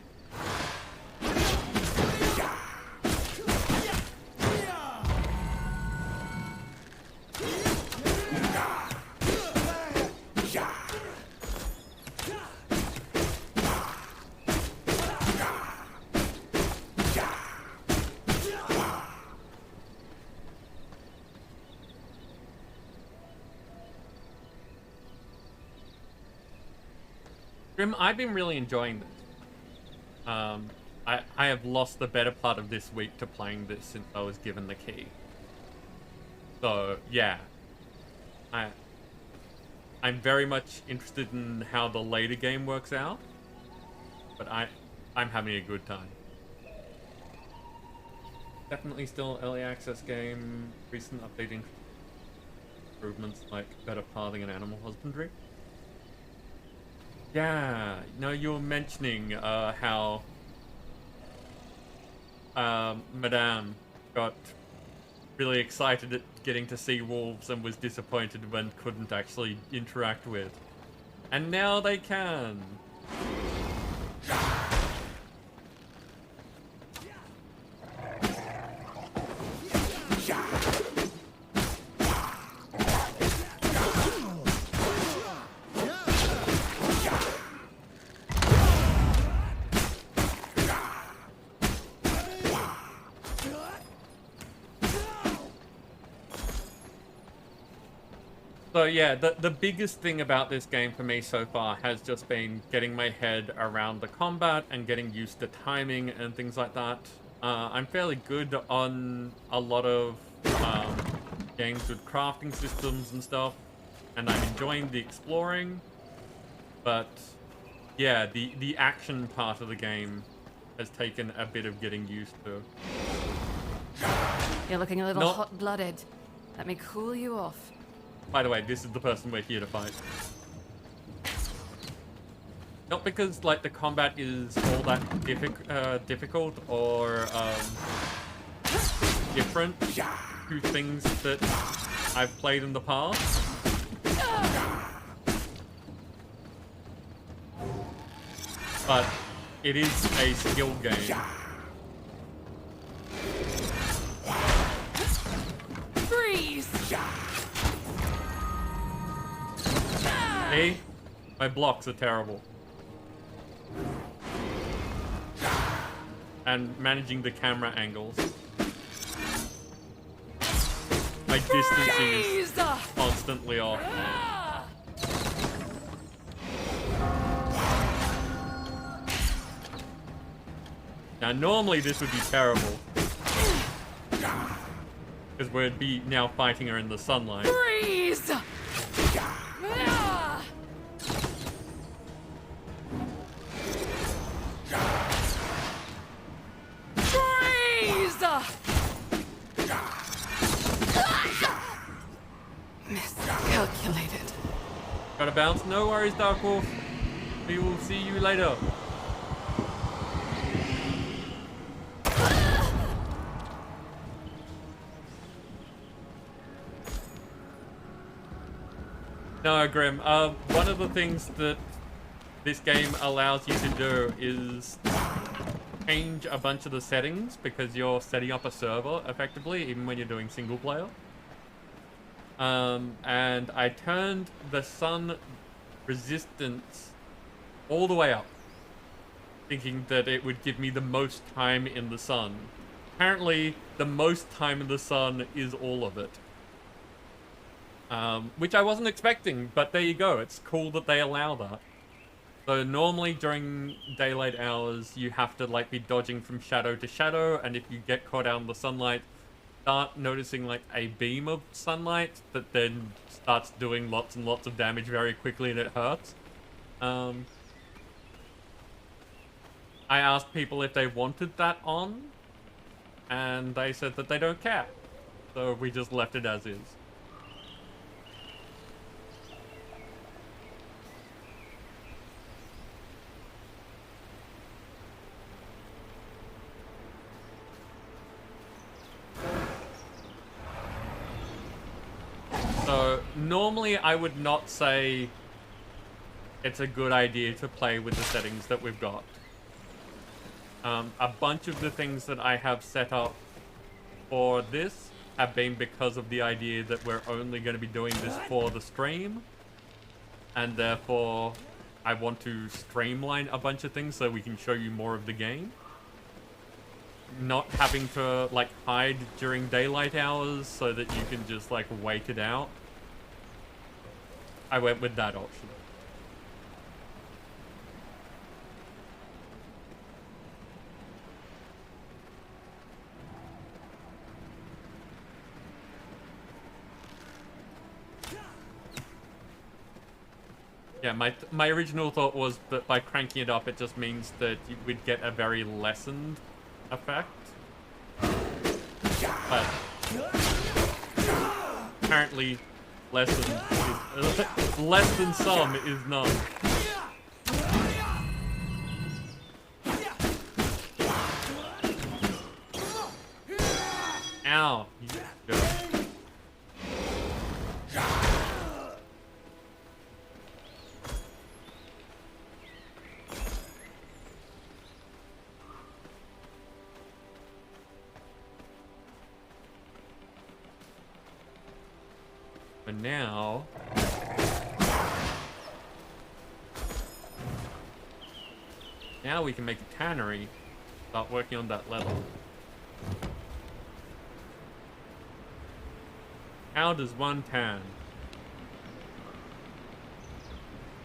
Grim, I've been really enjoying this. I have lost the better part of this week to playing this since I was given the key. So, yeah. I'm very much interested in how the later game works out. But I'm having a good time. Definitely still early access game. Recent updating improvements like better pathing and animal husbandry. Yeah, no, you were mentioning how Madame got really excited at getting to see wolves and was disappointed when couldn't actually interact with. And now they can. So yeah, the biggest thing about this game for me so far has just been getting my head around the combat and getting used to timing and things like that. I'm fairly good on a lot of games with crafting systems and stuff, and I'm enjoying the exploring, but yeah, the action part of the game has taken a bit of getting used to. You're looking a little hot-blooded. Let me cool you off. By the way, this is the person we're here to fight. Not because, like, the combat is all that difficult or different to things that I've played in the past. But it is a skill game. Freeze! See? My blocks are terrible. And managing the camera angles. My distancing is constantly off. Now, normally this would be terrible. Because we'd be now fighting her in the sunlight. Freeze! Miscalculated. Gotta bounce? No worries, Dark Wolf. We will see you later. No, Grim. One of the things that this game allows you to do is change a bunch of the settings because you're setting up a server, effectively, even when you're doing single player. And I turned the sun resistance all the way up, thinking that it would give me the most time in the sun. Apparently, the most time in the sun is all of it. Which I wasn't expecting, but there you go. It's cool that they allow that. So normally during daylight hours, you have to like be dodging from shadow to shadow, and if you get caught out in the sunlight, start noticing like a beam of sunlight that then starts doing lots and lots of damage very quickly and it hurts. I asked people if they wanted that on, and they said that they don't care. So we just left it as is. So, normally I would not say it's a good idea to play with the settings that we've got. A bunch of the things that I have set up for this have been because of the idea that we're only going to be doing this for the stream. And therefore, I want to streamline a bunch of things so we can show you more of the game. Not having to, like, hide during daylight hours so that you can just, like, wait it out. I went with that option. Yeah, my original thought was that by cranking it up, it just means that we'd get a very lessened effect. But apparently less than some is none. Ow. You go. But now we can make a tannery. Start working on that level. How does one tan?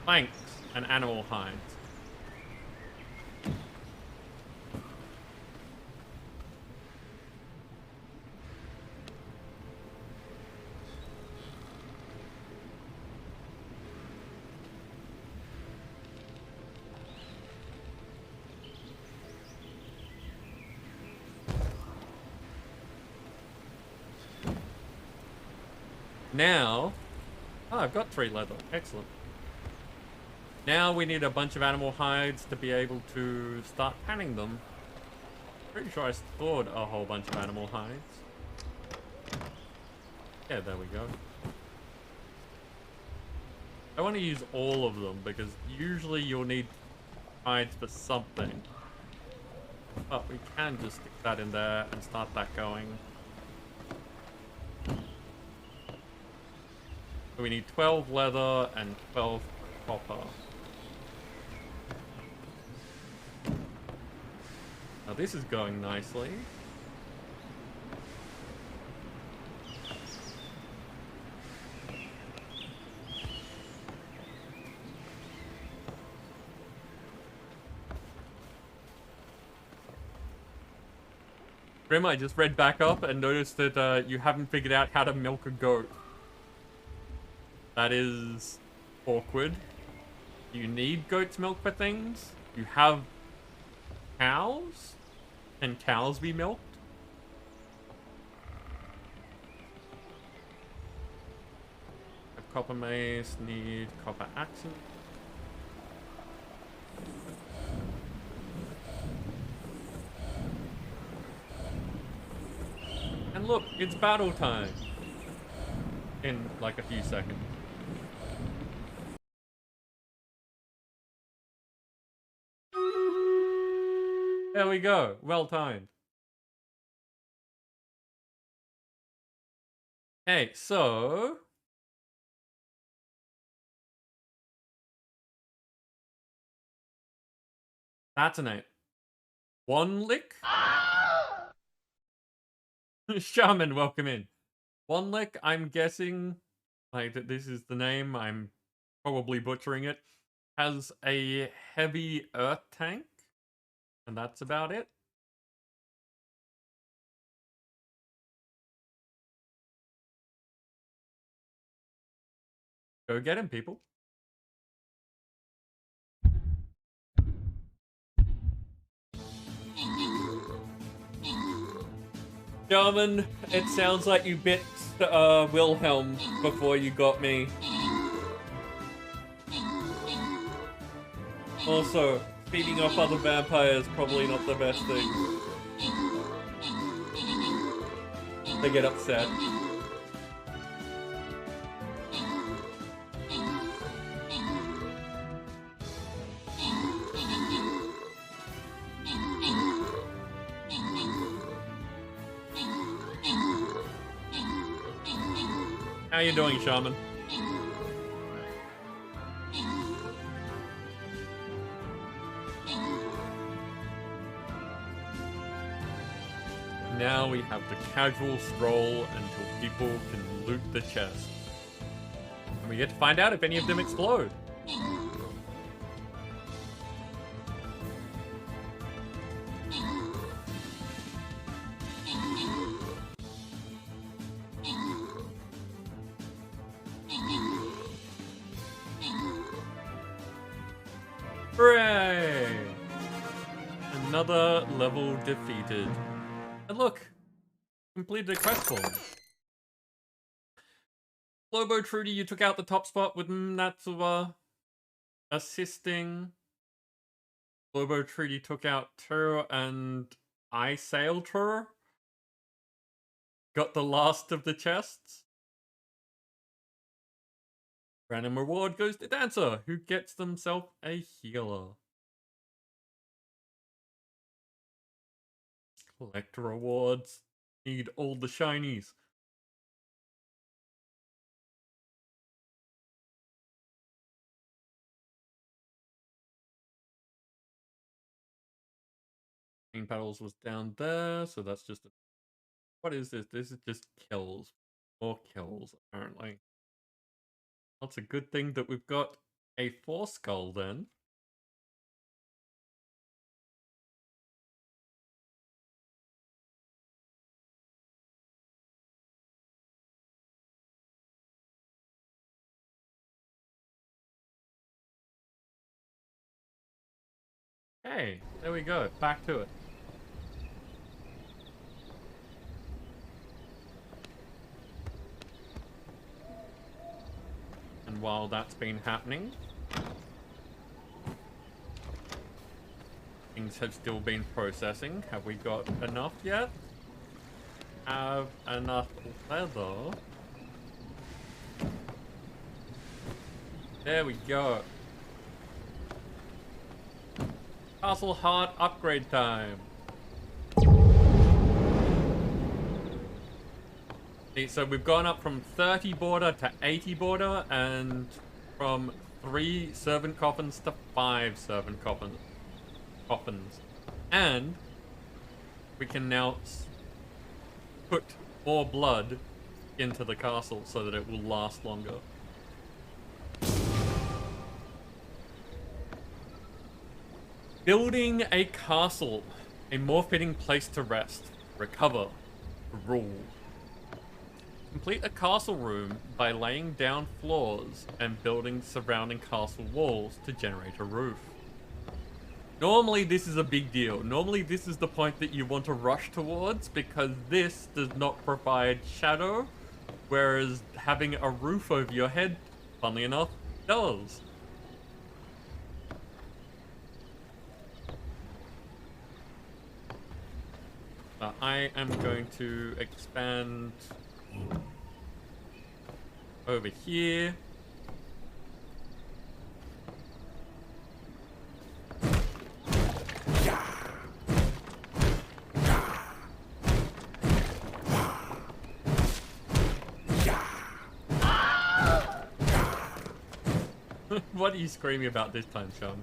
Planks and animal hides. Now, I've got 3 leather. Excellent. Now we need a bunch of animal hides to be able to start tanning them. Pretty sure I stored a whole bunch of animal hides. Yeah, there we go. I want to use all of them because usually you'll need hides for something. But we can just stick that in there and start that going. So we need 12 leather and 12 copper. Now this is going nicely. Grim, I just read back up and noticed that you haven't figured out how to milk a goat. That is awkward. You need goat's milk for things. You have cows? Can cows be milked? Have copper mace, need copper axes. And look, it's battle time. In like a few seconds. There we go. Well timed. Okay, so that's an 8. One lick. Shaman, welcome in. One lick, I'm guessing, like this is the name, I'm probably butchering it, has a heavy earth tank. And that's about it. Go get him, people. Shaman, it sounds like you bit Wilhelm before you got me. Also, feeding off other vampires probably not the best thing. They get upset. How you doing, Shaman? Now we have the casual stroll until people can loot the chest. And we get to find out if any of them explode. Hooray! Another level defeated. And look, Completed a quest for me. Lobo Trudy, you took out the top spot with Natsuwa assisting. Lobo Trudy took out Tur and I sailed her. Got the last of the chests. Random reward goes to Dancer, who gets themselves a healer. Collect rewards. Need all the shinies. Green Petals was down there, so that's just a... What is this? This is just kills. More kills, apparently. That's a good thing that we've got a 4 skull then. Hey, there we go. Back to it. And while that's been happening, things have still been processing. Have we got enough yet? Have enough leather. There we go. Castle Heart upgrade time. See, so we've gone up from 30 border to 80 border, and from 3 servant coffins to 5 servant coffins. And we can now put more blood into the castle so that it will last longer. Building a castle, a more fitting place to rest, recover, rule. Complete a castle room by laying down floors and building surrounding castle walls to generate a roof. Normally this is a big deal. Normally this is the point that you want to rush towards because this does not provide shadow, whereas having a roof over your head, funnily enough, does. I am going to expand over here. What are you screaming about this time, Sean?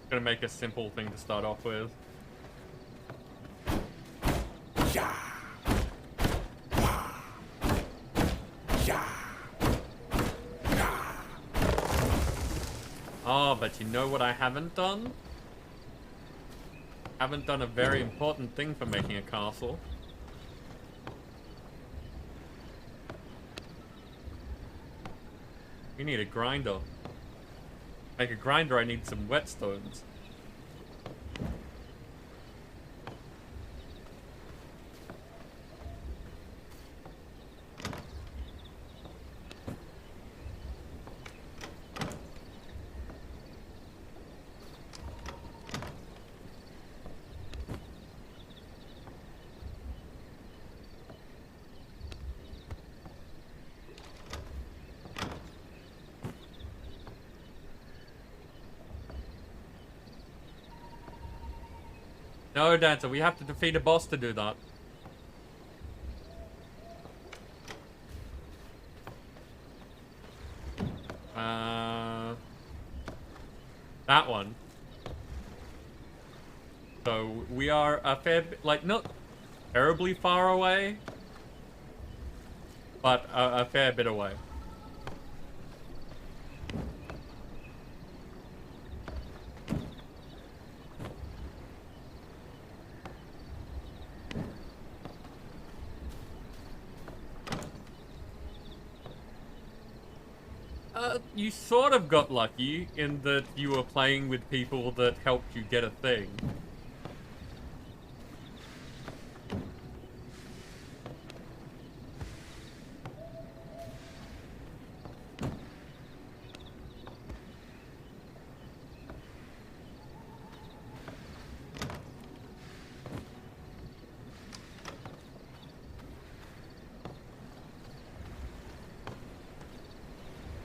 Gonna make a simple thing to start off with. Oh, but you know what I haven't done? Haven't done a very important thing for making a castle. We need a grinder. Make a grinder, I need some whetstones. No, Dancer, we have to defeat a boss to do that. That one. So, we are a fair bit, like, not terribly far away, but a fair bit away. You sort of got lucky in that you were playing with people that helped you get a thing.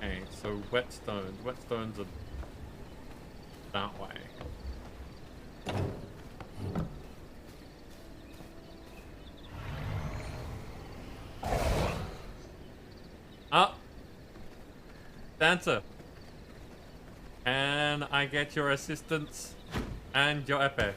Okay, so whetstones. Whetstones are that way. Ah! Dancer! Can I get your assistance and your epee?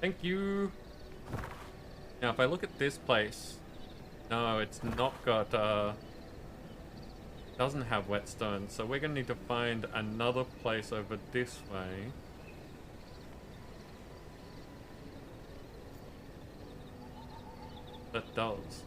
Thank you. Now, if I look at this place, no, it's not got, doesn't have whetstone, so we're gonna need to find another place over this way. That does.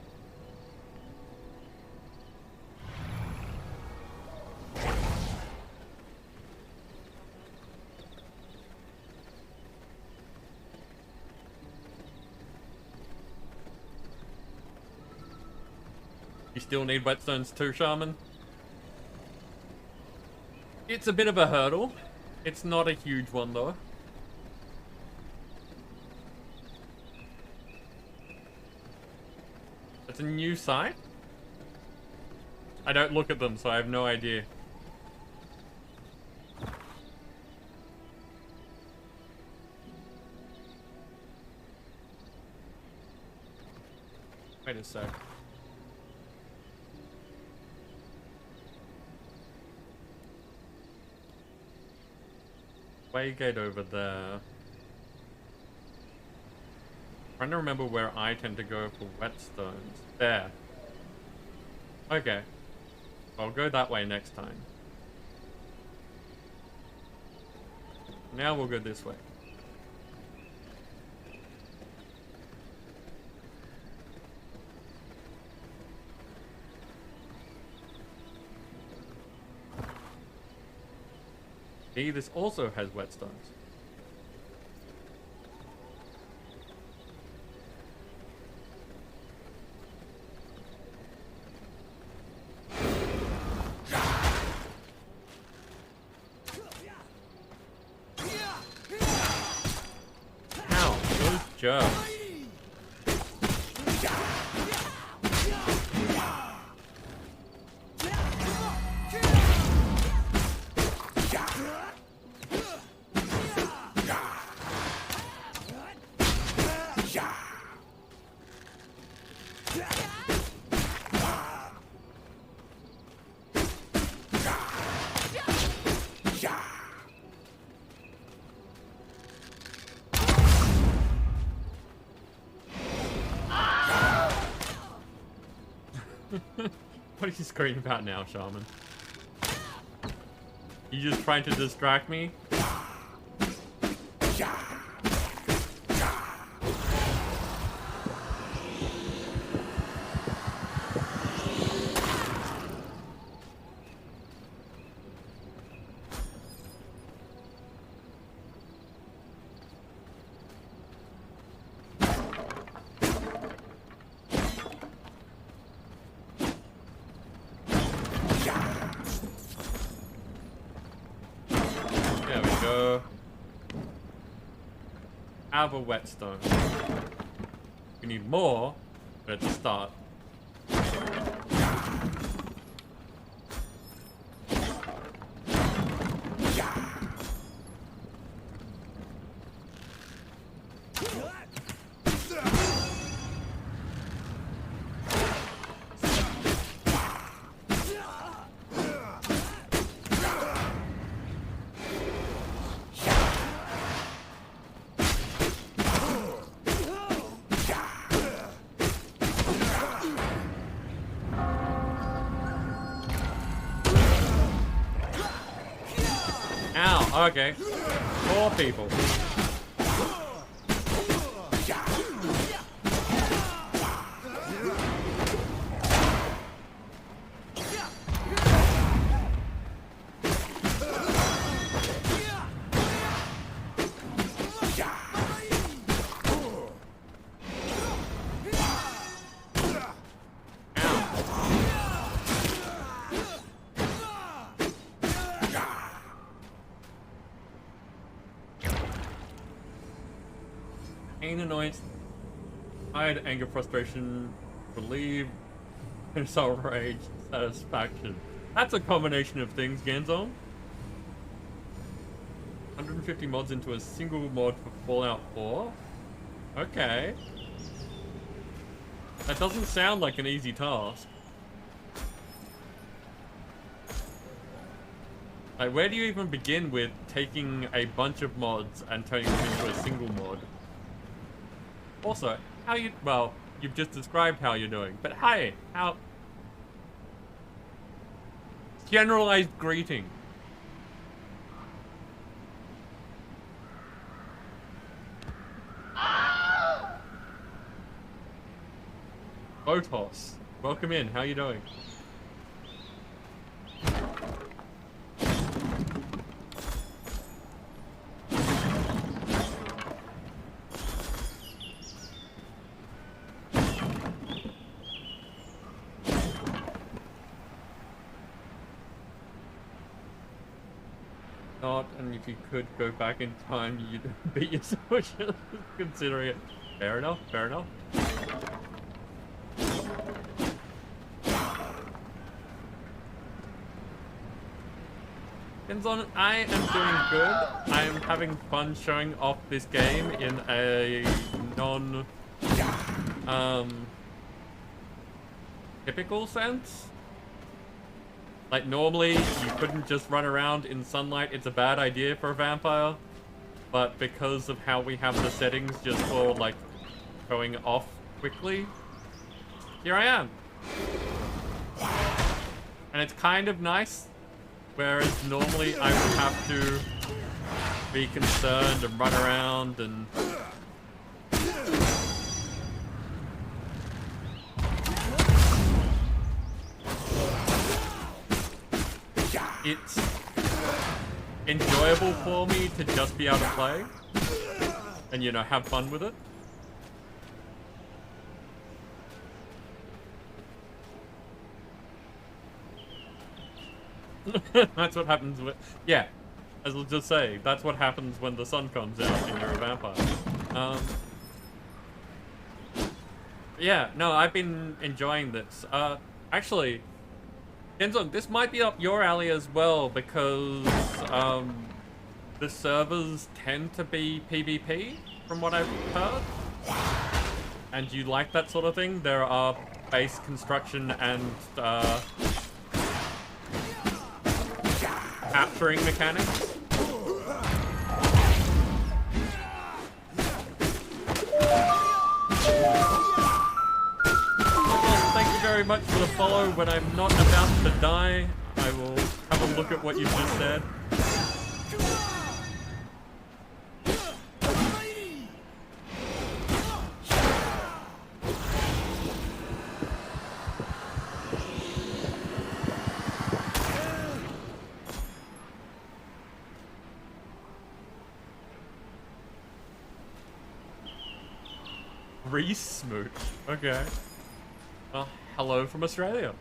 You still need whetstones too, Shaman? It's a bit of a hurdle. It's not a huge one, though. It's a new site? I don't look at them, so I have no idea. Wait a sec. Waygate over there. Trying to remember where I tend to go for whetstones. There. Okay. I'll go that way next time. Now we'll go this way. See, this also has whetstones. Ow, those jerks. What are you screaming about now, Shaman? You just trying to distract me? Have a whetstone. We need more, but it's a start. Okay. 4 people. Pain, annoyance, pride, anger, frustration, relief, insult, rage, satisfaction. That's a combination of things, Genzon. 150 mods into a single mod for Fallout 4? Okay. That doesn't sound like an easy task. Like, where do you even begin with taking a bunch of mods and turning them into a single mod? Also, how you... Well, you've just described how you're doing, but hey, how... Generalized greeting. Botos, welcome in, how you doing? And if you could go back in time, you'd beat yourself just considering it. Fair enough, fair enough. Genzon, I am doing good. I am having fun showing off this game in a typical sense. Like, normally, you couldn't just run around in sunlight. It's a bad idea for a vampire. But because of how we have the settings just for, like, going off quickly, here I am. And it's kind of nice. Whereas normally I would have to be concerned and run around and... It's enjoyable for me to just be able to play and, you know, have fun with it. That's what happens with... Yeah, as I'll just say, that's what happens when the sun comes out and you're a vampire. Yeah, no, I've been enjoying this. Actually... Genzon, this might be up your alley as well, because the servers tend to be PvP, from what I've heard. And you like that sort of thing? There are base construction and capturing mechanics. Very much for the follow. When I'm not about to die, I will have a look at what you've just said. Re-smooch. Okay. Well, hello from Australia.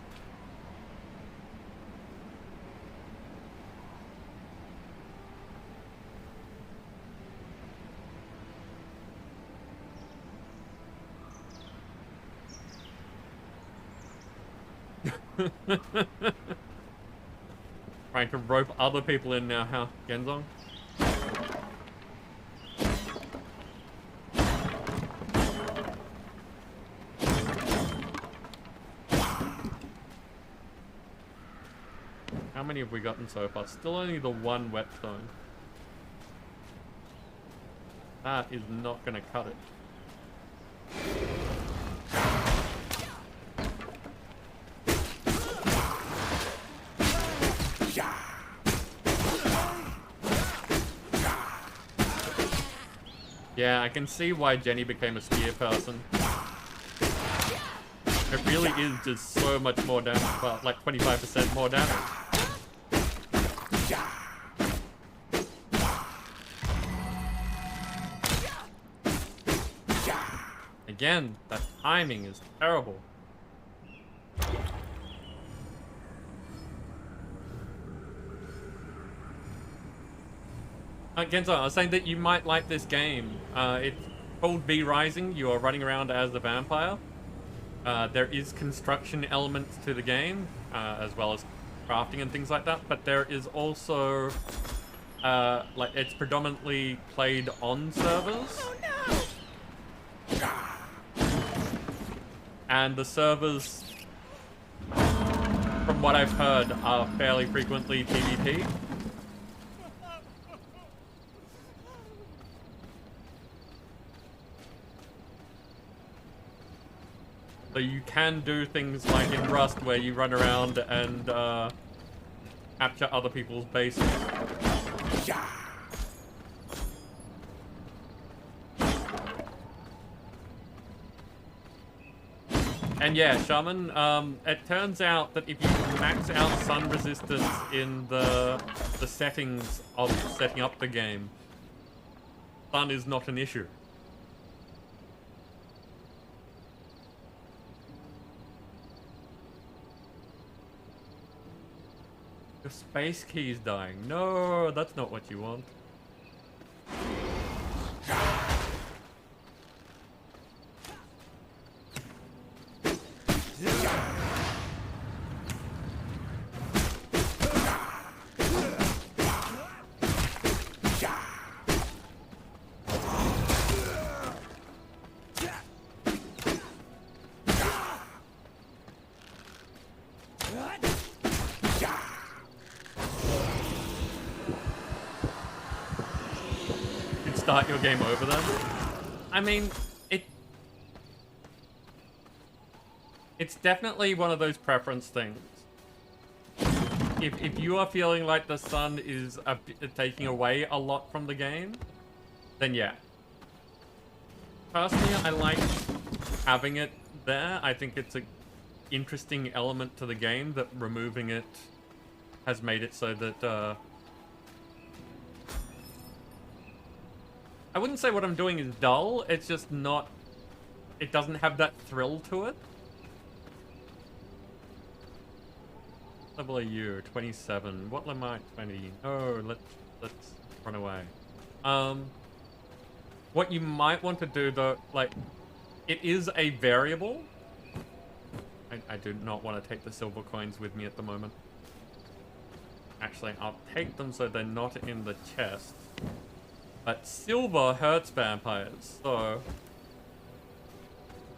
Trying to rope other people in now, huh, Genzong? How many have we gotten so far? Still only the one whetstone. That is not gonna cut it. Yeah, I can see why Jenny became a spear person. It really is just so much more damage, well, like 25% more damage. Again, that timing is terrible. Genzo, I was saying that you might like this game. It's called V Rising. You are running around as a vampire. There is construction elements to the game, as well as crafting and things like that. But there is also, like, it's predominantly played on servers. Oh no! And the servers, from what I've heard, are fairly frequently PvP. So you can do things like in Rust where you run around and capture other people's bases. And yeah, Shaman, it turns out that if you max out sun resistance in the settings of setting up the game, sun is not an issue. Your space key is dying. No, that's not what you want. Start your game over then? I mean, it's definitely one of those preference things. If you are feeling like the sun is taking away a lot from the game, then yeah. Personally, I like having it there. I think it's an interesting element to the game that removing it has made it so that I wouldn't say what I'm doing is dull, it's just not... It doesn't have that thrill to it. Level are you? 27. What am I? 20. Oh, let's run away. What you might want to do though, like, it is a variable. I do not want to take the silver coins with me at the moment. Actually, I'll take them so they're not in the chest. But silver hurts vampires, so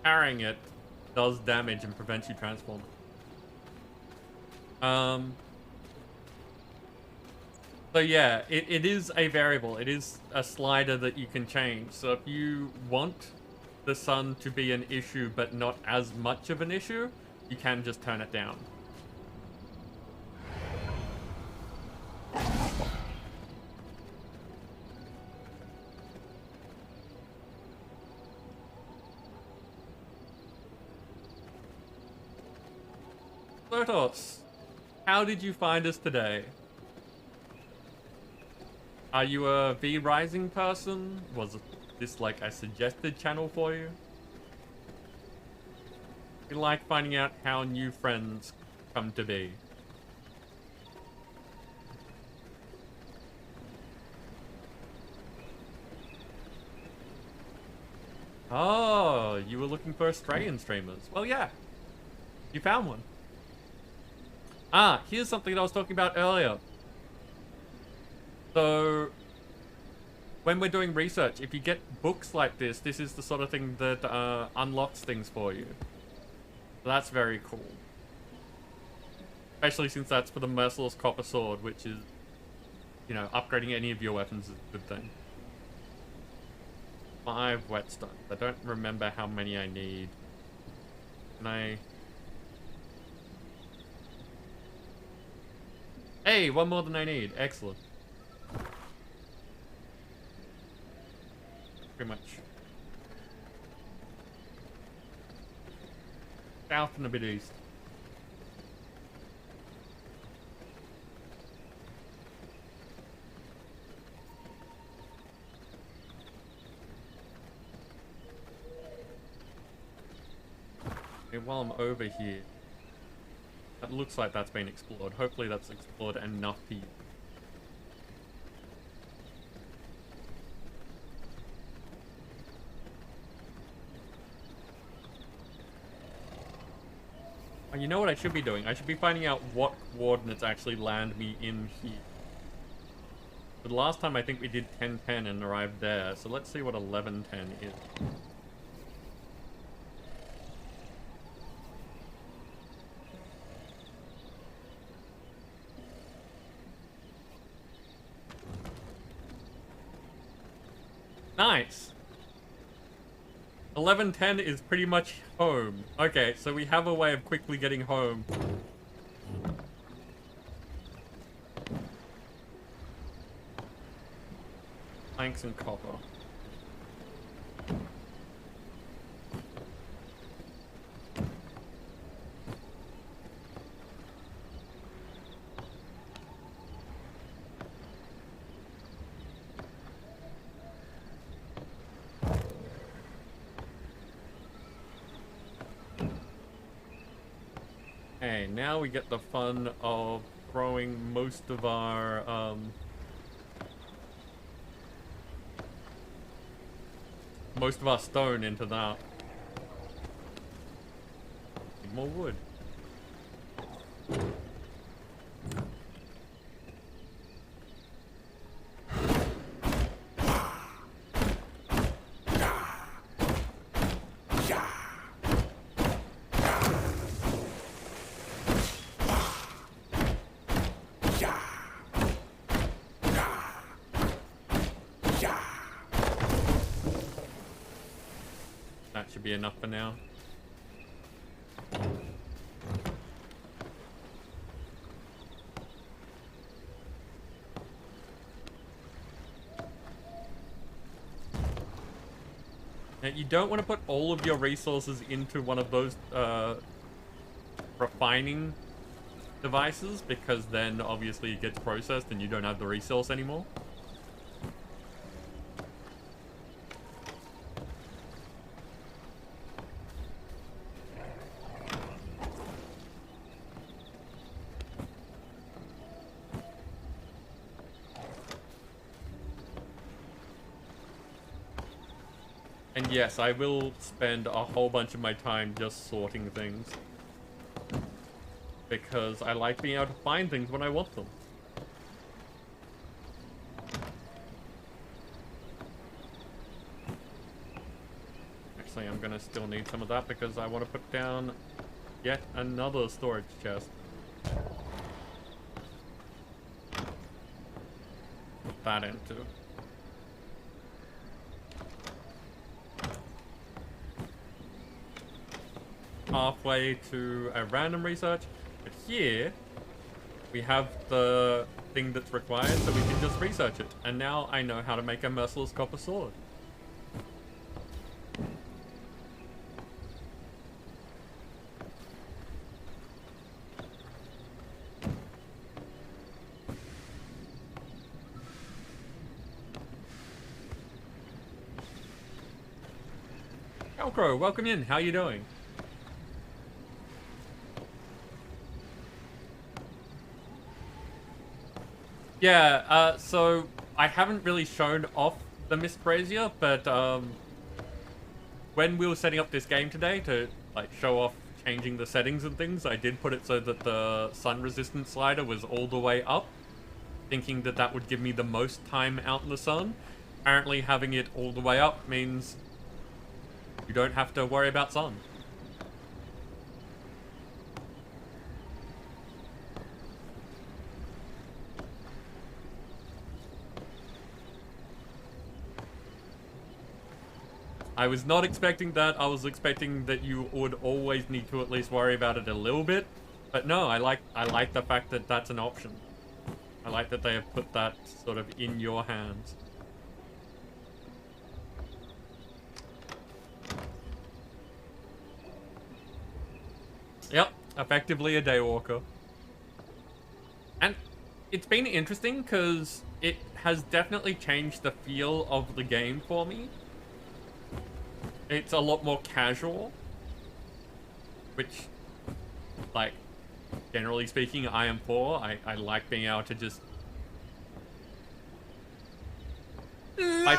carrying it does damage and prevents you transforming. So yeah, it is a variable. It is a slider that you can change. So if you want the sun to be an issue but not as much of an issue, you can just turn it down. Lotos, how did you find us today? Are you a V Rising person? Was this like a suggested channel for you? You like finding out how new friends come to be. Oh, you were looking for Australian streamers. Well, yeah, you found one. Ah, here's something that I was talking about earlier. So, when we're doing research, if you get books like this, this is the sort of thing that unlocks things for you. So that's very cool. Especially since that's for the Merciless Copper Sword, which is, you know, upgrading any of your weapons is a good thing. 5 whetstones. I don't remember how many I need. Can I... Hey, 1 more than I need. Excellent. pretty much south and a bit east. Okay, while I'm over here, that looks like that's been explored. Hopefully that's explored enough here. Oh, you know what I should be doing? I should be finding out what coordinates actually land me in here. But last time I think we did 1010 and arrived there, so let's see what 1110 is. Nice! 1110 is pretty much home. Okay, so we have a way of quickly getting home. Planks and copper. Okay, now we get the fun of throwing most of our, stone into that. Need more wood. That should be enough for now. Now, you don't want to put all of your resources into one of those refining devices, because then obviously it gets processed and you don't have the resource anymore. And yes, I will spend a whole bunch of my time just sorting things. Because I like being able to find things when I want them. Actually, I'm gonna still need some of that because I want to put down yet another storage chest. Put that into. Halfway to a random research, but here we have the thing that's required, so we can just research it. And now I know how to make a merciless copper sword. Elcro, welcome in. How you doing? Yeah, so I haven't really shown off the Mist Brazier, but when we were setting up this game today to like show off changing the settings and things, I did put it so that the sun resistance slider was all the way up, thinking that that would give me the most time out in the sun. Apparently having it all the way up means you don't have to worry about sun. I was not expecting that. I was expecting that you would always need to at least worry about it a little bit. But no, I like the fact that that's an option. I like that they have put that sort of in your hands. Yep, effectively a daywalker. And it's been interesting because it has definitely changed the feel of the game for me. It's a lot more casual, which, like, generally speaking, I am for. I like being able to just... Long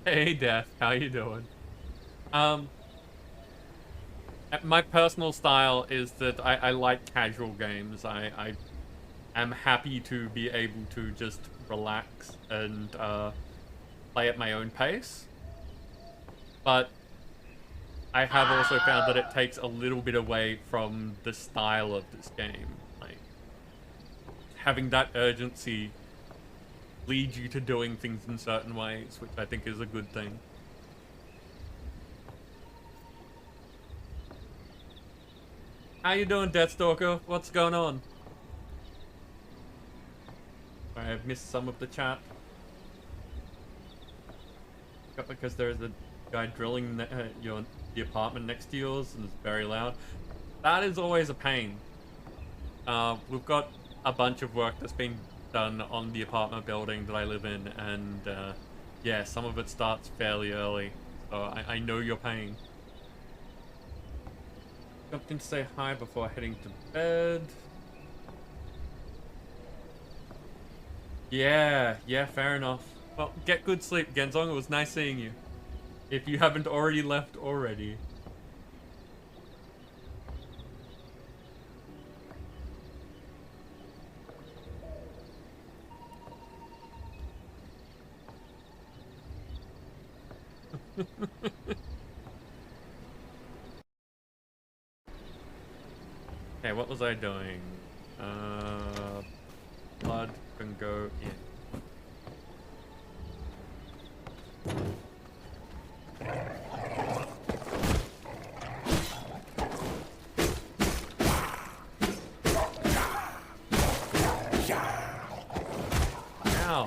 Hey, Death, how you doing? My personal style is that I like casual games. I am happy to be able to just relax and play at my own pace. But I have also found that it takes a little bit away from the style of this game. Like, having that urgency leads you to doing things in certain ways, which I think is a good thing. How you doing, Deathstalker? What's going on? Sorry, I've missed some of the chat. Because there's a guy drilling the apartment next to yours and it's very loud. That is always a pain. We've got a bunch of work that's been done on the apartment building that I live in, and yeah, some of it starts fairly early, so I know your pain. Jumped in to say hi before heading to bed. Yeah, fair enough. Well, get good sleep, Genzong. It was nice seeing you. If you haven't already left already. Okay, what was I doing? Blood can go in. Ow.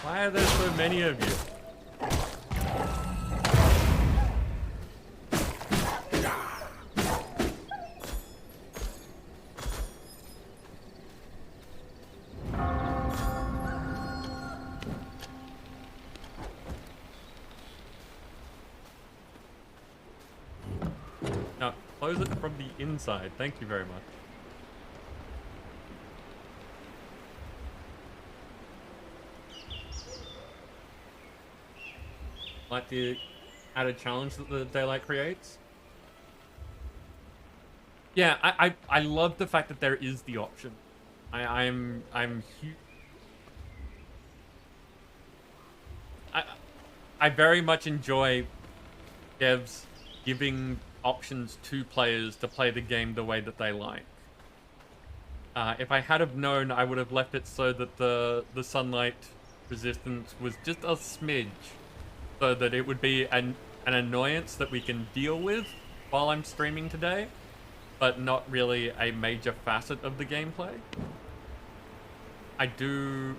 Why are there so many of you? Now, close it from the inside. Thank you very much. Like the added challenge that the daylight creates. Yeah, I love the fact that there is the option. I'm I very much enjoy devs giving options to players to play the game the way that they like. If I had have known, I would have left it so that the sunlight resistance was just a smidge, so that it would be an annoyance that we can deal with while I'm streaming today, but not really a major facet of the gameplay. I do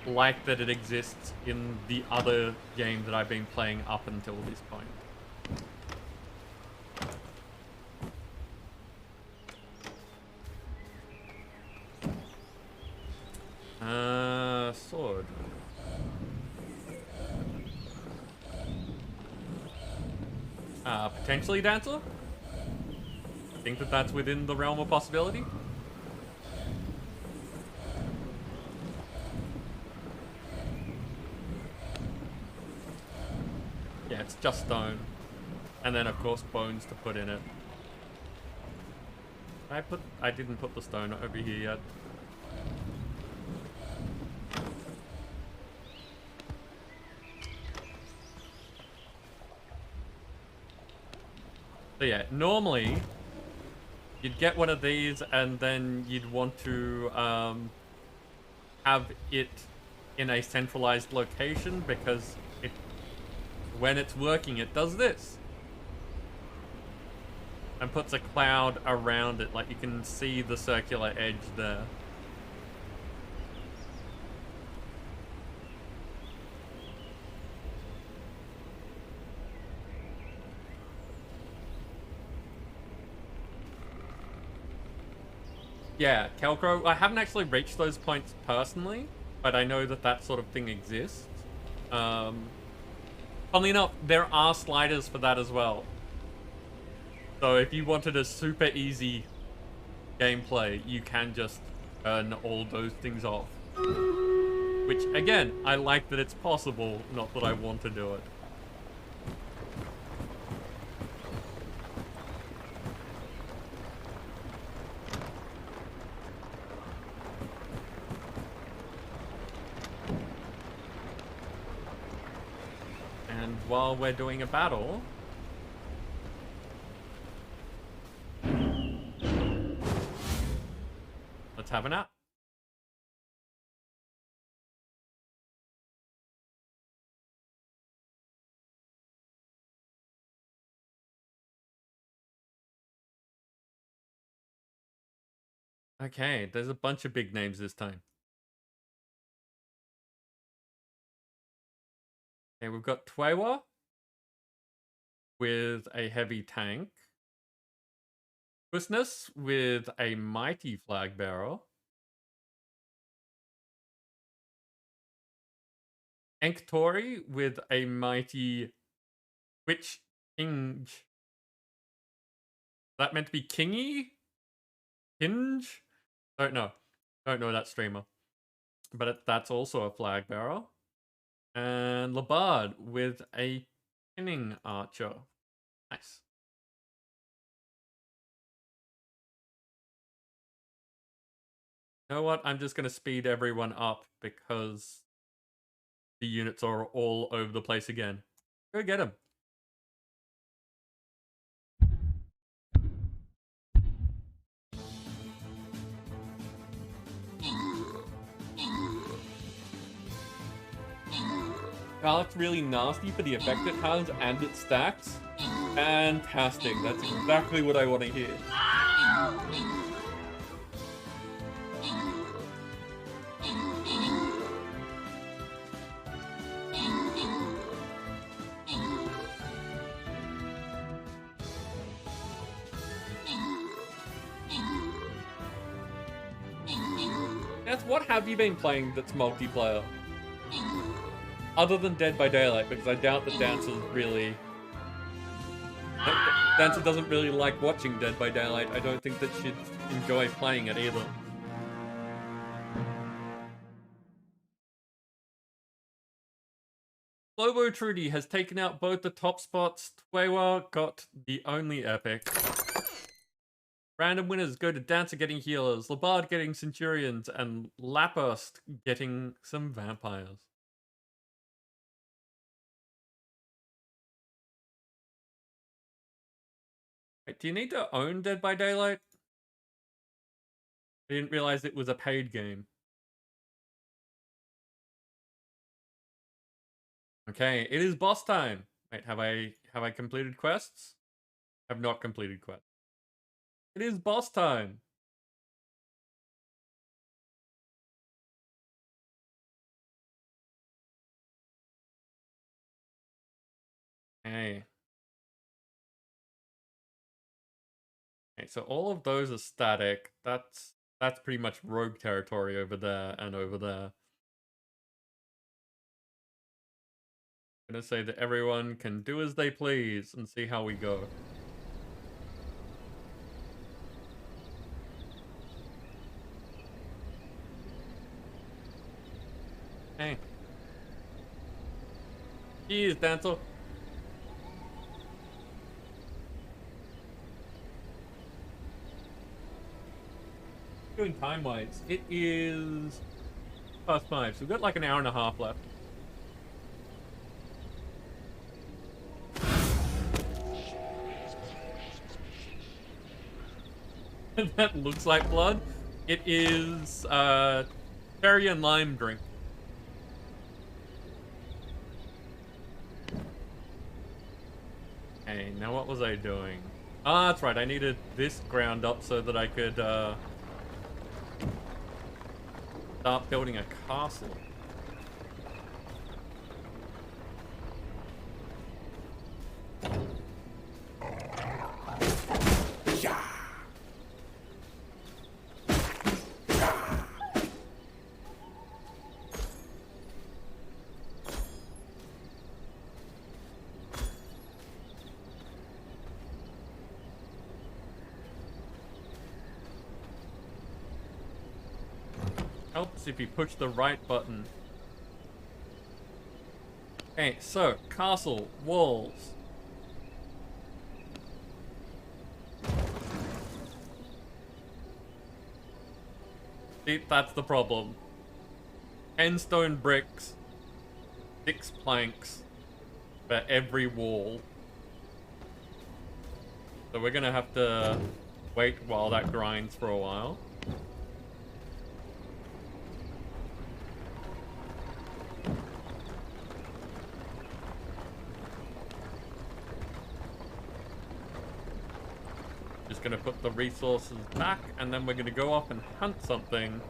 like that it exists in the other game that I've been playing up until this point. Sword. Potentially Dancer? I think that that's within the realm of possibility. Yeah, it's just stone. And then, of course, bones to put in it. I didn't put the stone over here yet. So yeah, normally you'd get one of these and then you'd want to have it in a centralized location, because when it's working, it does this. and puts a cloud around it, like you can see the circular edge there. Yeah, Kelcro, I haven't actually reached those points personally, but I know that that sort of thing exists. Funnily enough, there are sliders for that as well. So if you wanted a super easy gameplay, you can just turn all those things off. Which, again, I like that it's possible, not that I want to do it. And while we're doing a battle... let's have a nap. Okay, there's a bunch of big names this time. Okay, we've got Twewa with a heavy tank. Quisness with a mighty flag bearer. Enktori with a mighty Twitch Hinge. Is that meant to be Kingy? Hinge? Don't know. Don't know that streamer. But that's also a flag bearer. And Labard with a pinning archer. Nice. You know what? I'm just going to speed everyone up because the units are all over the place again. Go get them. Garlic's really nasty for the effect it has and it stacks. Fantastic. That's exactly what I want to hear. Beth, what have you been playing that's multiplayer? Other than Dead by Daylight, because I doubt that Dancer's really... Dancer doesn't really like watching Dead by Daylight. I don't think that she'd enjoy playing it either. Lobo Trudy has taken out both the top spots. Twewa got the only epic. Random winners go to Dancer getting healers, Labard getting centurions, and Lapurst getting some vampires. Wait, do you need to own Dead by Daylight? I didn't realize it was a paid game. Okay, it is boss time. Wait, have I completed quests? Have not completed quests. It is boss time. Hey. Okay, so all of those are static. That's pretty much rogue territory over there and over there. I'm gonna say that everyone can do as they please and see how we go. Hey. Cheers, Dancer. Doing time-wise, it is past 5, so we've got like an hour and a half left. That looks like blood. It is cherry and lime drink. Okay, now what was I doing? Ah, that's right. I needed this ground up so that I could start building a castle. Helps if you push the right button. Okay, so castle, walls. See, that's the problem. 10 stone bricks, 6 planks for every wall. So we're gonna have to wait while that grinds for a while. Just gonna put the resources back, and then we're gonna go off and hunt something.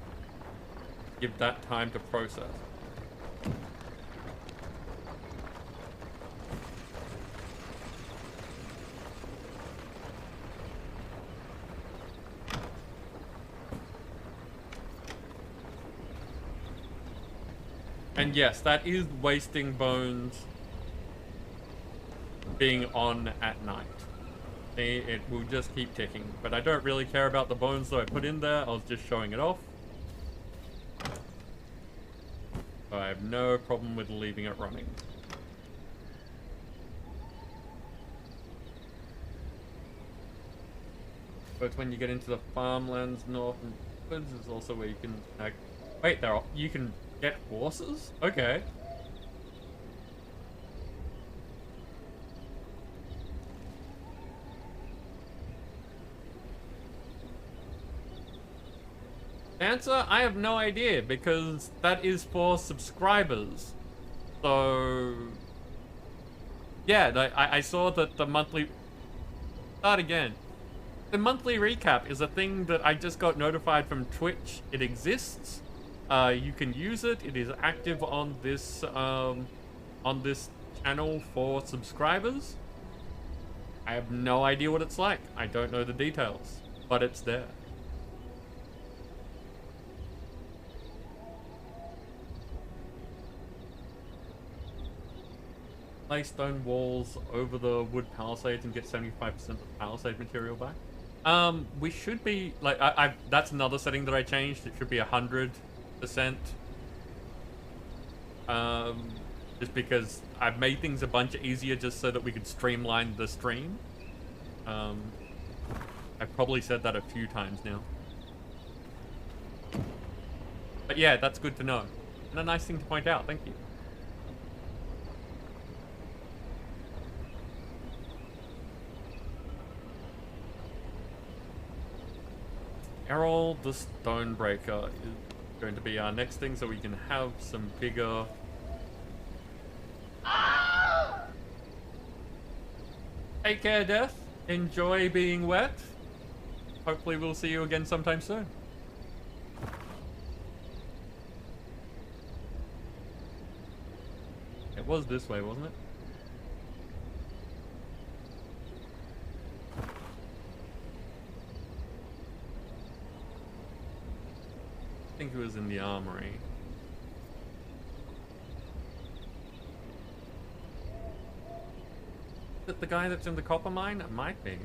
Give that time to process. And yes, that is wasting bones being on at night. See, it will just keep ticking. But I don't really care about the bones that I put in there. I was just showing it off. I have no problem with leaving it running. But when you get into the farmlands north and woods is also where you can wait, you can get horses? Okay. Answer? I have no idea, because that is for subscribers. So yeah, I saw that the monthly... Start again. The monthly recap is a thing that I just got notified from Twitch. It exists. You can use it. It is active on this channel for subscribers. I have no idea what it's like. I don't know the details, but it's there. Lay stone walls over the wood palisades and get 75% of the palisade material back. We should be like that's another setting that I changed. It should be 100%. Just because I've made things a bunch easier just so that we could streamline the stream. I've probably said that a few times now. But yeah, that's good to know. And a nice thing to point out. Thank you. Errol the Stonebreaker is going to be our next thing, so we can have some bigger... Take care, Death. Enjoy being wet. Hopefully we'll see you again sometime soon. It was this way, wasn't it? I think it was in the armory. Is it the guy that's in the copper mine? It might be.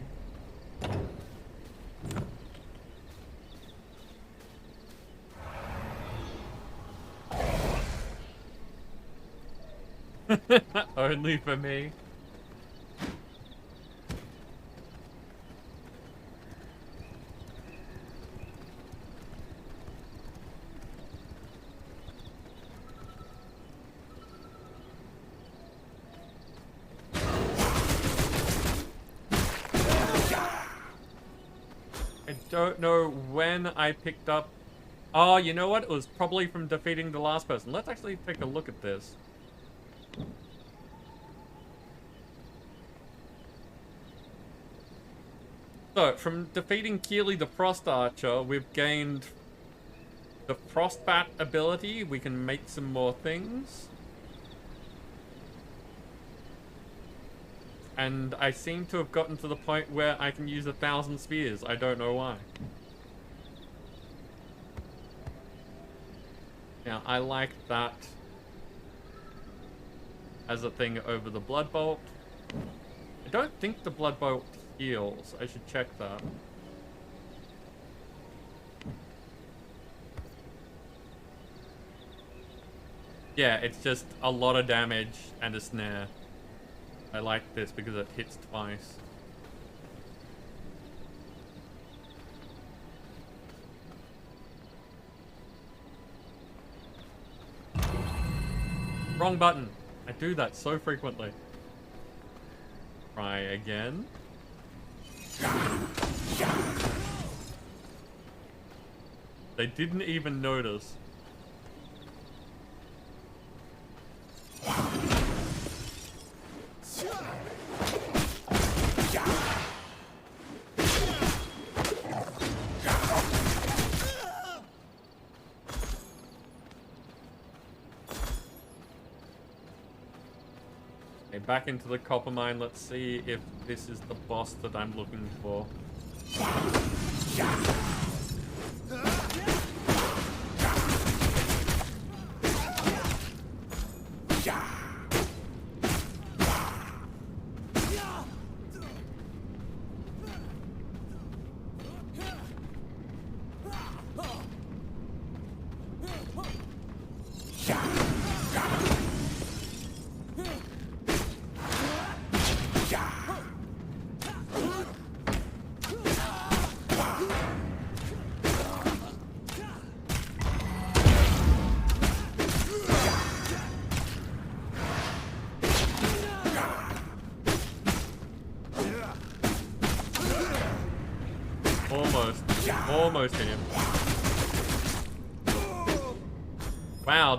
Only for me. I don't know when I picked up... Oh, you know what? It was probably from defeating the last person. Let's actually take a look at this. So, from defeating Keely the Frost Archer, we've gained the Frostbat ability. We can make some more things. And I seem to have gotten to the point where I can use 1,000 spears. I don't know why. Now, I like that as a thing over the Blood Bolt. I don't think the Blood Bolt heals. I should check that. Yeah, it's just a lot of damage and a snare. I like this because it hits twice. Wrong button. I do that so frequently. Try again. They didn't even notice. Okay, back into the copper mine. Let's see if this is the boss that I'm looking for. Almost hit him. Wow,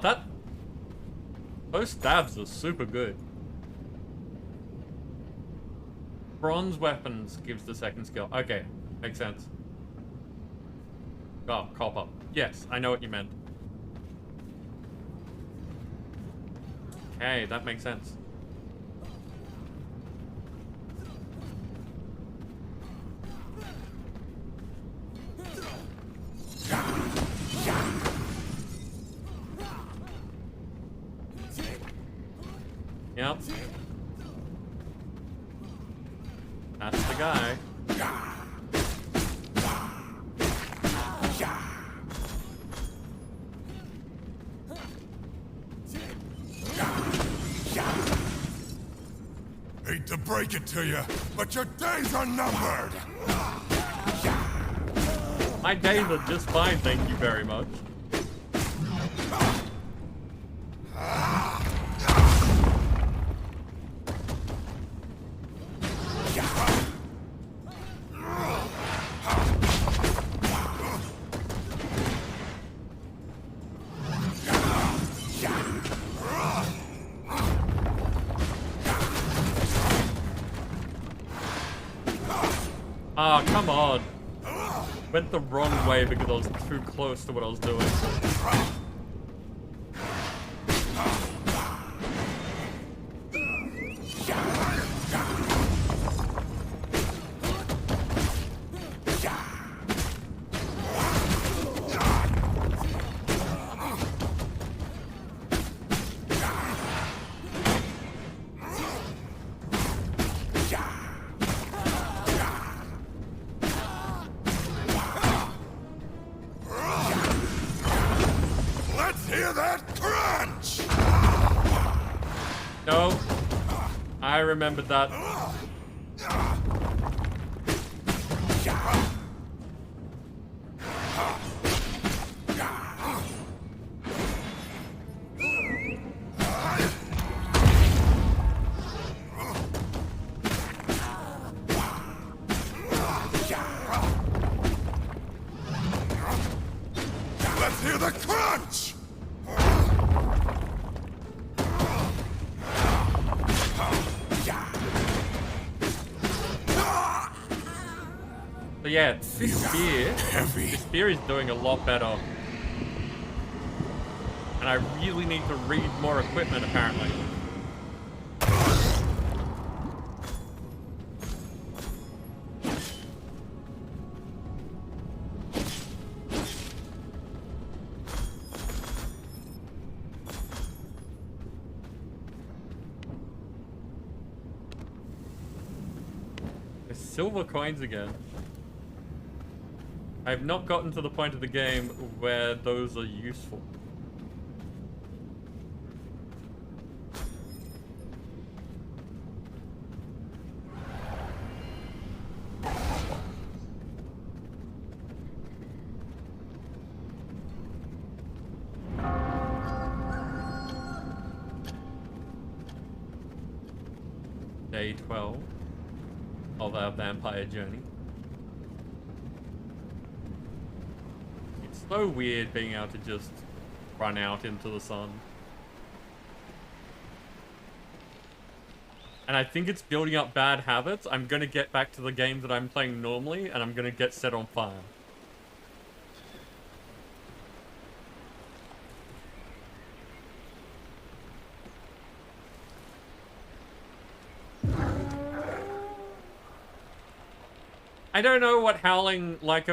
those stabs are super good. Bronze weapons gives the second skill. Okay, makes sense. Oh, copper. Yes, I know what you meant. Okay, that makes sense. Yep. That's the guy. Hate to break it to you, but your days are numbered! My days are just fine, thank you very much. Ah, oh, come on. Went the wrong way because I was too close to what I was doing. No, I remembered that. Let's hear the crunch! So yeah, this Heavy. spear is doing a lot better. And I really need to read more equipment, apparently. There's silver coins again. I have not gotten to the point of the game where those are useful. Day 12 of our vampire journey. It's so weird being able to just run out into the sun. And I think it's building up bad habits. I'm gonna get back to the game that I'm playing normally, and I'm gonna get set on fire. I don't know what howling like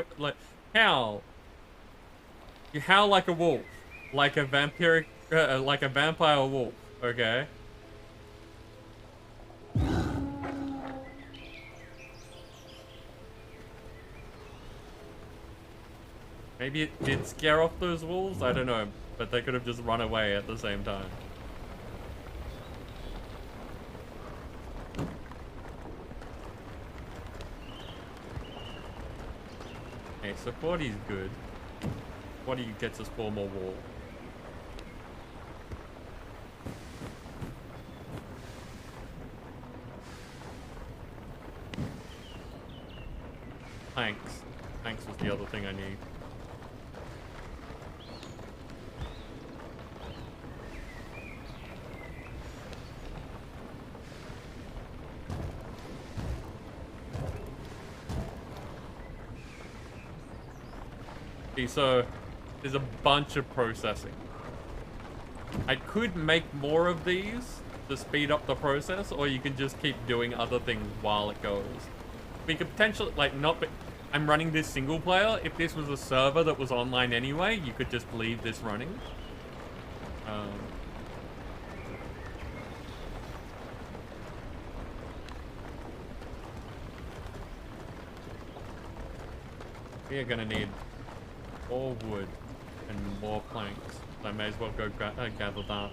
howl. You howl like a wolf, like a vampiric, like a vampire wolf. Okay. Maybe it did scare off those wolves. I don't know, but they could have just run away at the same time. Okay, so 40 is good. 40 gets us 4 more wall. Planks. Planks was the other thing I need. So there's a bunch of processing. I could make more of these to speed up the process, or you can just keep doing other things while it goes. We could potentially, like, I'm running this single player. If this was a server that was online anyway, you could just leave this running. We are gonna need more wood and more planks. So I may as well go gather that.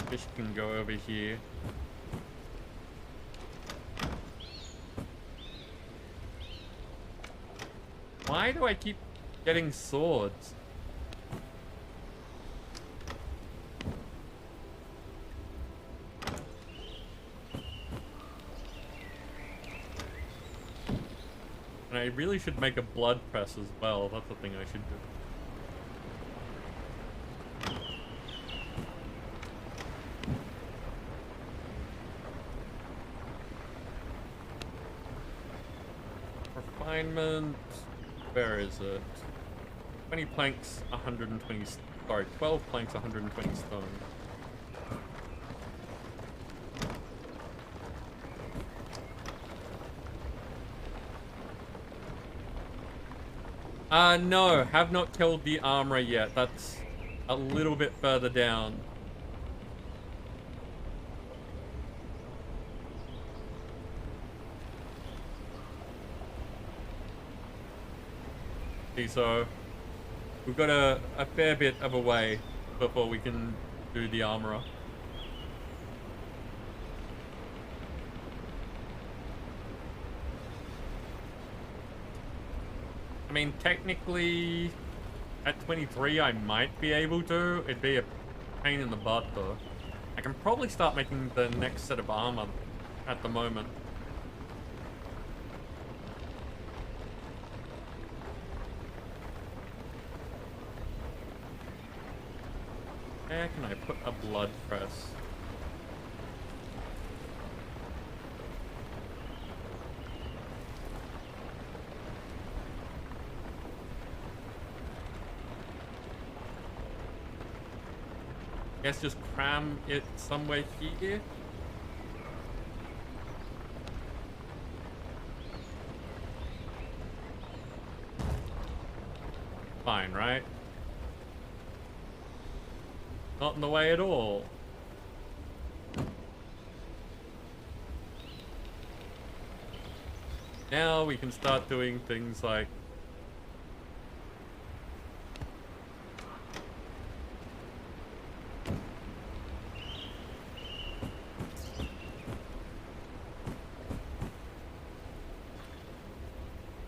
Fish can go over here. Why do I keep getting swords? And I really should make a blood press as well. That's the thing I should do. Refinement, where is it? 20 planks, 120, sorry, 12 planks, 120 stone. No, have not killed the armorer yet. That's a little bit further down. So we've got a fair bit of a way before we can do the armorer. I mean, technically At 23, I might be able to. It'd be a pain in the butt, though. I can probably start making the next set of armor at the moment. Where can I put a blood press? Guess just cram it somewhere here. Fine, right? Not in the way at all. Now we can start doing things like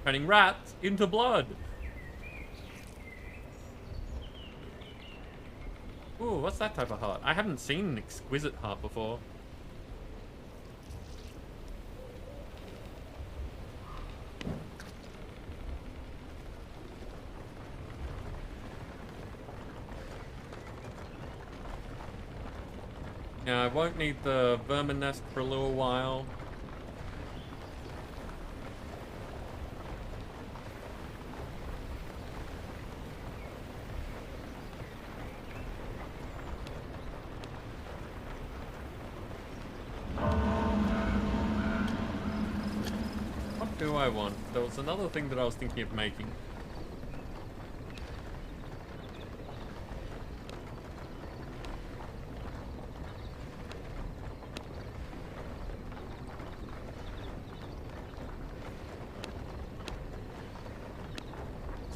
turning rats into blood. Ooh, what's that type of heart? I haven't seen an exquisite heart before. Now, I won't need the vermin nest for a little while. What do I want? There was another thing that I was thinking of making.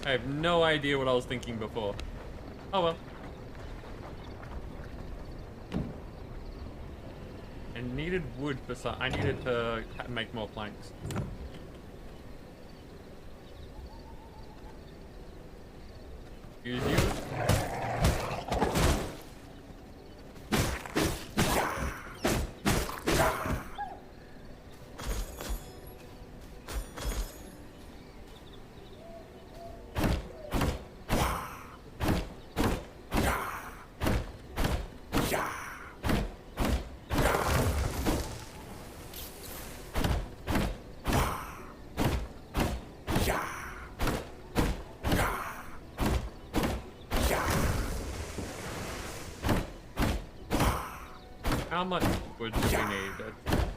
I have no idea what I was thinking before. Oh well. I needed wood for some. I needed to make more planks. Excuse you. How much wood do we need?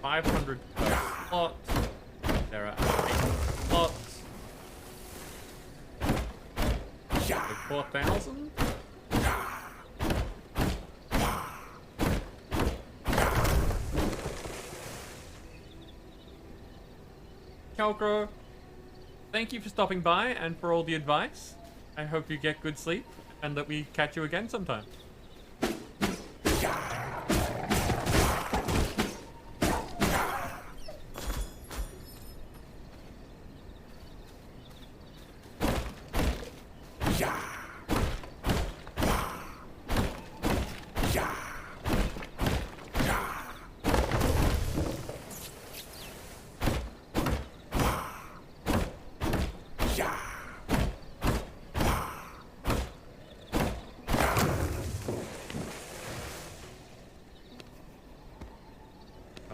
500 per slot. There are 8 slots. 4,000? Kelcro, thank you for stopping by and for all the advice. I hope you get good sleep and that we catch you again sometime.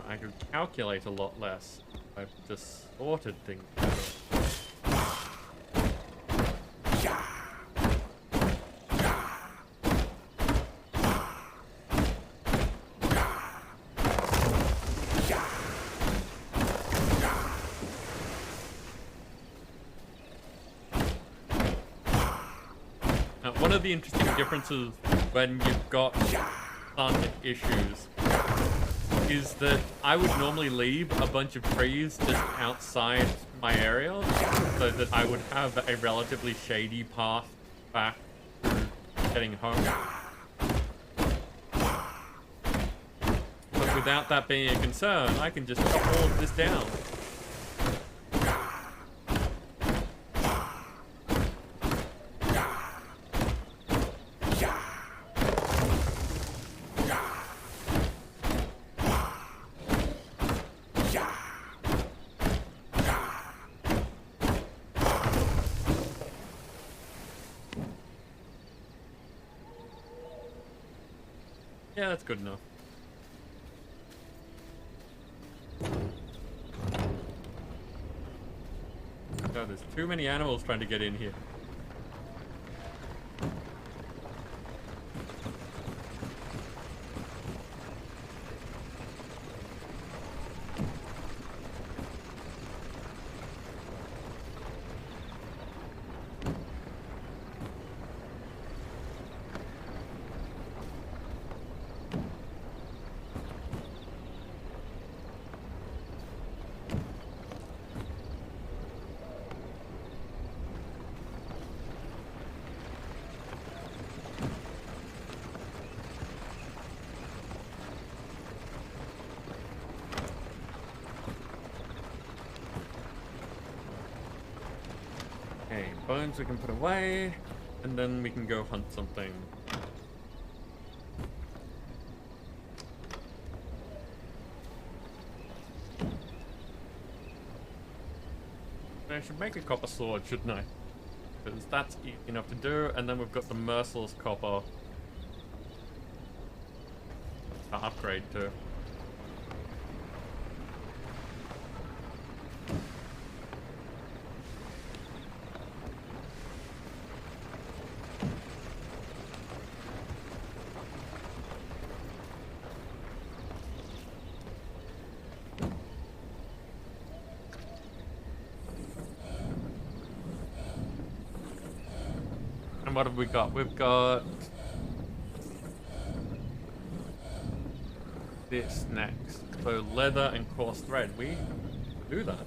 I could calculate a lot less. I've just sorted things better. Now, one of the interesting differences when you've got sun issues is that I would normally leave a bunch of trees just outside my area so that I would have a relatively shady path back to getting home. But without that being a concern, I can just chop all of this down. Yeah, that's good enough. God, there's too many animals trying to get in here. Okay, bones we can put away, and then we can go hunt something. I should make a copper sword, shouldn't I? Because that's easy enough to do, and then we've got the merciless copper to upgrade to. And what have we got? We've got this next. So leather and coarse thread. We do that.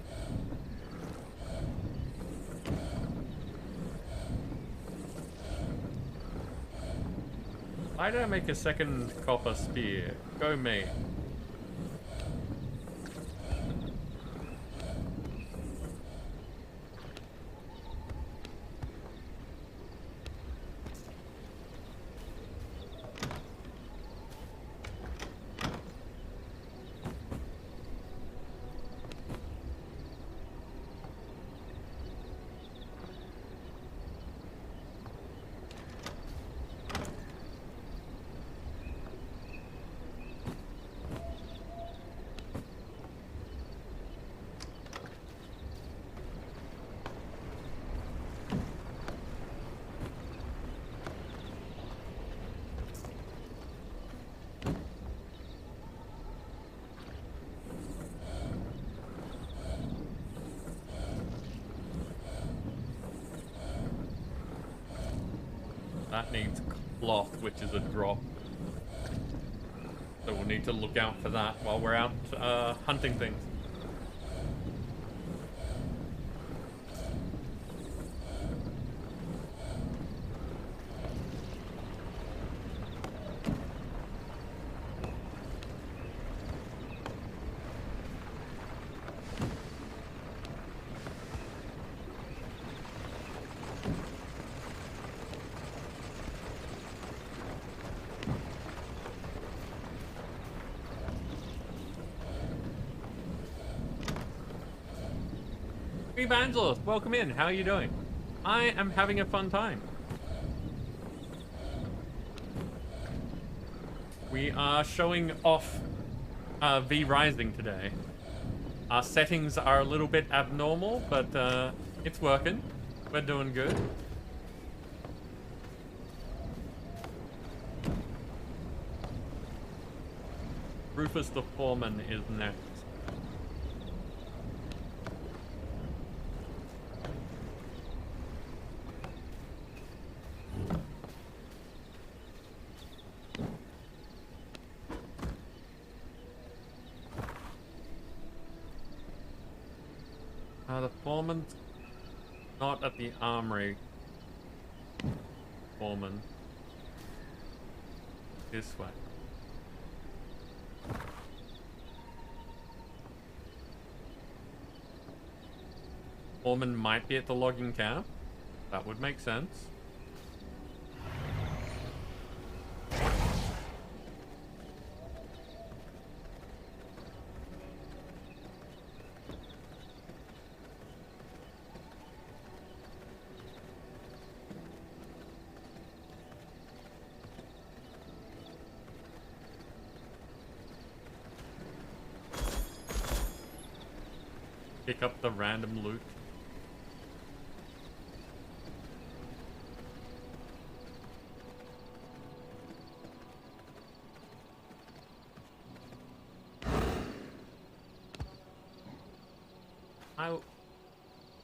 Why did I make a second copper spear? Go me. That needs cloth, which is a drop. So we'll need to look out for that while we're out hunting things. Evangelist, welcome in. How are you doing? I am having a fun time. We are showing off V Rising today. Our settings are a little bit abnormal, but it's working. We're doing good. Rufus the Foreman is next. The foreman's not at the armory. Foreman. This way. Foreman might be at the logging camp. That would make sense. pick up the random loot.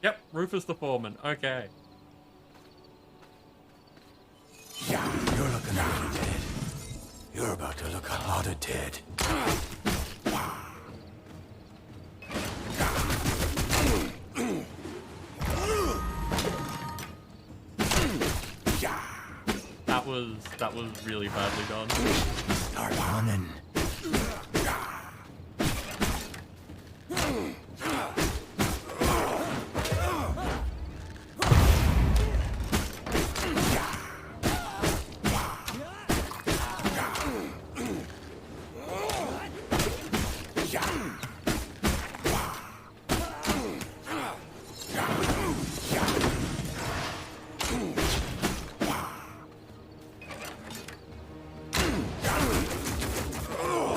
Yep, Rufus the Foreman. Okay. Yeah, you're looking pretty dead. You're about to look a lot of dead. That was really badly done. Start running.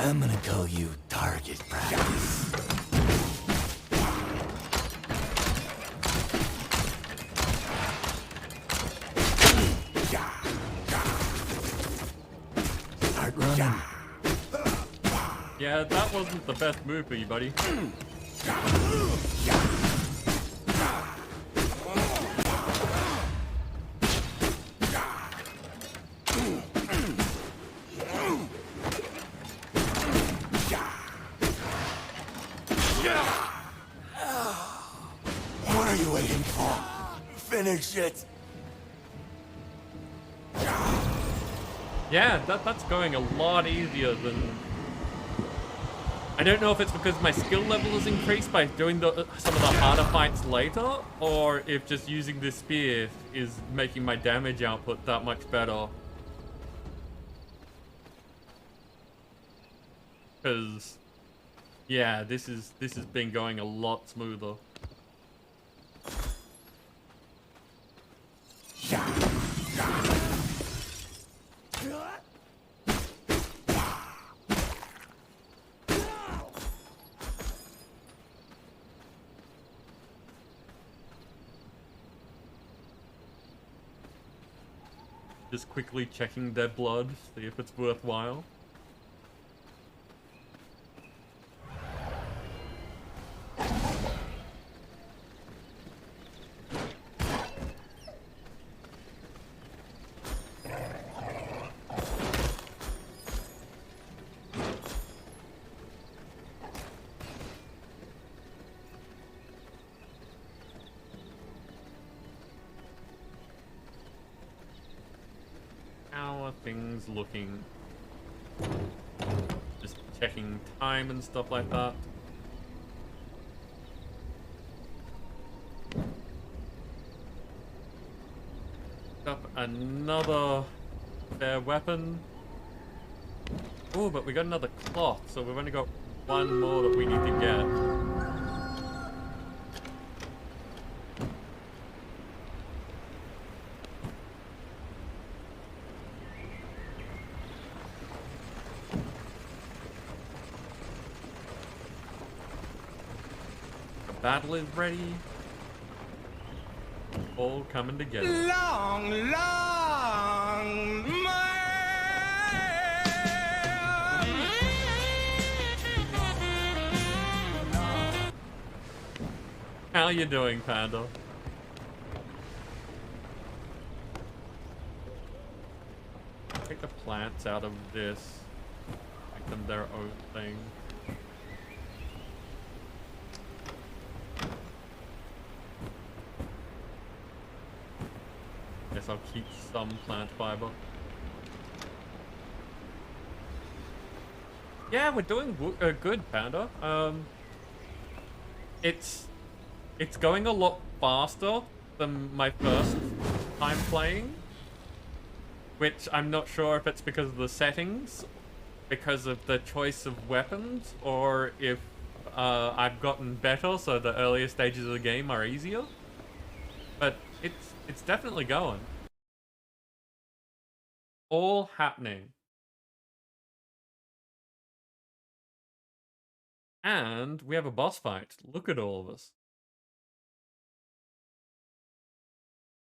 I'm gonna call you target practice. Start running. Yeah, that wasn't the best move for you, buddy. What are you waiting for? Finish it. Yeah, that's going a lot easier than... I don't know if it's because my skill level is increased by doing some of the harder fights later, or if just using this spear is making my damage output that much better. Because, yeah, this has been going a lot smoother. Just quickly checking their blood, see if it's worthwhile. How are things looking? Just checking time and stuff like that. Up another fair weapon. Oh, but we got another cloth, so we've only got one more that we need to get. Battle is ready. All coming together. Long, long How you doing, Panda? Take the plants out of this. Make them their own thing. Guess I'll keep some plant fiber. Yeah, we're doing good, Panda. It's going a lot faster than my first time playing, which I'm not sure if it's because of the settings, because of the choice of weapons, or if I've gotten better, so the earlier stages of the game are easier. But it's definitely going. All happening. And we have a boss fight. Look at all of us.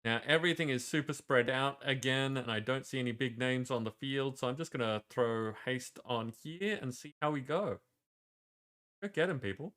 Now, everything is super spread out again, and I don't see any big names on the field, so I'm just going to throw haste on here and see how we go. Go get him, people.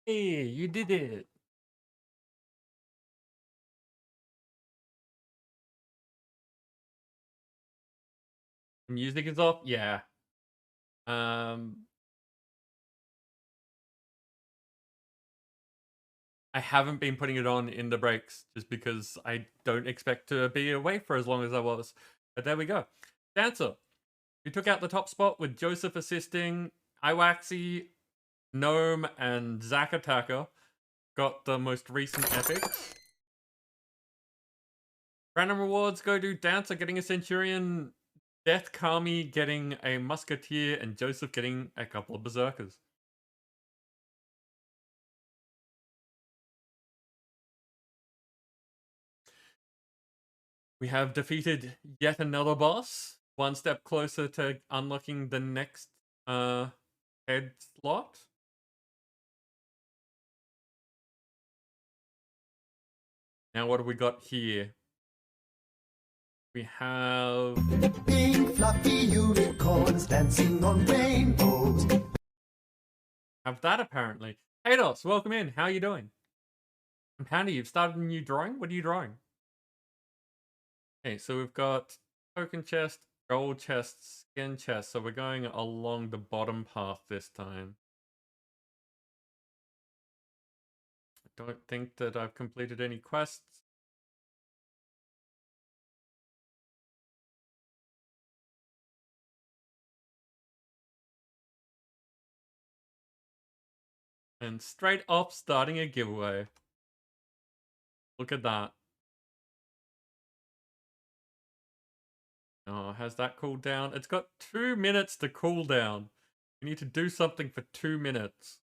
Hey, you did it. Music is off? Yeah. I haven't been putting it on in the breaks just because I don't expect to be away for as long as I was. But there we go. Dancer. You took out the top spot with Joseph assisting. Iwaxi, Gnome, and Zack Attacker got the most recent epics. Random rewards go to Dancer getting a Centurion, Death Kami getting a Musketeer, and Joseph getting a couple of Berserkers. We have defeated yet another boss, one step closer to unlocking the next head slot. Now what have we got here? We have Pink fluffy unicorns dancing on rainbows. Have that apparently. Hey Dos, welcome in. How are you doing? And Panda, you've started a new drawing? What are you drawing? Okay, so we've got token chest, gold chest, skin chest. So we're going along the bottom path this time. I don't think that I've completed any quests. And straight up starting a giveaway. Look at that. Oh, has that cooled down? It's got 2 minutes to cool down. You need to do something for 2 minutes.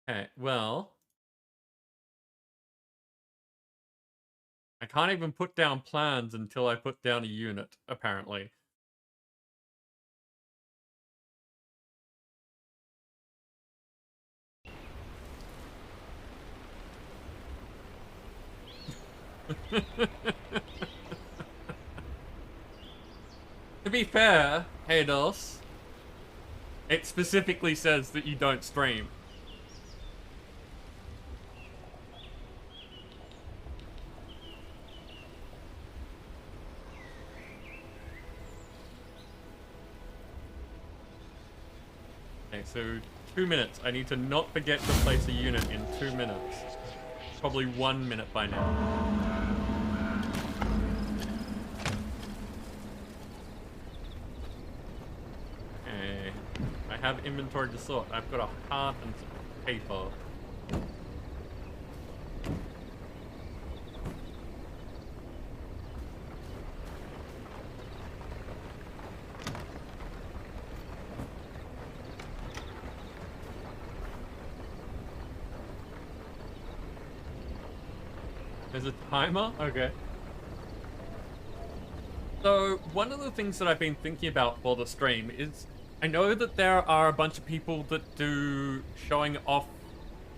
Okay, well. I can't even put down plans until I put down a unit, apparently. To be fair, Hados, it specifically says that you don't stream. Okay, so 2 minutes. I need to not forget to place a unit in 2 minutes. Probably 1 minute by now. Okay. I have inventory to sort. I've got a heart and some paper. There's a timer? Okay. So, one of the things that I've been thinking about for the stream is, I know that there are a bunch of people that do showing off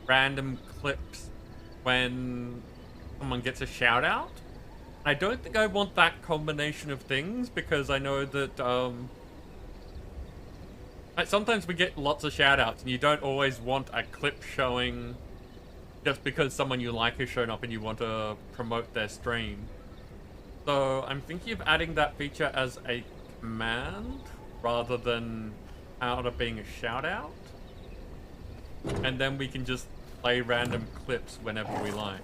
random clips when someone gets a shout out. I don't think I want that combination of things, because I know that, like, sometimes we get lots of shout outs and you don't always want a clip showing just because someone you like has shown up and you want to promote their stream. So I'm thinking of adding that feature as a command rather than out of being a shout out. And then we can just play random clips whenever we like.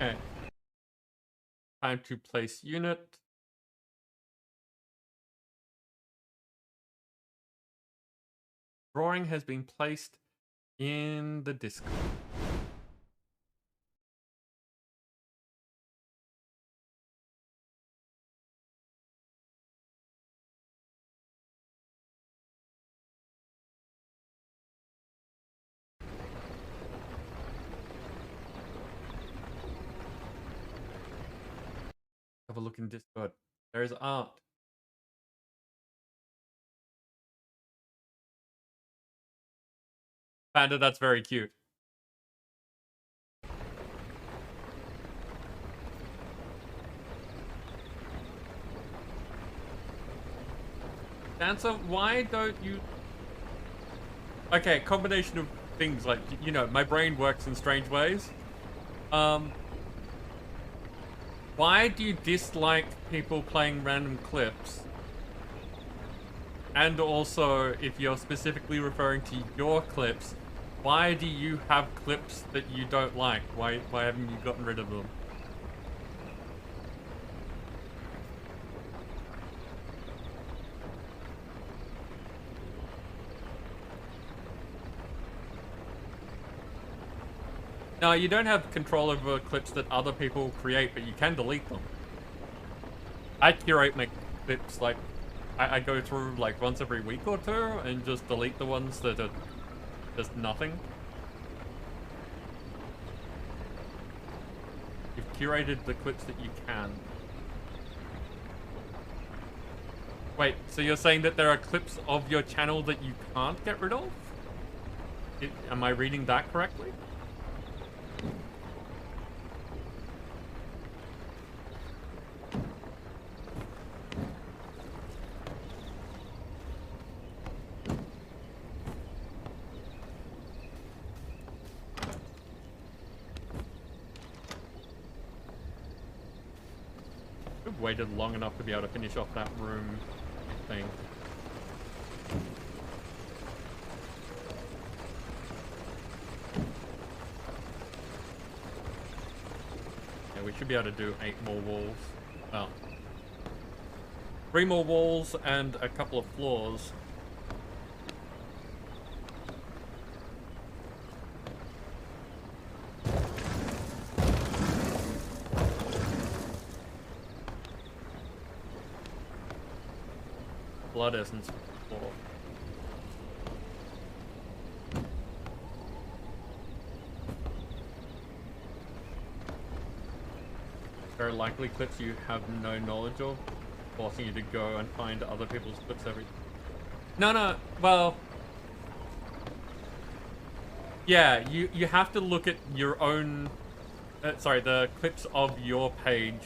Okay. Time to place unit. Drawing has been placed in the Discord. Have a look in Discord. There's art. Panda, that's very cute. Dancer, why don't you... Okay, combination of things, like, you know, my brain works in strange ways. Why do you dislike people playing random clips? And also, if you're specifically referring to your clips, why do you have clips that you don't like? Why haven't you gotten rid of them? No, you don't have control over clips that other people create, but you can delete them. I curate my clips, like, I go through like once every week or two and just delete the ones that are just nothing. You've curated the clips that you can. Wait, so you're saying that there are clips of your channel that you can't get rid of? Am I reading that correctly? We've waited long enough to be able to finish off that room thing. Yeah, we should be able to do 8 more walls. Well, 3 more walls and a couple of floors. Blood essence floor. There are likely clips you have no knowledge of, forcing you to go and find other people's clips every... No, well... Yeah, you have to look at your own... sorry, the clips of your page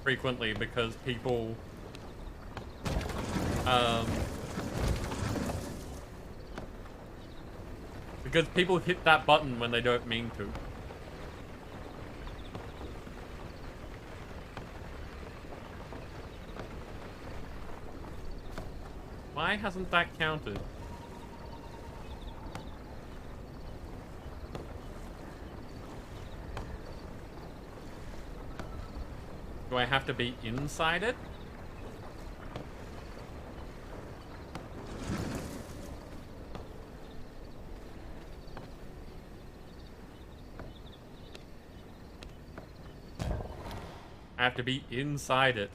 frequently, because people... because people hit that button when they don't mean to. Why hasn't that counted? Do I have to be inside it? I have to be inside it.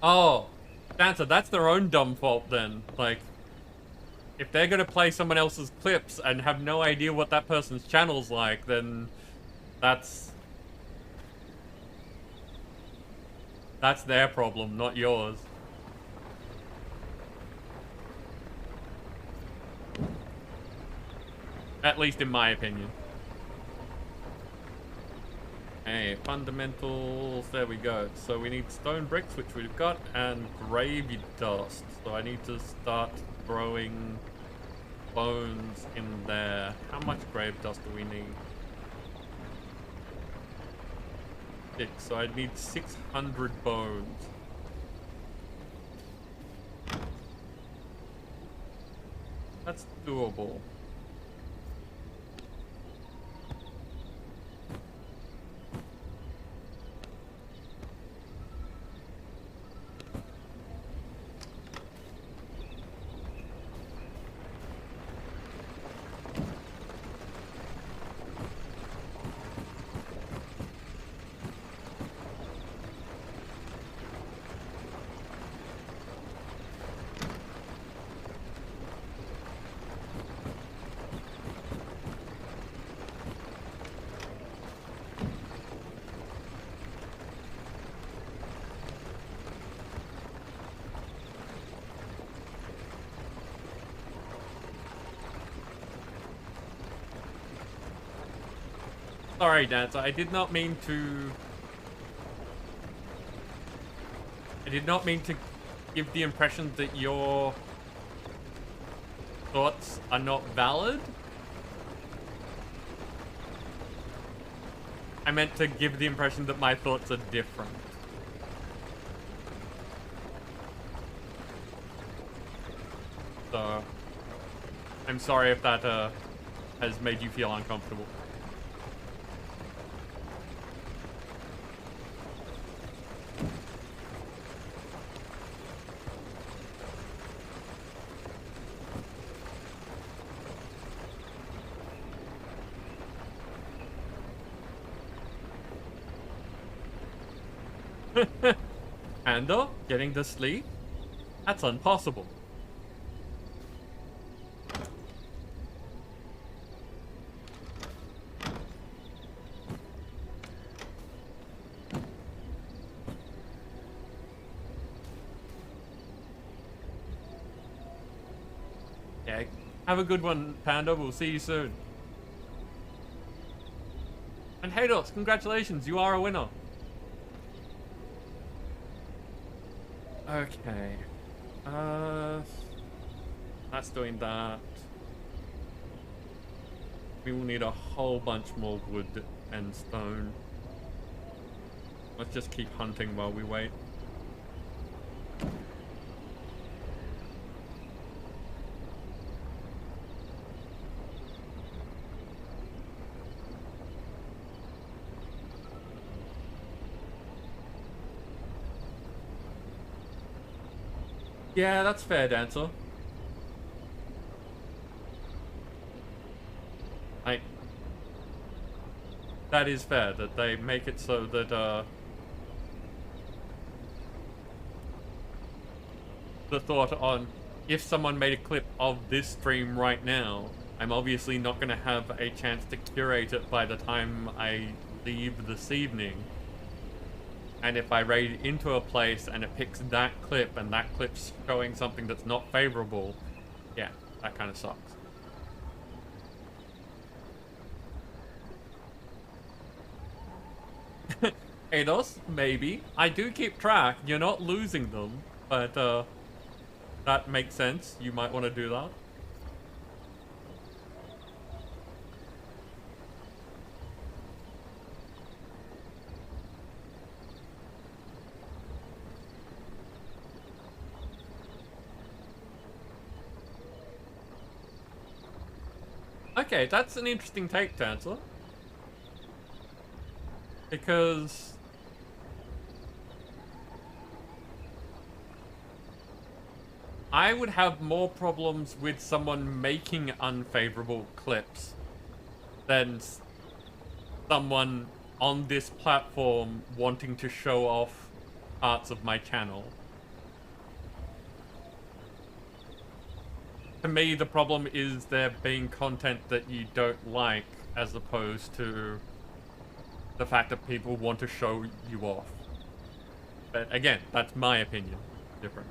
Oh, Dancer, that's their own dumb fault then. Like, if they're gonna play someone else's clips and have no idea what that person's channel's like, then that's their problem, not yours. At least in my opinion. Hey, fundamentals, there we go. So we need stone bricks, which we've got, and gravy dust. So I need to start throwing bones in there. How much grave dust do we need? 6, so I need 600 bones. That's doable. Sorry, Dancer, I did not mean to give the impression that your thoughts are not valid. I meant to give the impression that my thoughts are different. So, I'm sorry if that has made you feel uncomfortable. Ando, getting to sleep? That's impossible. Yeah, have a good one, Panda. We'll see you soon. And Haydos, congratulations, you are a winner. Okay. That's doing that. We will need a whole bunch more wood and stone. Let's just keep hunting while we wait. Yeah, that's fair, Dancer. That is fair, that they make it so that, the thought on, if someone made a clip of this stream right now, I'm obviously not going to have a chance to curate it by the time I leave this evening. And if I raid into a place and it picks that clip and that clip's showing something that's not favorable, yeah, that kind of sucks. Ados, maybe. I do keep track. You're not losing them, but that makes sense. You might want to do that. Okay, that's an interesting take, Chancellor. Because I would have more problems with someone making unfavorable clips than someone on this platform wanting to show off parts of my channel. To me, the problem is there being content that you don't like, as opposed to the fact that people want to show you off. But again, that's my opinion. Different.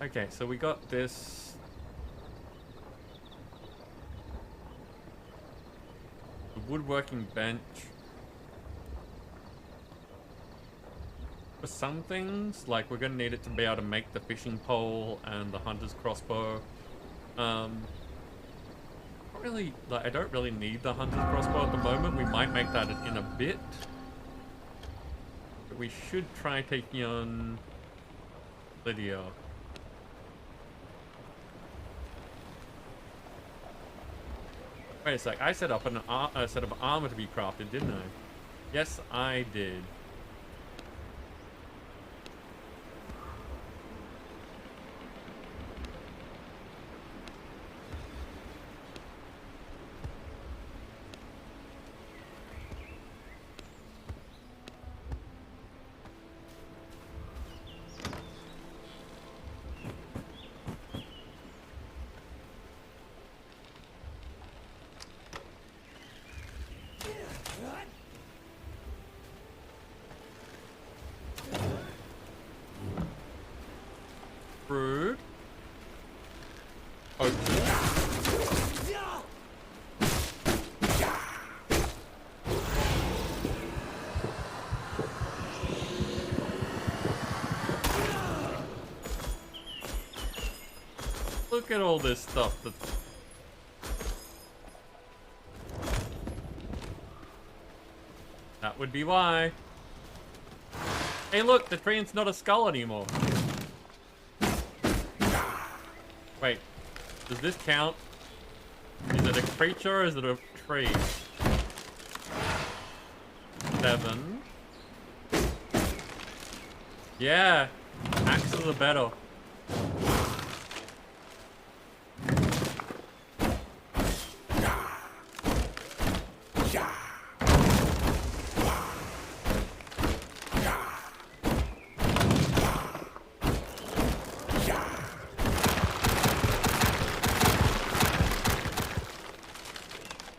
Okay, so we got this. The woodworking bench. For some things, like we're gonna need it to be able to make the fishing pole and the hunter's crossbow. Not really, like, I don't really need the hunter's crossbow at the moment. We might make that in a bit. But we should try taking on Lydia. Wait a sec, I set up a set of armor to be crafted, didn't I? Yes, I did. Rude. Okay. Look at all this stuff that's... That would be why. Hey look, the train's not a skull anymore. Wait, does this count? Is it a creature or is it a tree? 7. Yeah, axes are better.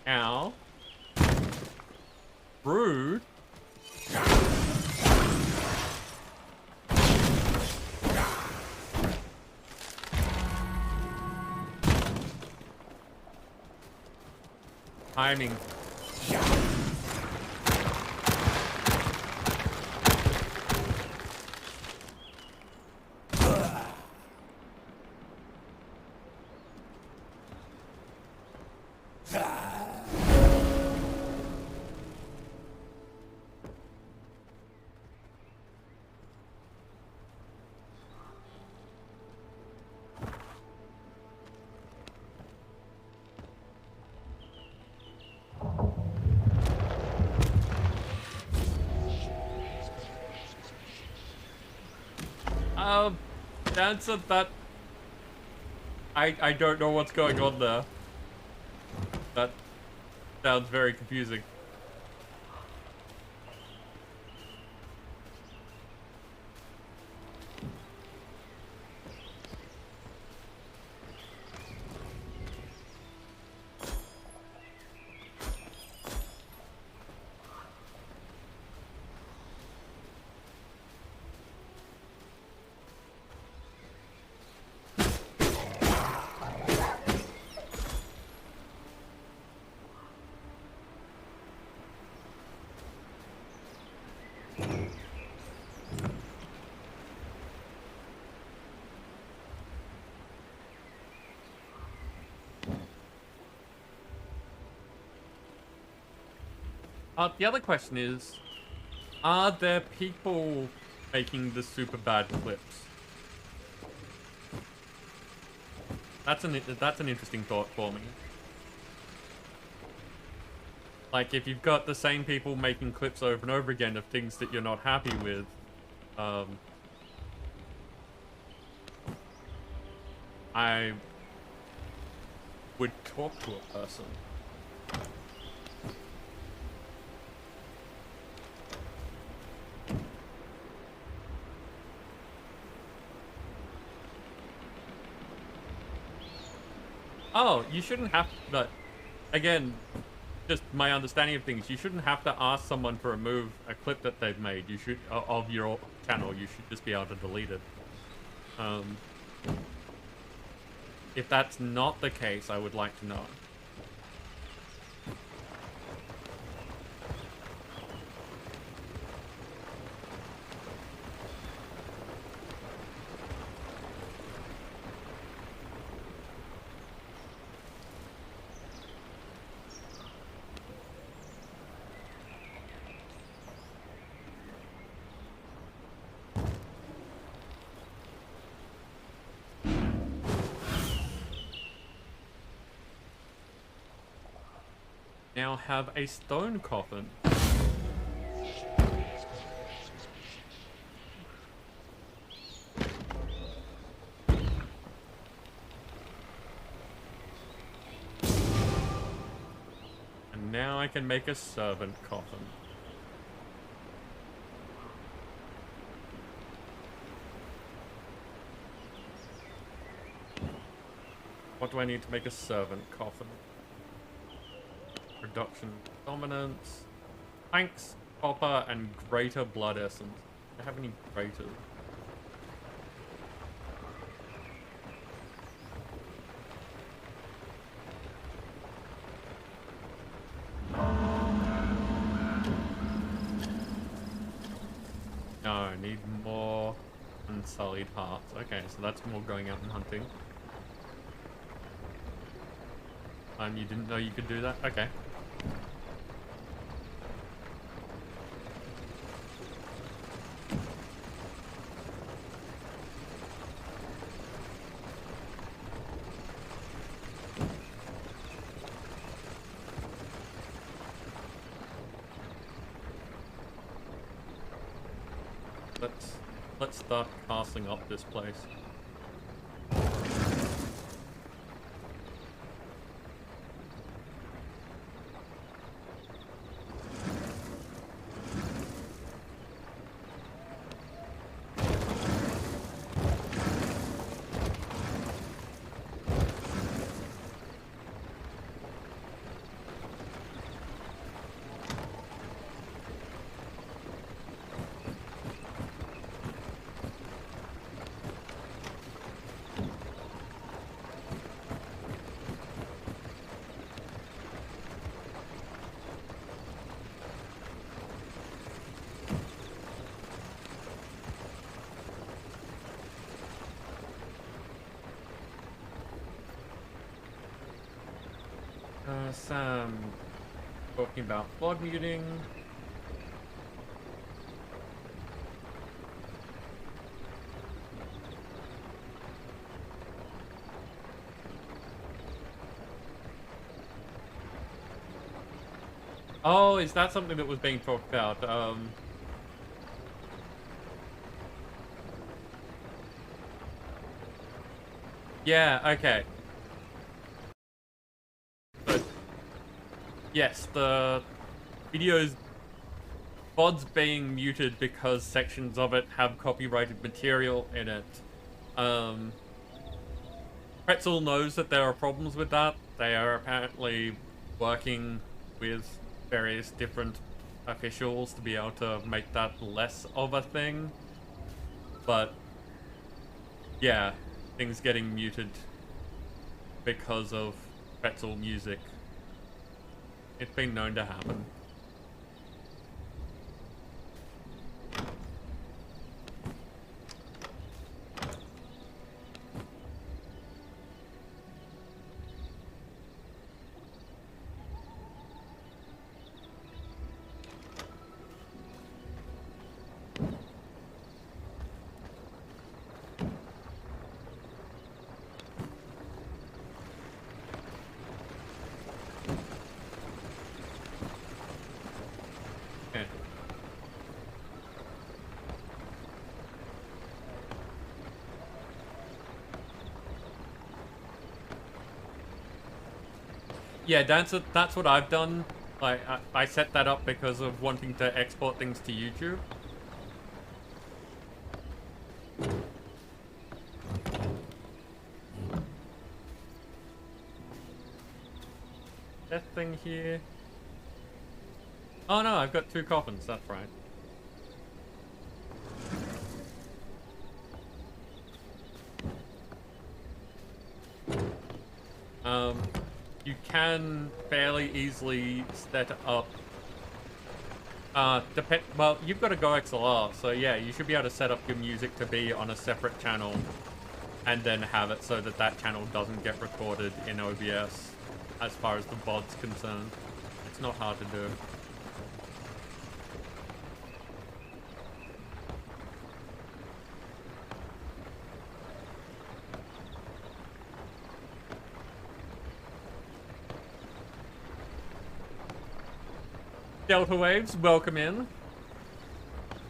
Ow. Rude. Timing. Answer that. I don't know what's going on there. That sounds very confusing. The other question is, are there people making the super bad clips? That's an interesting thought for me. Like, if you've got the same people making clips over and over again of things that you're not happy with, I would talk to a person. Oh, you shouldn't have, but again, just my understanding of things, you shouldn't have to ask someone to remove a clip that they've made. You should, of your channel, you should just be able to delete it. If that's not the case, I would like to know. Now have a stone coffin. And now I can make a servant coffin. What do I need to make a servant coffin? Reduction dominance, planks, copper, and greater blood essence. Do I have any greater? No, I need more unsullied hearts. Okay, so that's more going out and hunting. You didn't know you could do that? Okay. Let's start casting up this place. Sam talking about blood muting. Oh, is that something that was being talked about? Yeah, okay. But yes, the video's VOD's being muted because sections of it have copyrighted material in it. Pretzel knows that there are problems with that. They are apparently working with various different officials to be able to make that less of a thing. But yeah, things getting muted because of Pretzel music. It's been known to happen. Yeah, that's what I've done. Like, I set that up because of wanting to export things to YouTube. That thing here. Oh no, I've got 2 coffins, that's right. You can fairly easily set up, well, you've got a Go XLR, so yeah, you should be able to set up your music to be on a separate channel and then have it so that that channel doesn't get recorded in OBS as far as the VOD's concerned. It's not hard to do. Delta Waves, welcome in.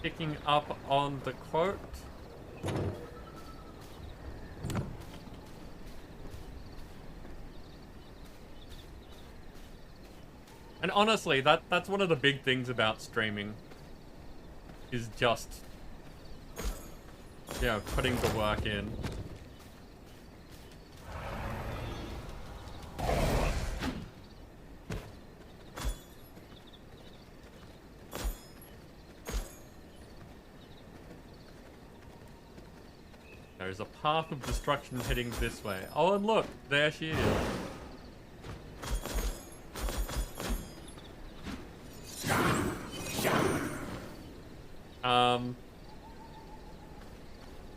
Picking up on the quote. And honestly, that's one of the big things about streaming. Is just, you know, putting the work in. There's a path of destruction heading this way. Oh, and look, there she is.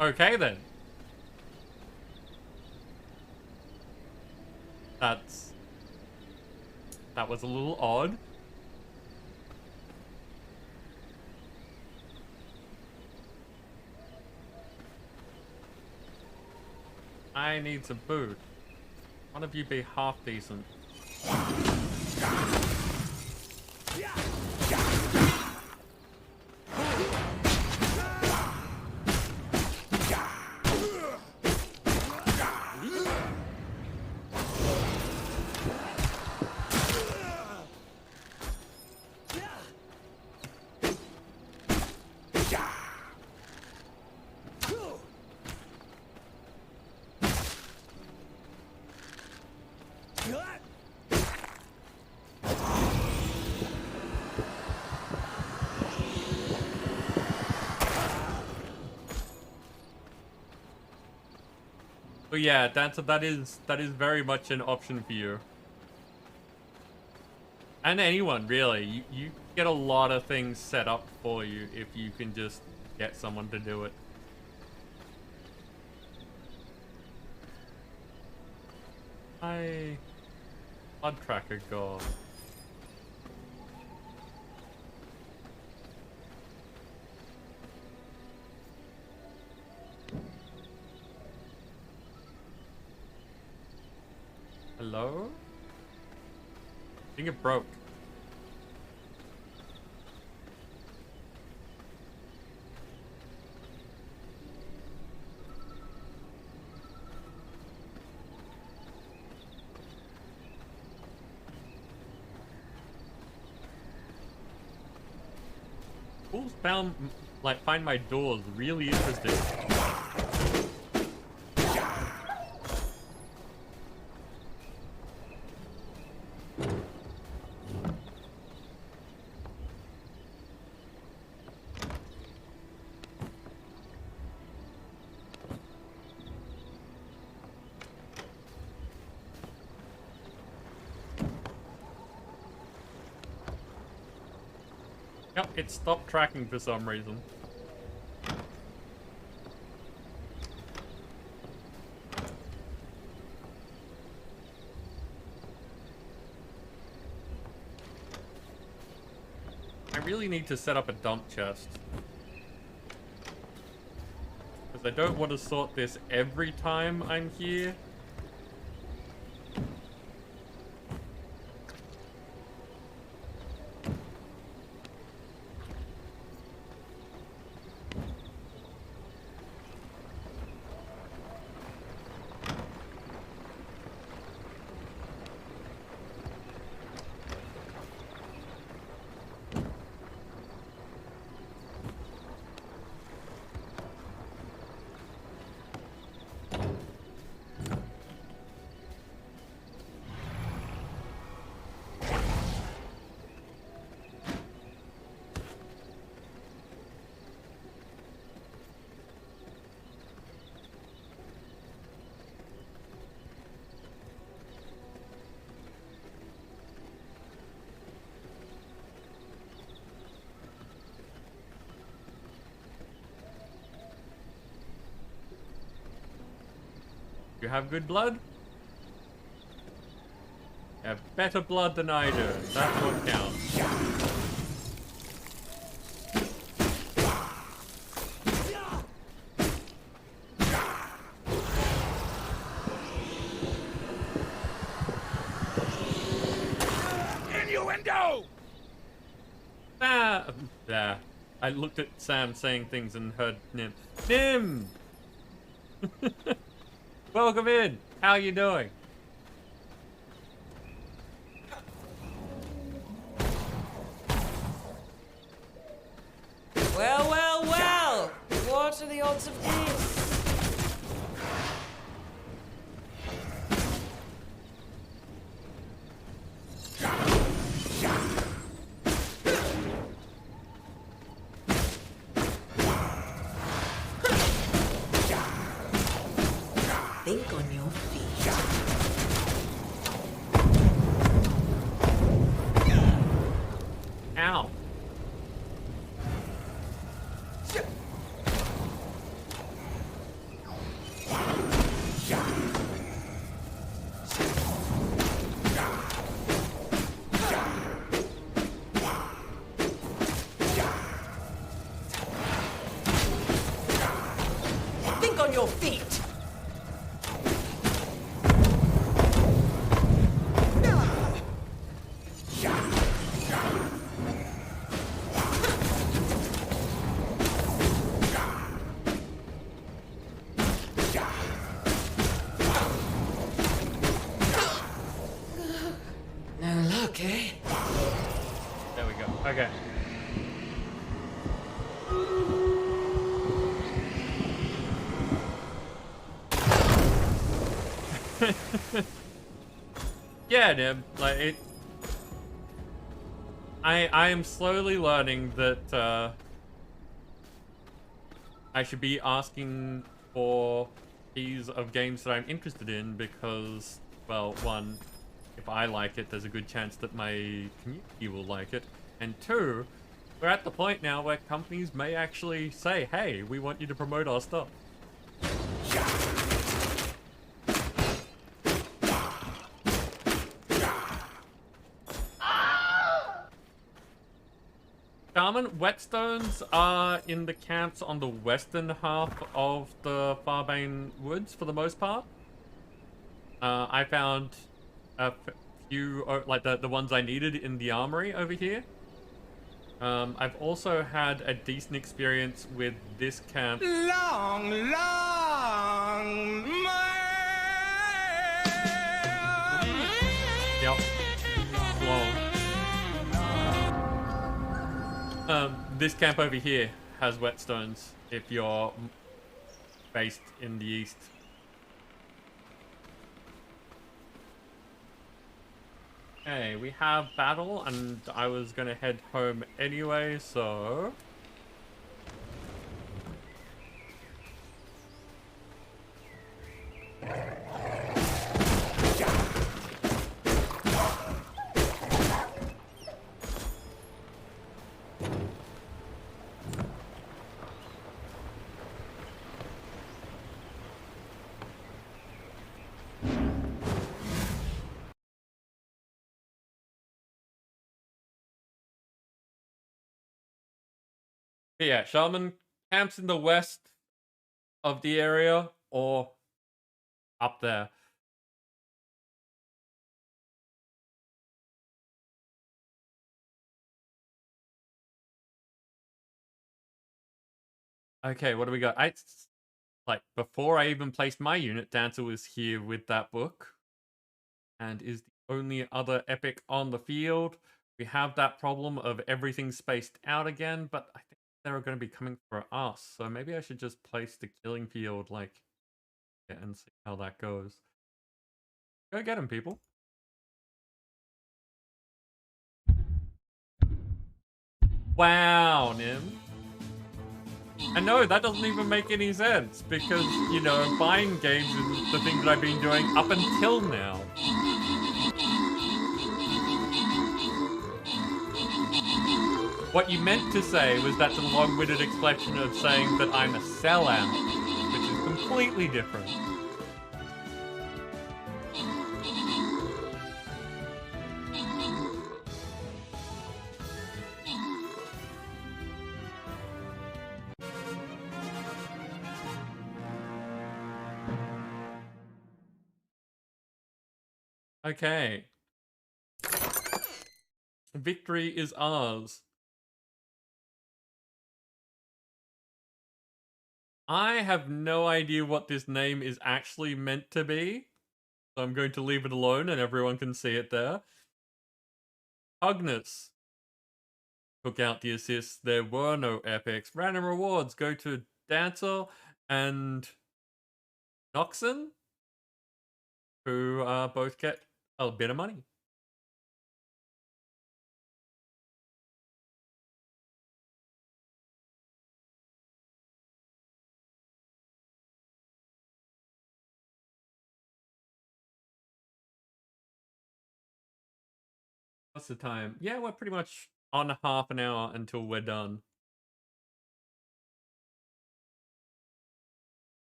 Okay then. That was a little odd. I need some food. One of you be half decent. But yeah, that is very much an option for you. And anyone, really. You get a lot of things set up for you if you can just get someone to do it. Hi. Blood tracker gone. Hello? I think it broke. Fools find my doors really interesting. Yep, it stopped tracking for some reason. I really need to set up a dump chest. Because I don't want to sort this every time I'm here. have good blood? You have better blood than I do. That's what counts. Innuendo! Yeah. I looked at Sam saying things and heard Nim. Nim! Welcome in. How you doing? Well, well, well! What are the odds of this? Think on your feet. Ow. Think on your feet. No luck, eh? There we go. Okay. Yeah, Nim. Like it. I am slowly learning that I should be asking for keys of games that I'm interested in because, well, one, if I like it, there's a good chance that my community will like it, and two, we're at the point now where companies may actually say, hey, we want you to promote our stuff. Shaman, whetstones are in the camps on the western half of the Farbane Woods for the most part. I found a few, like the ones I needed in the armory over here. I've also had a decent experience with this camp. Long, long Yep. Long. This camp over here has whetstones if you're based in the east. Okay, we have battle, and I was gonna head home anyway, so... But yeah, Shaman camps in the west of the area or up there. Okay, what do we got? Like, before I even placed my unit, Dancer was here with that book. And is the only other epic on the field. We have that problem of everything spaced out again, but I think they're going to be coming for us. So maybe I should just place the killing field, like, yeah, and see how that goes. Go get him, people. Wow, Nim. And no, that doesn't even make any sense, because, you know, buying games is the thing that I've been doing up until now. What you meant to say was that's a long-winded expression of saying that I'm a sellout, which is completely different. Okay. Victory is ours. I have no idea what this name is actually meant to be, so I'm going to leave it alone and everyone can see it there. Hugnus took out the assists. There were no epics. Random rewards go to Dancer and Noxon, who both get a bit of money. What's the time? Yeah, we're pretty much on half an hour until we're done.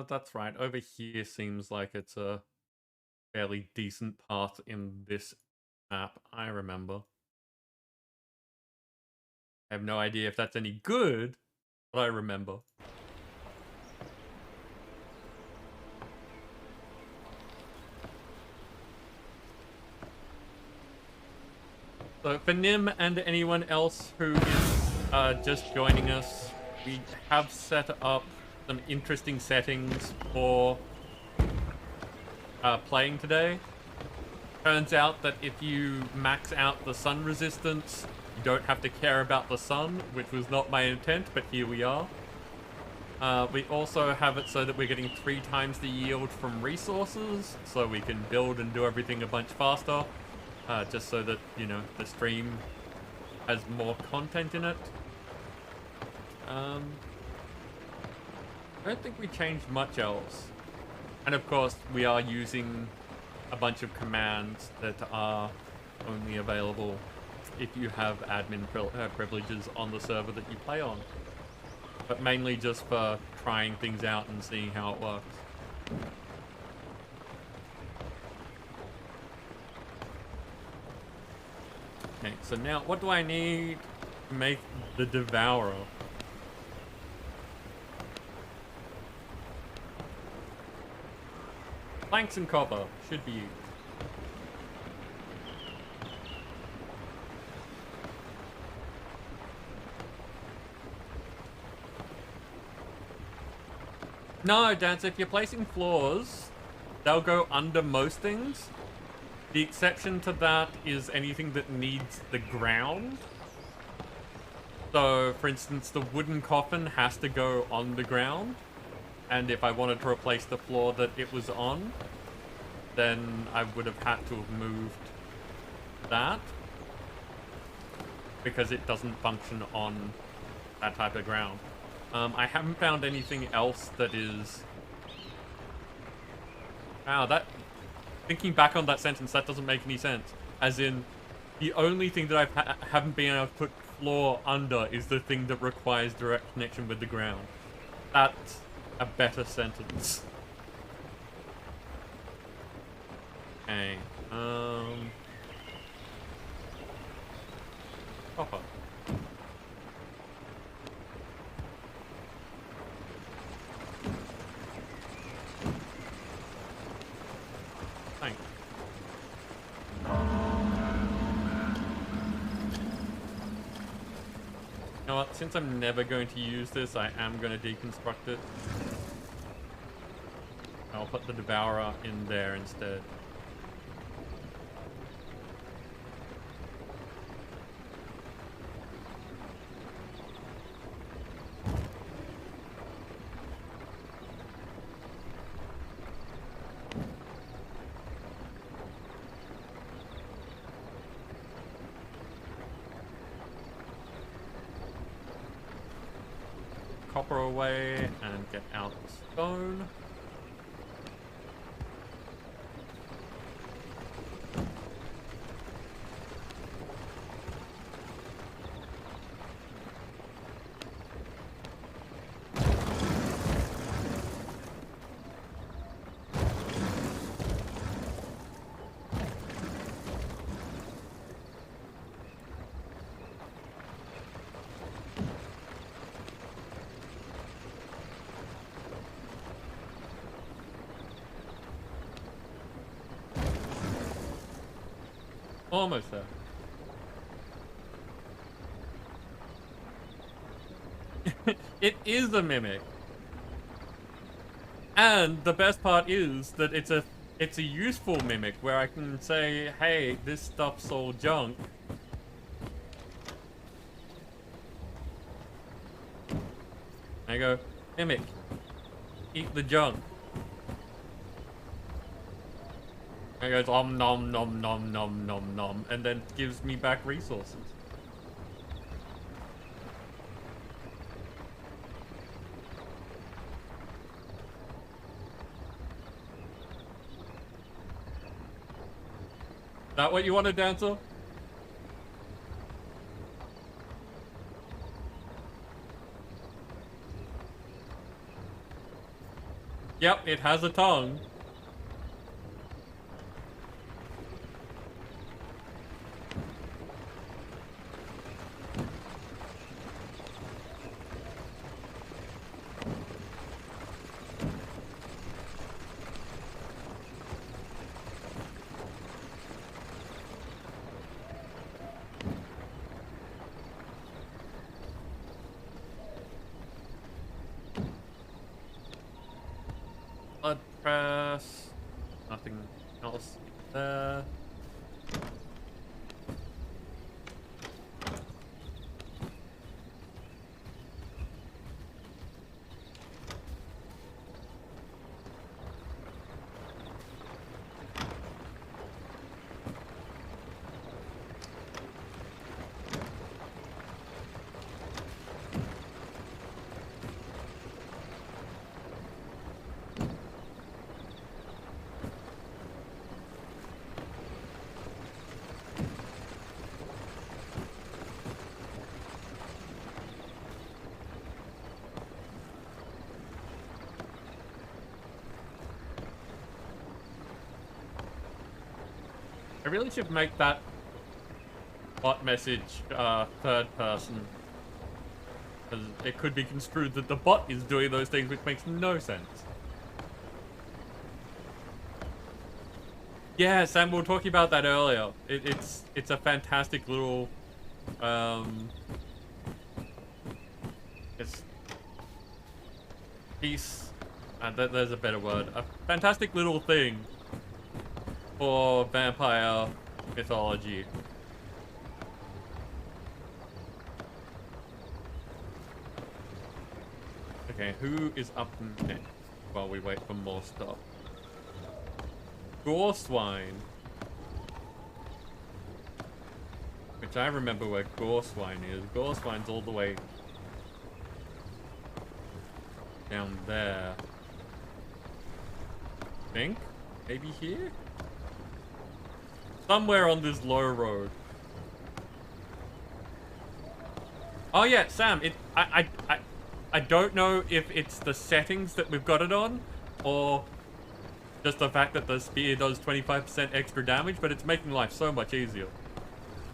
That's right. Over here seems like it's a fairly decent path in this map, I remember. I have no idea if that's any good, but I remember. So for Nim and anyone else who is just joining us, we have set up some interesting settings for playing today. Turns out that if you max out the sun resistance, you don't have to care about the sun, which was not my intent, but here we are. We also have it so that we're getting 3 times the yield from resources, so we can build and do everything a bunch faster. Just so that, you know, the stream has more content in it. I don't think we changed much else. And of course, we are using a bunch of commands that are only available if you have admin privileges on the server that you play on. But mainly just for trying things out and seeing how it works. Okay, so now what do I need to make the Devourer? Planks and copper should be used. No, Dancer, if you're placing floors, they'll go under most things. The exception to that is anything that needs the ground. So, for instance, the wooden coffin has to go on the ground. And if I wanted to replace the floor that it was on, then I would have had to have moved that. Because it doesn't function on that type of ground. I haven't found anything else that is... Wow, that... Thinking back on that sentence, that doesn't make any sense. As in, the only thing that I haven't been able to put floor under is the thing that requires direct connection with the ground. That's a better sentence. Okay, Copper. Thanks. You know what? Since I'm never going to use this, I am going to deconstruct it. I'll put the Devourer in there instead. Copper away and get out the stone. Almost there. It is a mimic. And the best part is that it's a useful mimic where I can say, hey, this stuff's all junk. I go, mimic, eat the junk. And it goes, nom nom nom nom nom nom, and then gives me back resources. That what you wanted, Dancer? Yep, it has a tongue. Blood press. Nothing else there. I really should make that bot message third person. Because it could be construed that the bot is doing those things, which makes no sense. Yeah, Sam, we were talking about that earlier. It's a fantastic little it's piece. There's a better word. A fantastic little thing for vampire mythology. Okay, who is up next while we wait for more stuff? Gore swine. Which I remember where gore swine is. Gore swine's all the way down there. I think? Maybe here? Somewhere on this low road. Oh yeah, Sam, I don't know if it's the settings that we've got it on, or just the fact that the spear does 25% extra damage, but it's making life so much easier.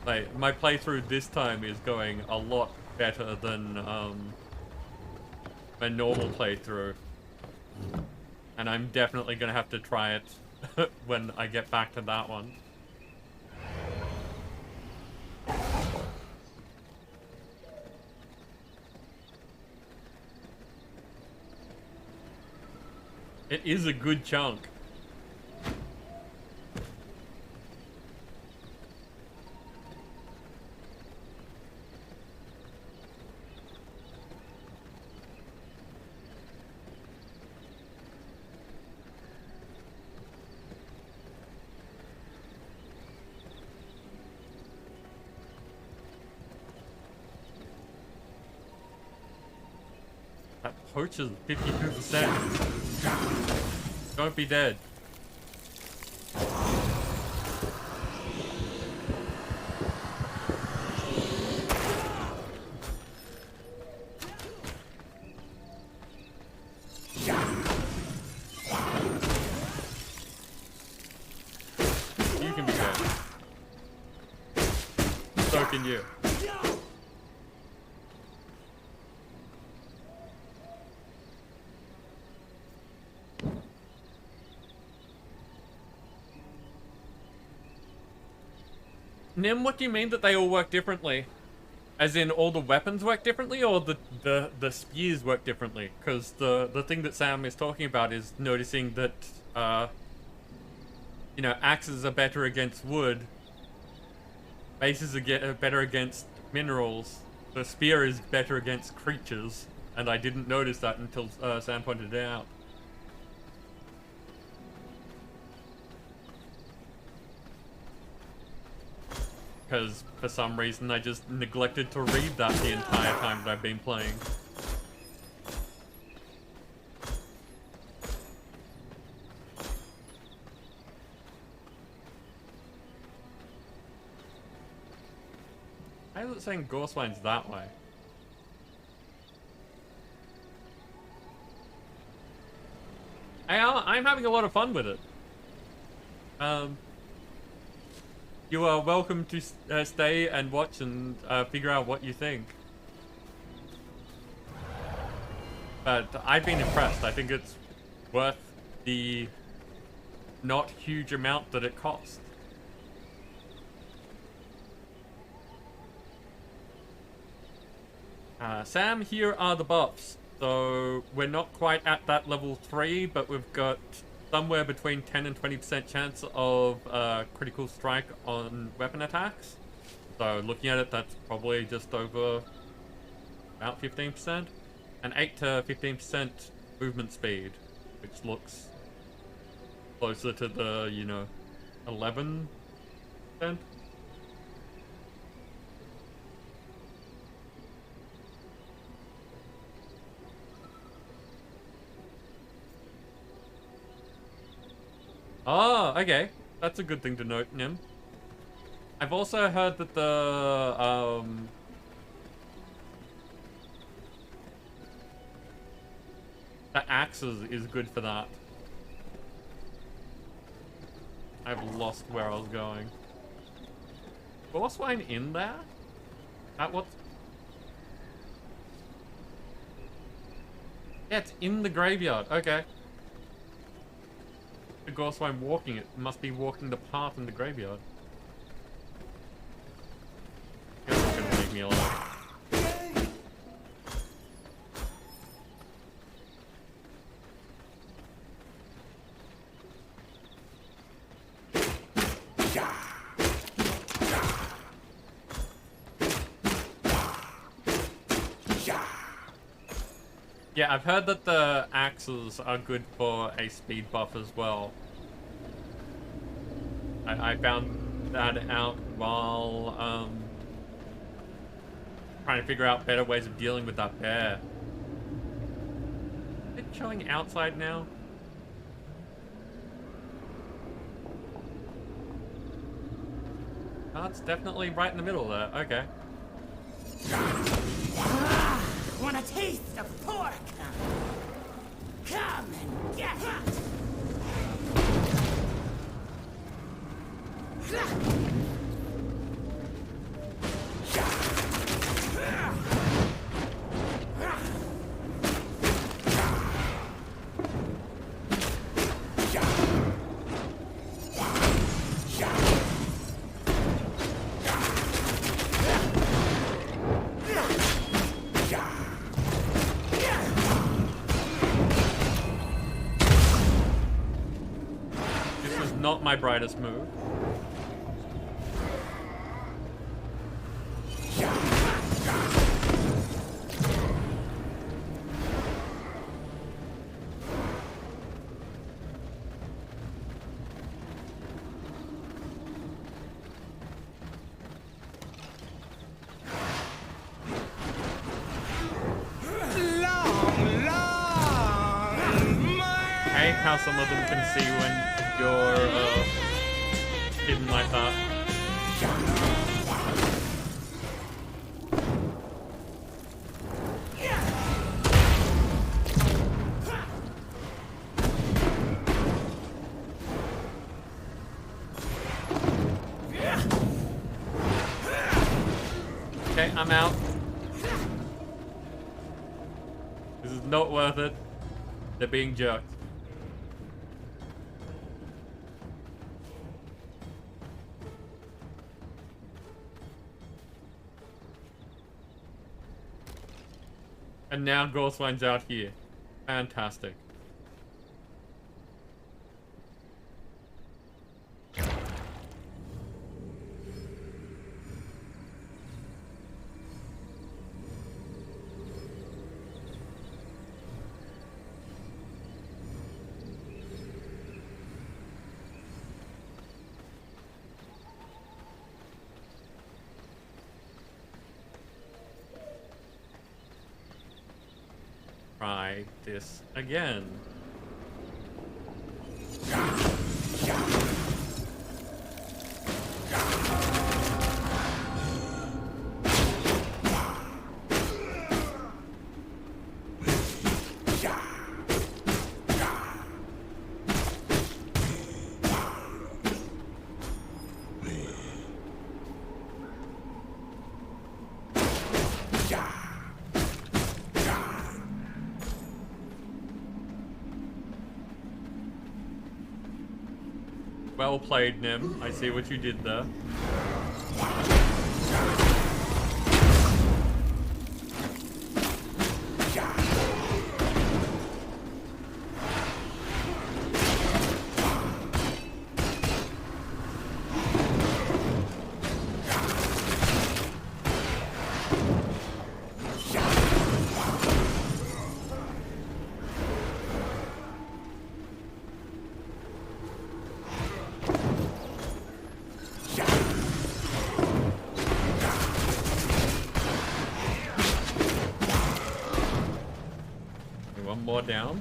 Like, my playthrough this time is going a lot better than my normal playthrough. And I'm definitely gonna have to try it when I get back to that one. It is a good chunk. That poacher's 52%. Don't be dead. You can be dead. So can you. Nim, what do you mean that they all work differently? As in all the weapons work differently, or the spears work differently? Because the thing that Sam is talking about is noticing that, you know, axes are better against wood, bases are better against minerals, the spear is better against creatures, and I didn't notice that until Sam pointed it out. Because for some reason I just neglected to read that the entire time that I've been playing. Why is it saying Gorswine's that way? I'm having a lot of fun with it. You are welcome to stay and watch and figure out what you think. But I've been impressed. I think it's worth the not huge amount that it costs. Sam, here are the buffs. So we're not quite at that level 3, but we've got somewhere between 10 and 20% chance of critical strike on weapon attacks. So looking at it, that's probably just over about 15%. And 8 to 15% movement speed, which looks closer to the, you know, 11%. Oh, okay. That's a good thing to note, Nim. I've also heard that the axes is good for that. I've lost where I was going. Gorswine in there? That what? Yeah, it's in the graveyard. Okay. The Gorswine walking it must be walking the path in the graveyard. Guess it's gonna leave me alone. Yeah, I've heard that the axes are good for a speed buff as well. I found that out while trying to figure out better ways of dealing with that bear. Is it showing outside now? Oh, it's definitely right in the middle there. Okay. Want a taste of pork? Come and get it! Not my brightest move. I hate how some of them can see when you're hidden like that. Okay, I'm out. This is not worth it. They're being jerked. And now Gorswine's out here. Fantastic. Try this again. Well played, Nim. I see what you did there. One more down.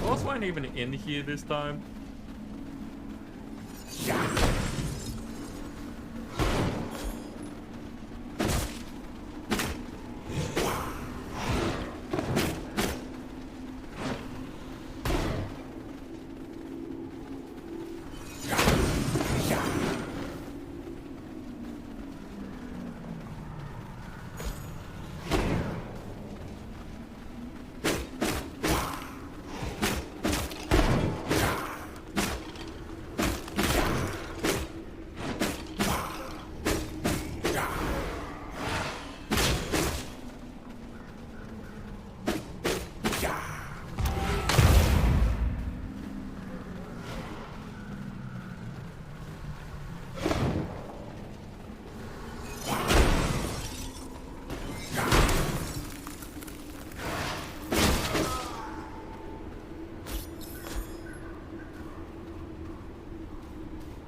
Boss wasn't even in here this time.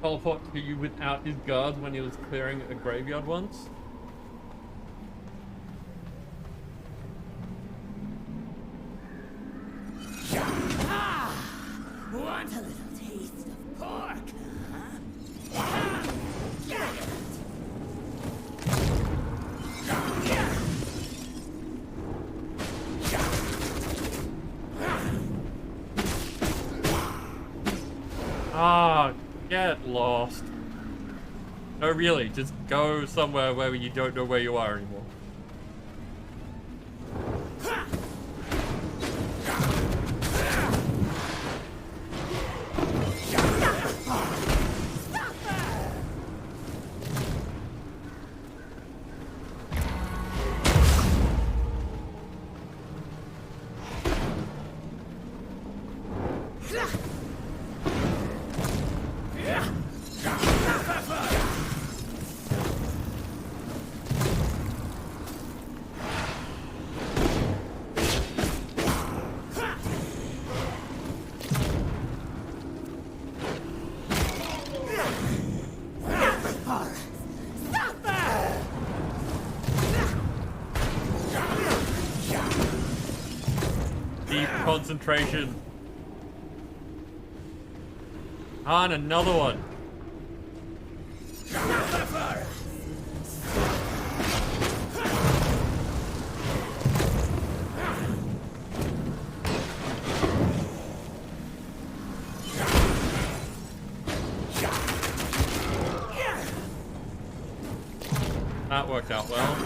Teleport to you without his guards when he was clearing a graveyard once. Want a little taste of pork, huh? Get it! Ah, get lost. No, really, just go somewhere where you don't know where you are anymore. Concentration. On another one. That worked out well.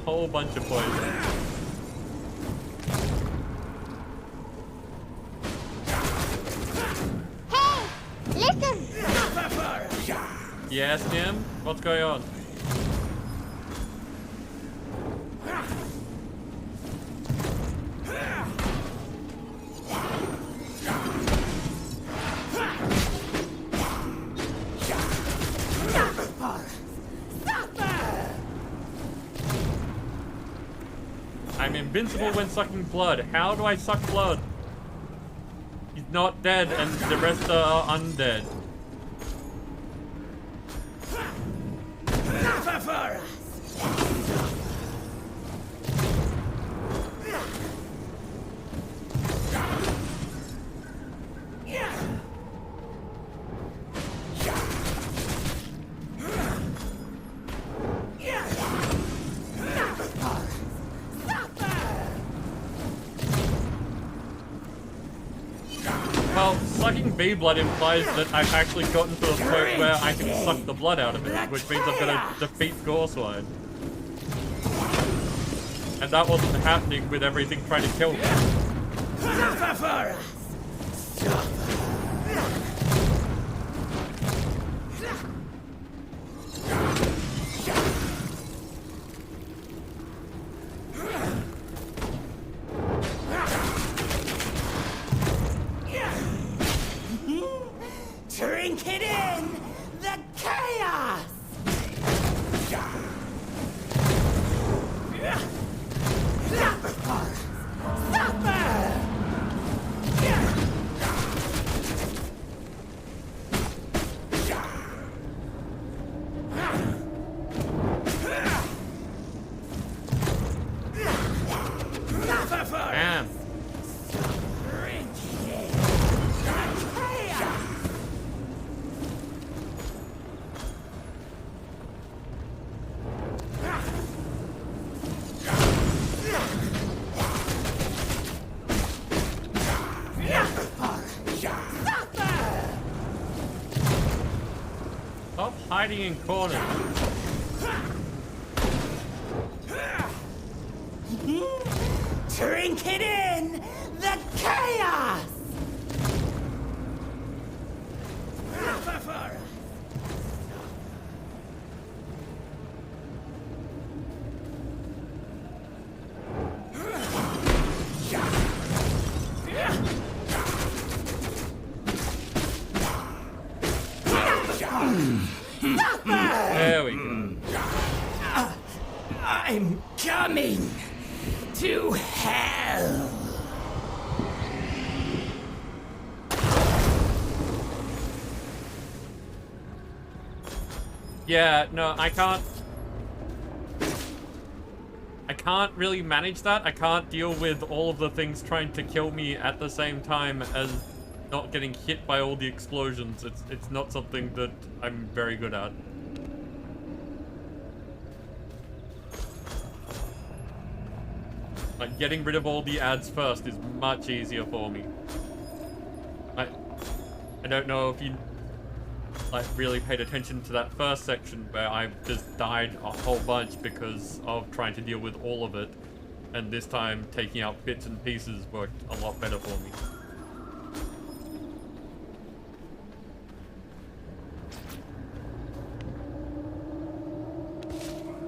Whole bunch of poison. Hey, listen! Yes, Nim? What's going on? I'm invincible when sucking blood. How do I suck blood? He's not dead and the rest are undead. Well, sucking bee blood implies that I've actually gotten to the point where I can suck the blood out of it, which means I've got to defeat Gorswine. And that wasn't happening with everything trying to kill me. Drink it in! The chaos! Damn. Stop hiding in corners. Drink it in! The chaos! There we go. I'm coming to hell! Yeah, no, I can't really manage that. I can't deal with all of the things trying to kill me at the same time as not getting hit by all the explosions. It's not something that I'm very good at. Like, getting rid of all the ads first is much easier for me. I don't know if you like really paid attention to that first section where I just died a whole bunch because of trying to deal with all of it, and this time taking out bits and pieces worked a lot better for me.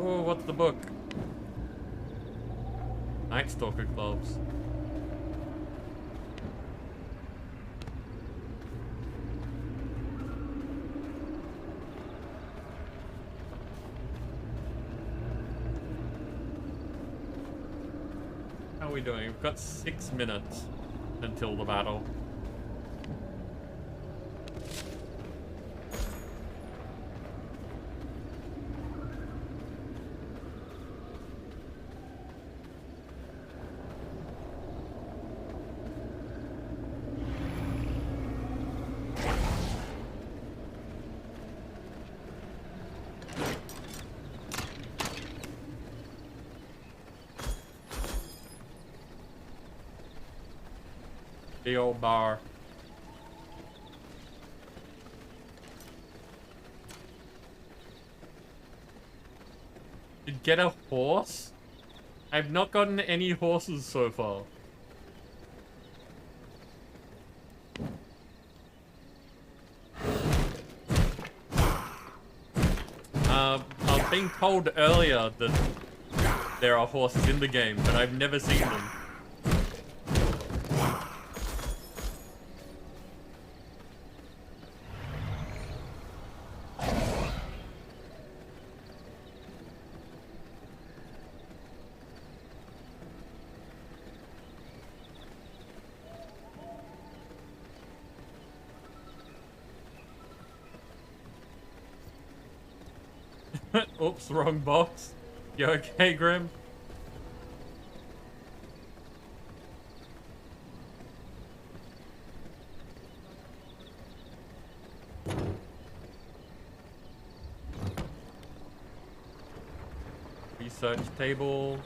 Oh, what's the book? Night Stalker gloves. How are we doing? We've got 6 minutes until the battle. The old bar. Did get a horse? I've not gotten any horses so far. being told earlier that there are horses in the game, but I've never seen them. Oops, wrong box. You okay, Grim? Research table.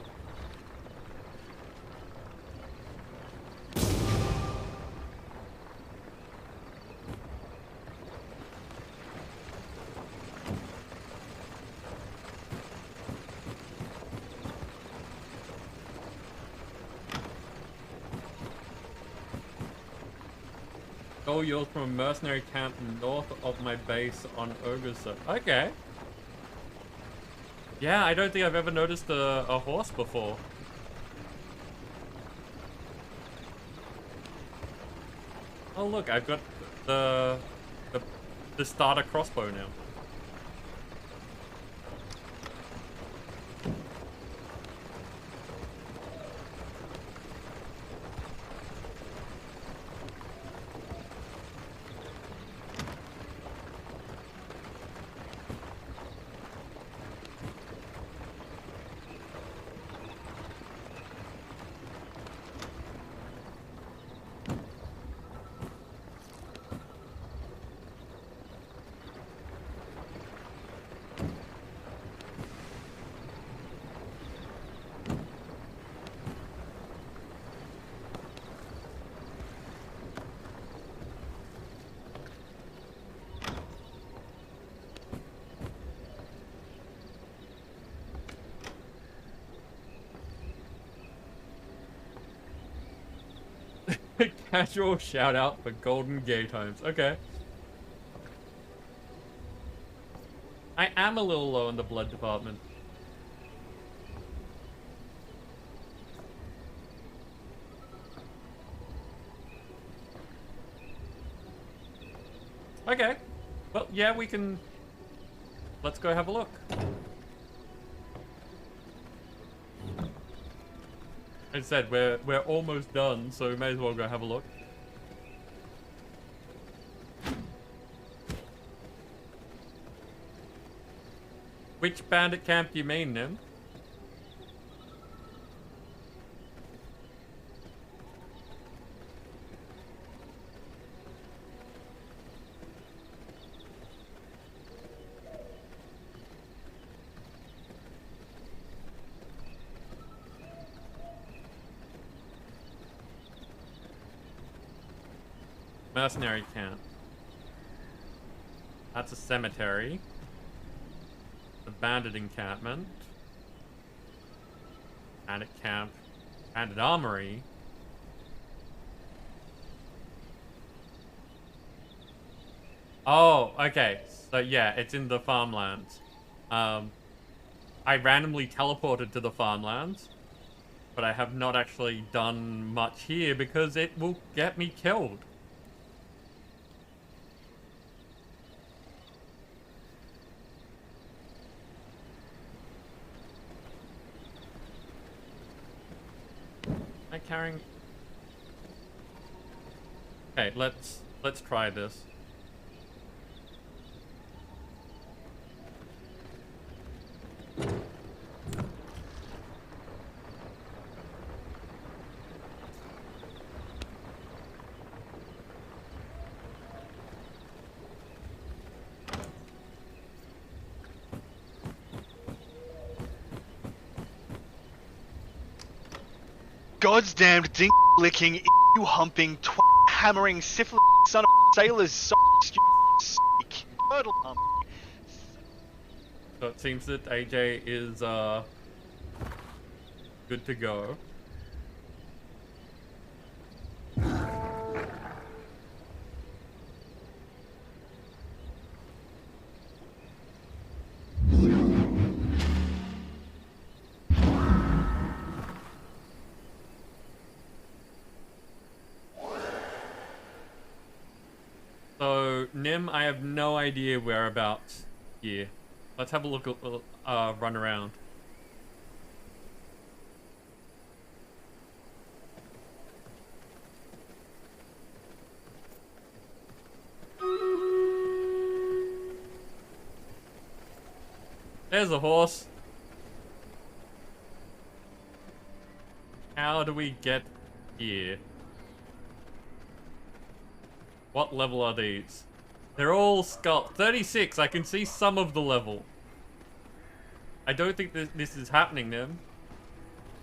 Goal yours from a mercenary camp north of my base on Ogre's. Okay. Yeah, I don't think I've ever noticed a horse before. Oh look, I've got the starter crossbow now. Casual shout out for Golden Gay Times. Okay. I am a little low in the blood department. Okay. Well, yeah, we can... Let's go have a look. As I said, we're almost done, so we may as well go have a look. Which bandit camp do you mean, Nim? Mercenary camp. That's a cemetery. The bandit encampment. Bandit camp. Bandit armory. Oh, okay. So yeah, it's in the farmlands. I randomly teleported to the farmlands, but I have not actually done much here because it will get me killed. Carrying. Okay, let's try this. God's damned ding licking, you humping, hammering, syphilis son of sailors, so stupid, turtle hump. So it seems that AJ is good to go. Nim, I have no idea whereabouts here. Let's have a look at run around. There's a horse. How do we get here? What level are these? They're all skull. 36, I can see some of the level. I don't think this is happening, Nim.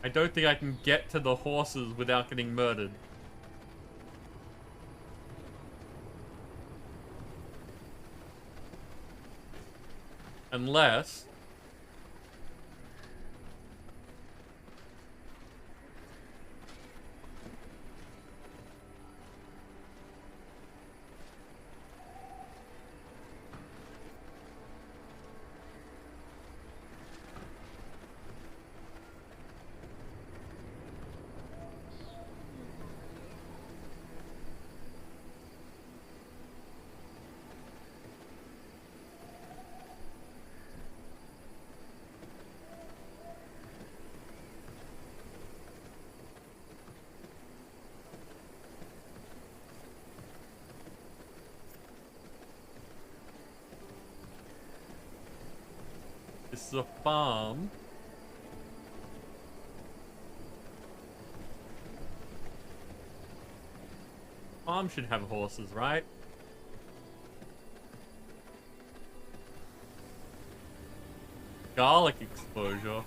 I don't think I can get to the horses without getting murdered. Unless... this is a farm. Farm should have horses, right? Garlic exposure.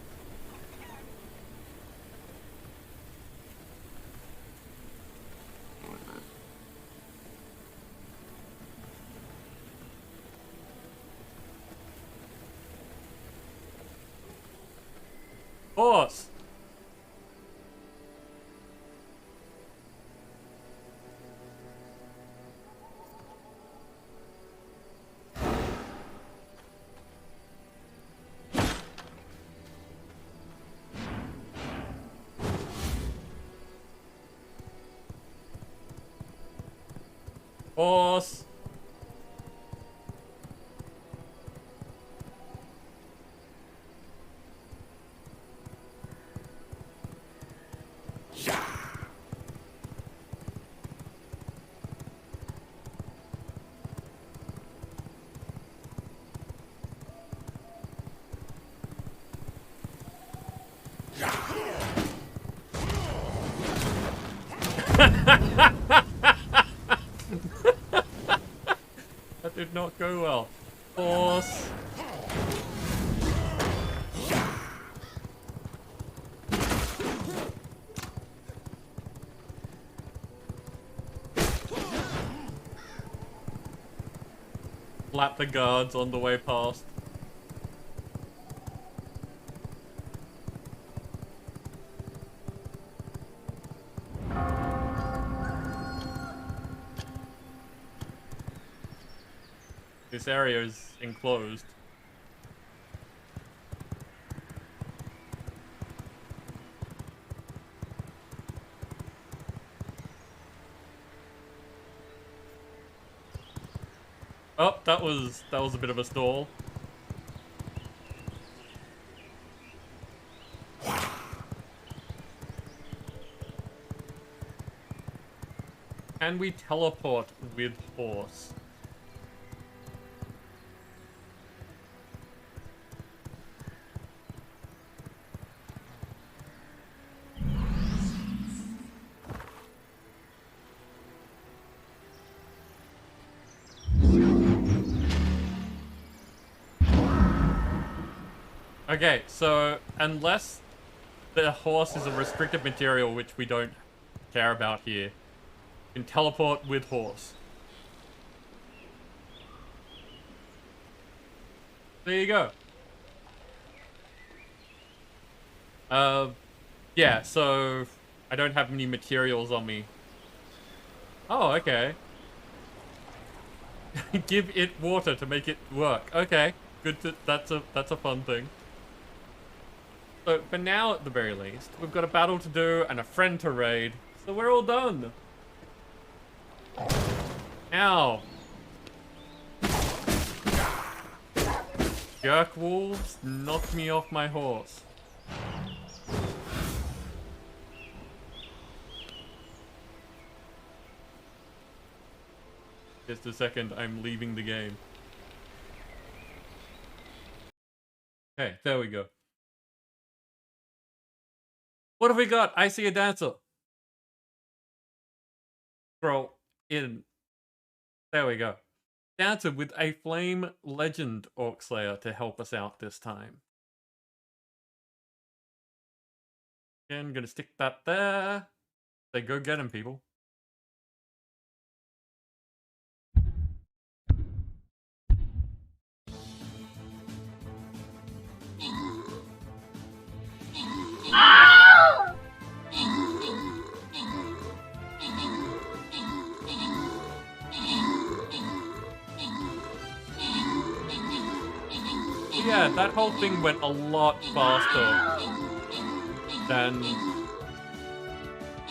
Horse! Horse! That did not go well. Horse. Slap the guards on the way past. This area is enclosed. Oh, that was a bit of a stall. Can we teleport with horse? Okay, so unless the horse is a restricted material, which we don't care about here, you can teleport with horse. There you go. Yeah, so I don't have any materials on me. Oh, okay. Give it water to make it work. Okay, good. That's a fun thing. So for now, at the very least, we've got a battle to do and a friend to raid. So we're all done. Ow. Jerk wolves knocked me off my horse. Just a second, I'm leaving the game. Okay, there we go. What have we got? I see a dancer. Scroll in. There we go. Dancer with a flame legend orc slayer to help us out this time. Again, gonna stick that there. Say go get him, people. Yeah, that whole thing went a lot faster than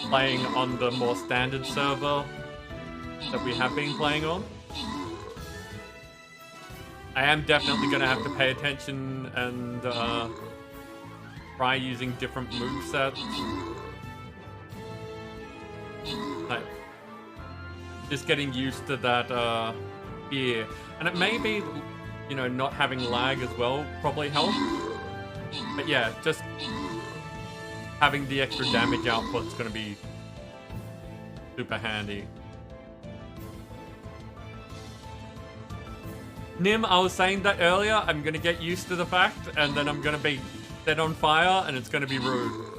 playing on the more standard server that we have been playing on. I am definitely going to have to pay attention and try using different movesets. Like, just getting used to that fear. And it may be, you know, not having lag as well probably helps. But yeah, just having the extra damage output is going to be super handy. Nim, I was saying that earlier, I'm going to get used to the fact, and then I'm going to be set on fire, and it's going to be rude.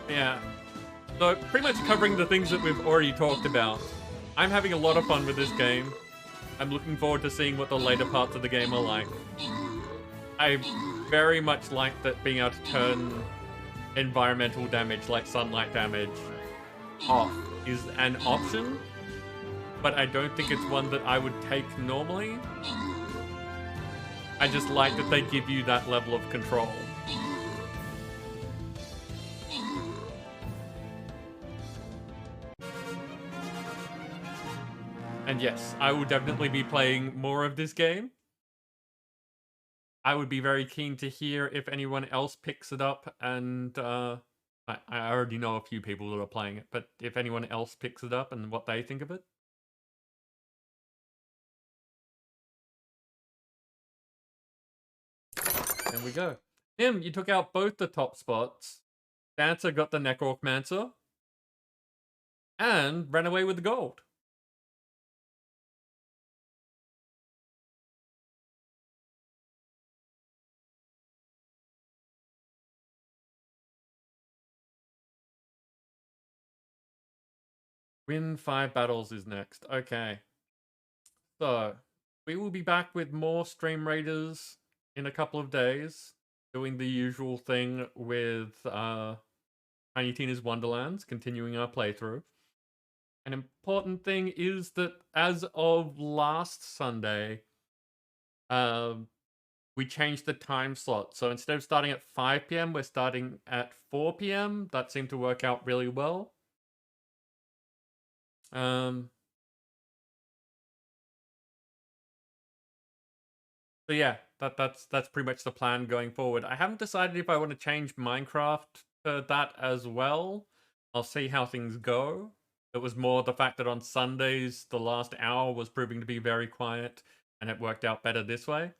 Yeah. So, pretty much covering the things that we've already talked about. I'm having a lot of fun with this game. I'm looking forward to seeing what the later parts of the game are like. I very much like that being able to turn environmental damage, like sunlight damage, off is an option, but I don't think it's one that I would take normally. I just like that they give you that level of control. And yes, I will definitely be playing more of this game. I would be very keen to hear if anyone else picks it up, and I already know a few people that are playing it, but if anyone else picks it up and what they think of it. There we go. Tim, you took out both the top spots. Dancer got the Necromancer. And ran away with the gold. Win 5 battles is next. Okay. So, we will be back with more Stream Raiders in a couple of days. Doing the usual thing with Tiny Tina's Wonderlands, continuing our playthrough. An important thing is that as of last Sunday, we changed the time slot. So instead of starting at 5 p.m., we're starting at 4 p.m. That seemed to work out really well. So yeah, that's pretty much the plan going forward. I haven't decided if I want to change Minecraft to that as well. I'll see how things go. It was more the fact that on Sundays, the last hour was proving to be very quiet, and it worked out better this way.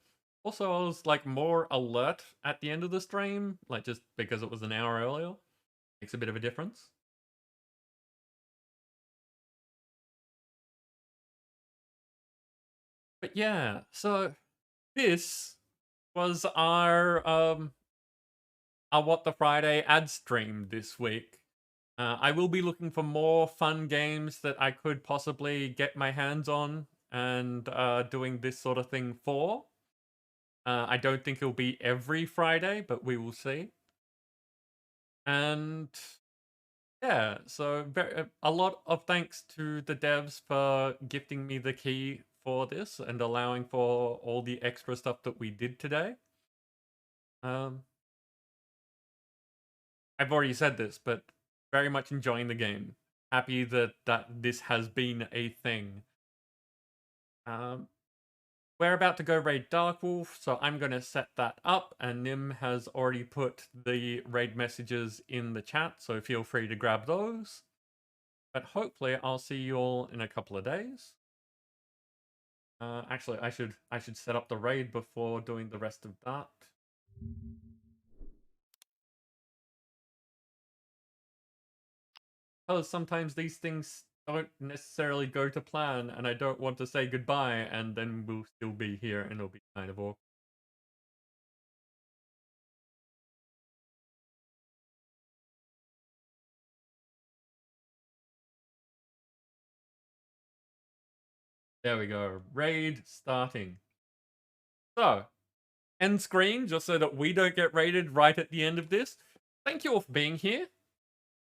Also, I was like more alert at the end of the stream, like just because it was an hour earlier. Makes a bit of a difference. But yeah, so this was our What the Friday ad stream this week. I will be looking for more fun games that I could possibly get my hands on and doing this sort of thing for. I don't think it'll be every Friday, but we will see. And Yeah, so a lot of thanks to the devs for gifting me the key for this and allowing for all the extra stuff that we did today. I've already said this, but very much enjoying the game. Happy that this has been a thing. We're about to go raid Dark Wolf, so I'm going to set that up, and Nim has already put the raid messages in the chat, so feel free to grab those. But hopefully I'll see you all in a couple of days. Actually, I should set up the raid before doing the rest of that. Because sometimes these things don't necessarily go to plan, and I don't want to say goodbye, and then we'll still be here, and it'll be kind of awkward. There we go. Raid starting. So, end screen, just so that we don't get raided right at the end of this. Thank you all for being here.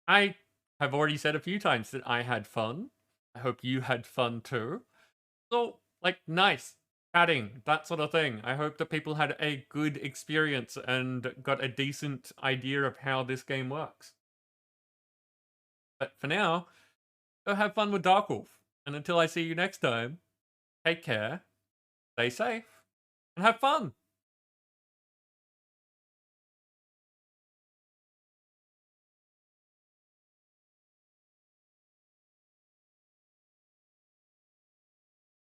I have already said a few times that I had fun. I hope you had fun too. So, like, nice chatting, that sort of thing. I hope that people had a good experience and got a decent idea of how this game works. But for now, go have fun with Dark Wolf. And until I see you next time, take care, stay safe, and have fun.